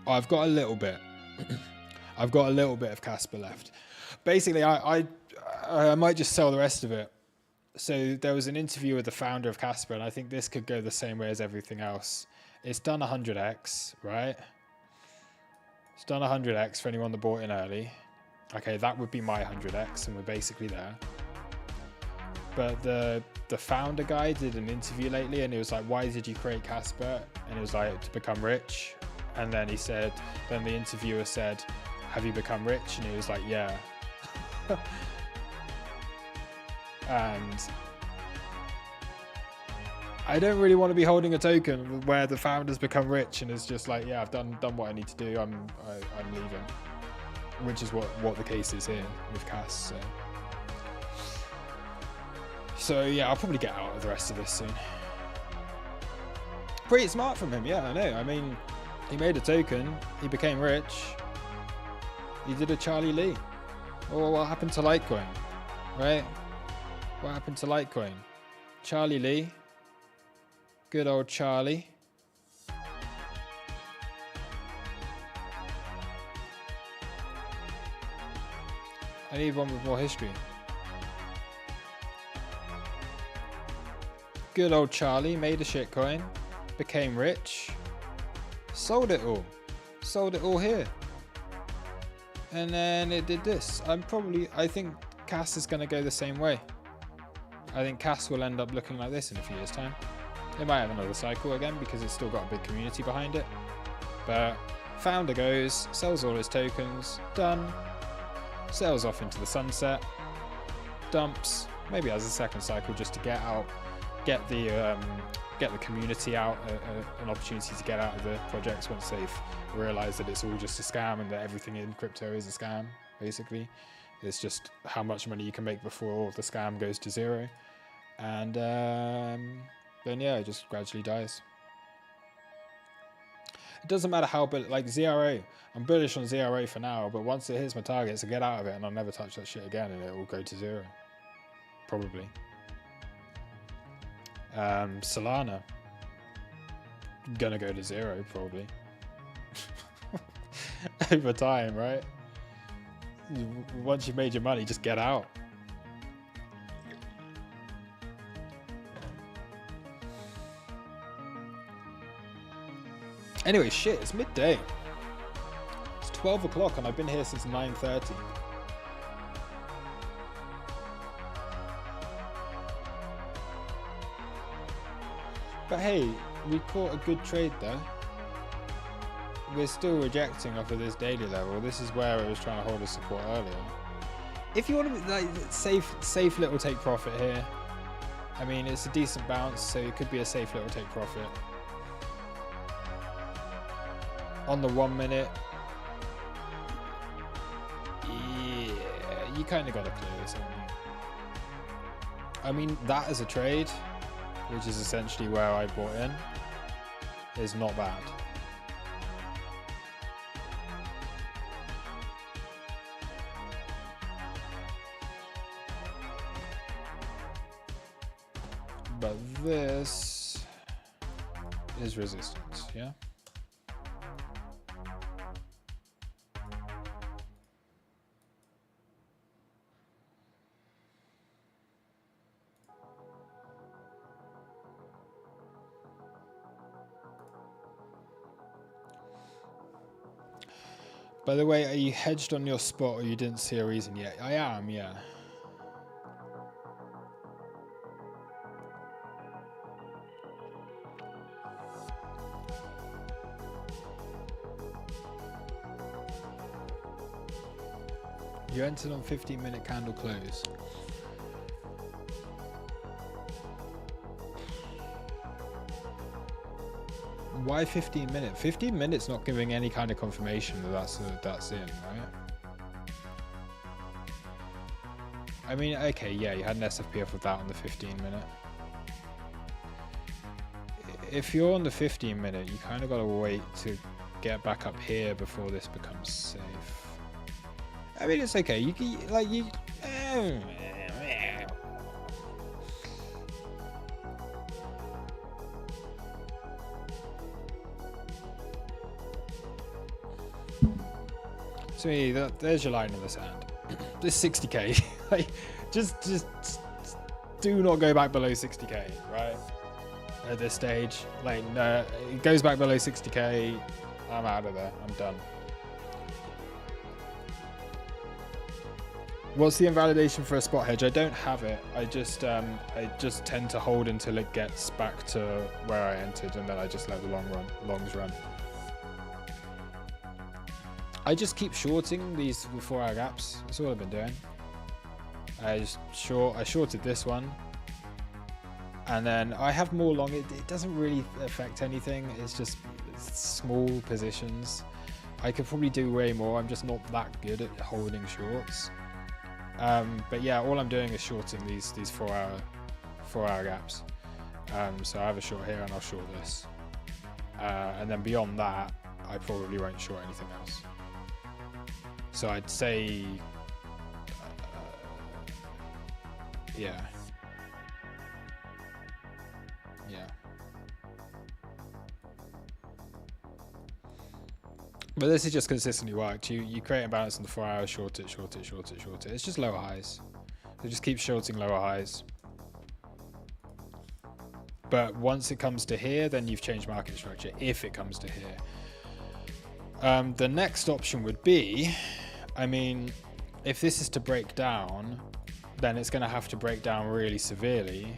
Oh, I've got a little bit. I've got a little bit of Casper left. Basically, I might just sell the rest of it. So there was an interview with the founder of Casper, and I think this could go the same way as everything else. It's done 100x, right? It's done 100x for anyone that bought in early. Okay, that would be my 100x, and we're basically there. But the founder guy did an interview lately, and he was like, why did you create Casper? And it was like, to become rich. And then he said, then the interviewer said, have you become rich? And he was like, yeah. And I don't really want to be holding a token where the founders become rich and it's just like, yeah, I've done what I need to do. I'm leaving, which is what the case is here with Cass. So yeah, I'll probably get out of the rest of this soon. Pretty smart from him, yeah, I know. I mean, he made a token, he became rich, he did a Charlie Lee. Or what happened to Litecoin, right? What happened to Litecoin? Charlie Lee. Good old Charlie. I need one with more history. Good old Charlie made a shitcoin, became rich, sold it all here. And then it did this. I think Cass is going to go the same way. I think Cass will end up looking like this in a few years' time. It might have another cycle again because it's still got a big community behind it. But founder goes, sells all his tokens, done, sells off into the sunset, dumps, maybe has a second cycle just to get out, get the community out, an opportunity to get out of the projects once they've realized that it's all just a scam and that everything in crypto is a scam, basically. It's just how much money you can make before the scam goes to zero. And then yeah, it just gradually dies. It doesn't matter how, but like ZRA, I'm bullish on ZRA for now, but once it hits my targets, I get out of it and I'll never touch that shit again and it will go to zero. Probably. Solana, gonna go to zero probably. Over time, right? Once you've made your money, just get out. Anyway, shit, it's midday. It's 12 o'clock and I've been here since 9:30. But hey, we caught a good trade though. We're still rejecting off of this daily level. This is where I was trying to hold a support earlier. If you want to be like safe little take profit here. I mean, it's a decent bounce, so it could be a safe little take profit. On the 1 minute, yeah, you kind of got to clear this, haven't you? I mean, that as a trade, which is essentially where I bought in, is not bad. But this is resistance, yeah? By the way, are you hedged on your spot or you didn't see a reason yet? I am, yeah. You entered on 15-minute candle close. Why 15 minutes? 15 minutes not giving any kind of confirmation that that's in, right? I mean, okay, yeah, you had an SFPF with that on the 15-minute. If you're on the 15-minute, you kind of got to wait to get back up here before this becomes safe. I mean, it's okay. You can, like, you... So there's your line in the sand. This 60k. Like, just do not go back below 60k, right? At this stage, like, no, it goes back below 60k. I'm out of there. I'm done. What's the invalidation for a spot hedge? I don't have it. I just tend to hold until it gets back to where I entered, and then I just let the longs run. I just keep shorting these 4-hour gaps. That's all I've been doing. I shorted this one, and then I have more long. It doesn't really affect anything. It's just small positions. I could probably do way more. I'm just not that good at holding shorts. But yeah, all I'm doing is shorting these 4-hour gaps. So I have a short here and I'll short this. And then beyond that, I probably won't short anything else. So I'd say, yeah. But this is just consistently worked. You create imbalance in the 4 hours, short it. It's just lower highs. So just keep shorting lower highs. But once it comes to here, then you've changed market structure, if it comes to here. The next option would be, I mean, if this is to break down, then it's going to have to break down really severely,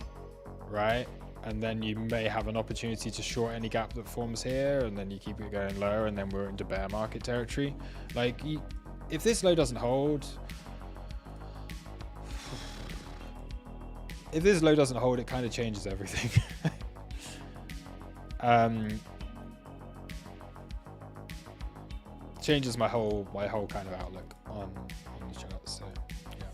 right? And then you may have an opportunity to short any gap that forms here, and then you keep it going lower, and then we're into bear market territory. Like, if this low doesn't hold, it kind of changes everything. Changes my whole kind of outlook on the chart. So yeah.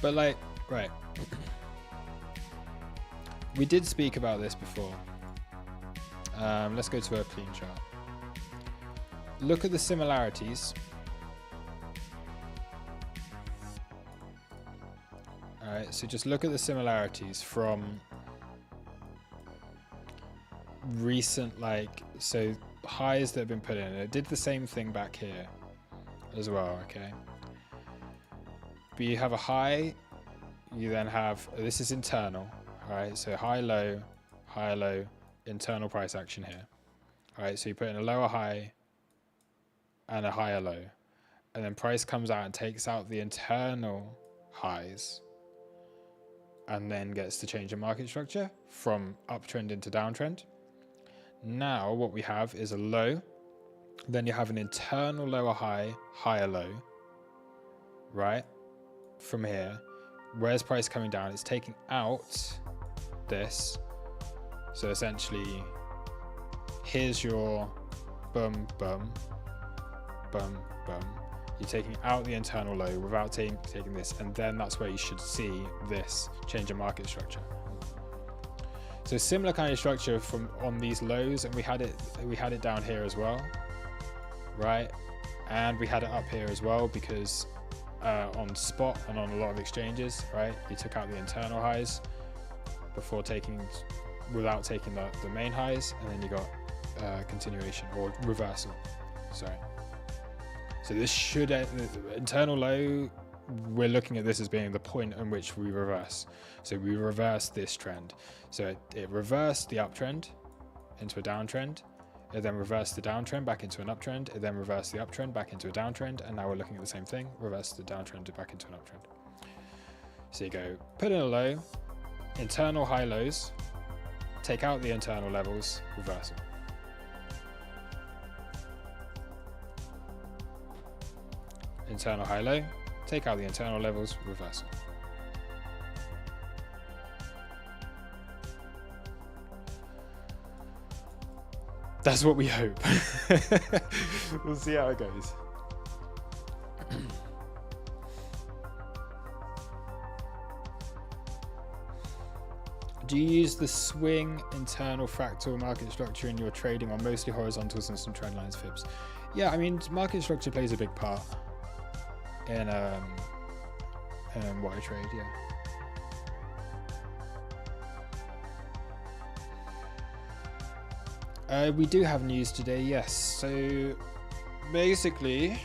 But like, right. We did speak about this before. Let's go to a clean chart. Look at the similarities. All right, so just look at the similarities from recent, like, so highs that have been put in. It did the same thing back here as well, okay? But you have a high, you then have, this is internal. All right, so high, low, internal price action here. All right, so you put in a lower high and a higher low, and then price comes out and takes out the internal highs, and then gets to change the market structure from uptrend into downtrend. Now what we have is a low, then you have an internal lower high, higher low, right? From here, where's price coming down? It's taking out this. So essentially, here's your bum. You're taking out the internal low without taking this, and then that's where you should see this change in market structure. So similar kind of structure from on these lows, and we had it down here as well, right? And we had it up here as well, because on spot and on a lot of exchanges, right? You took out the internal highs without taking the main highs, and then you got continuation or reversal. Sorry. So this should, the internal low, we're looking at this as being the point in which we reverse. So we reverse this trend. So it reversed the uptrend into a downtrend. It then reversed the downtrend back into an uptrend. It then reversed the uptrend back into a downtrend. And now we're looking at the same thing, reverse the downtrend back into an uptrend. So you go, put in a low, internal high lows, take out the internal levels, reversal. Internal high low, take out the internal levels, reversal. That's what we hope. We'll see how it goes. Do you use the swing internal fractal market structure in your trading, or mostly horizontals and some trend lines fibs? Yeah, I mean, market structure plays a big part in what I trade, yeah. We do have news today, yes. So basically,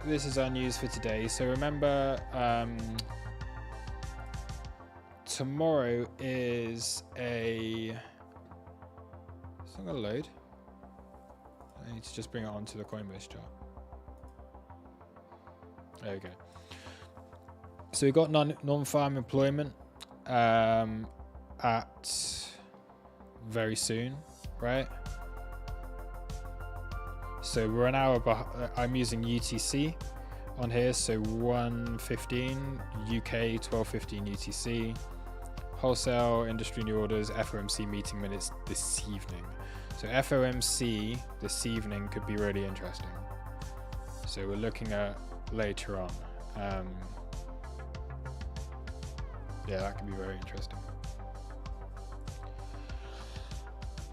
this is our news for today. So remember, tomorrow is it's not gonna load. I need to just bring it onto the Coinbase chart. There we go. So we've got non-farm employment at very soon, right? So we're an hour behind. I'm using UTC on here, so 1:15 UK, 12:15 UTC. Wholesale industry new orders, FOMC meeting minutes this evening. So FOMC this evening could be really interesting. So we're looking at later on. Yeah, that could be very interesting.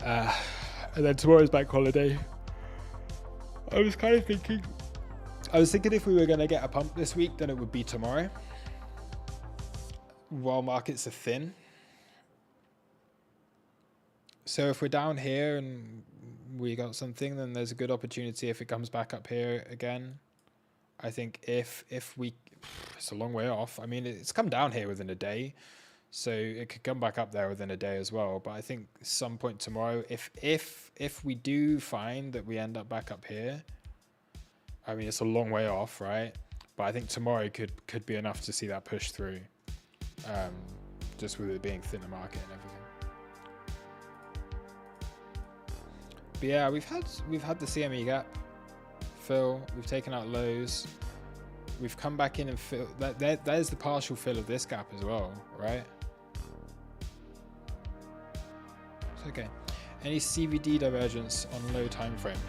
And then tomorrow's bank holiday. I was thinking if we were going to get a pump this week, then it would be tomorrow. While markets are thin. So if we're down here and we got something, then there's a good opportunity if it comes back up here again. I think if we, it's a long way off. I mean, it's come down here within a day, so it could come back up there within a day as well. But I think some point tomorrow, if we do find that we end up back up here, I mean, it's a long way off, right? But I think tomorrow could be enough to see that push through, just with it being thinner market and everything. But yeah, we've had the CME gap fill. We've taken out lows. We've come back in and fill that. There's the partial fill of this gap as well, right? It's okay. Any CVD divergence on low time frame?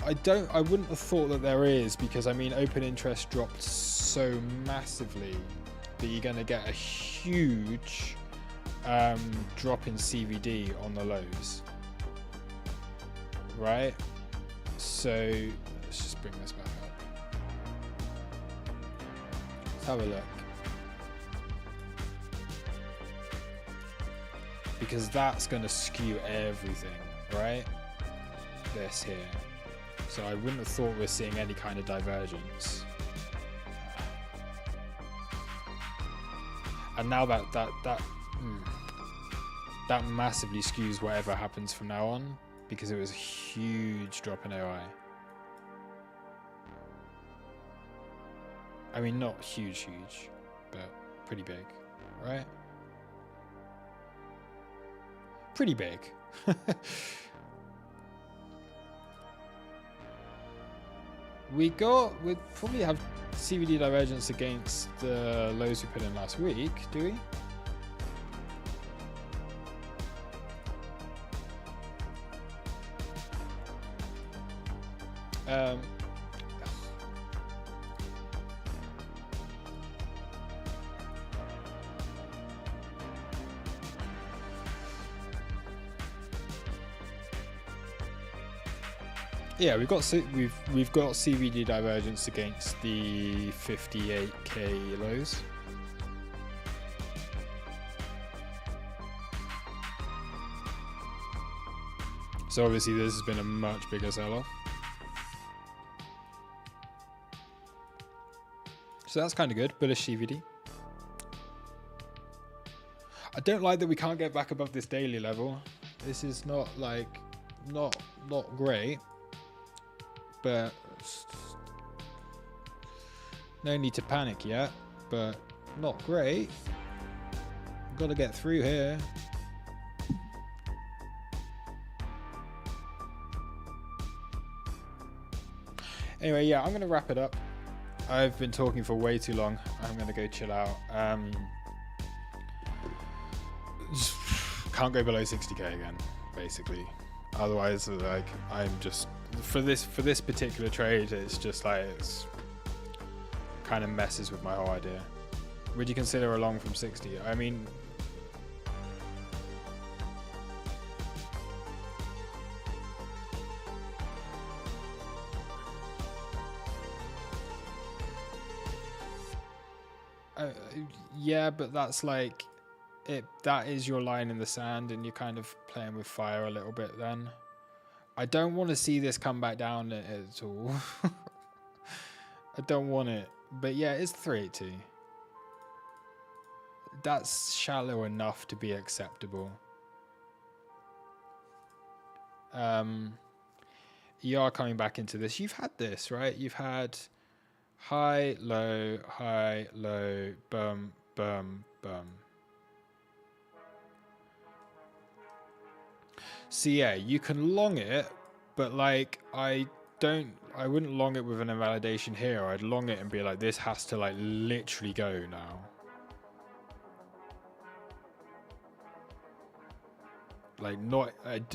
I wouldn't have thought that there is, because I mean, open interest dropped so massively that you're going to get a huge drop in CVD on the lows, right? So let's just bring this back up. Let's have a look, because that's going to skew everything, right? This here. So I wouldn't have thought we're seeing any kind of divergence. And now that massively skews whatever happens from now on, because it was a huge drop in OI. I mean, not huge, but pretty big, right? Pretty big. We'd probably have CVD divergence against the lows we put in last week, do we? Yeah, we've got CVD divergence against the 58k lows. So obviously this has been a much bigger sell-off. So that's kind of good, bullish CVD. I don't like that we can't get back above this daily level. This is not great. But no need to panic yet, but not great. Got to get through here. Anyway, yeah, I'm going to wrap it up. I've been talking for way too long. I'm going to go chill out. Can't go below 60k again, basically. Otherwise, like, I'm just for this particular trade, it's just like it's kind of messes with my whole idea. Would you consider a long from 60? I mean, Yeah, but that's like it. That is your line in the sand, and you're kind of playing with fire a little bit. Then I don't want to see this come back down at all. I don't want it, but yeah, it's 380. That's shallow enough to be acceptable. You are coming back into this. You've had this, right? You've had high, low, boom, boom, boom. So yeah, you can long it, but like I wouldn't long it with an invalidation here. I'd long it and be like, this has to like literally go now. Like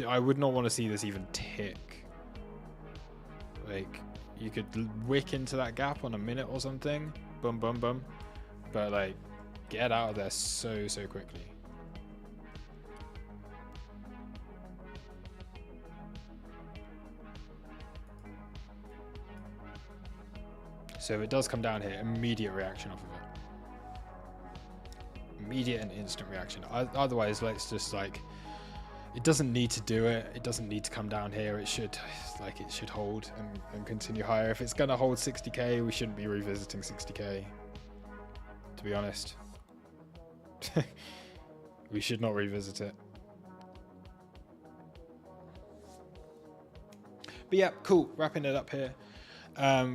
I would not want to see this even tick. Like you could wick into that gap on a minute or something, boom, boom, boom, but like get out of there so quickly. So if it does come down here, immediate reaction off of it. Immediate and instant reaction. Otherwise, let's just like, it doesn't need to do it. It doesn't need to come down here. It should hold and continue higher. If it's going to hold 60k, we shouldn't be revisiting 60k, to be honest. We should not revisit it. But yeah, cool. Wrapping it up here.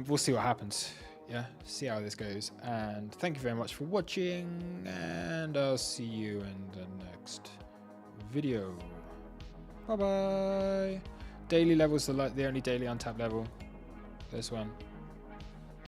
We'll see what happens. Yeah, see how this goes. And thank you very much for watching. And I'll see you in the next video. Bye bye. Daily levels are like the only daily untapped level. This one.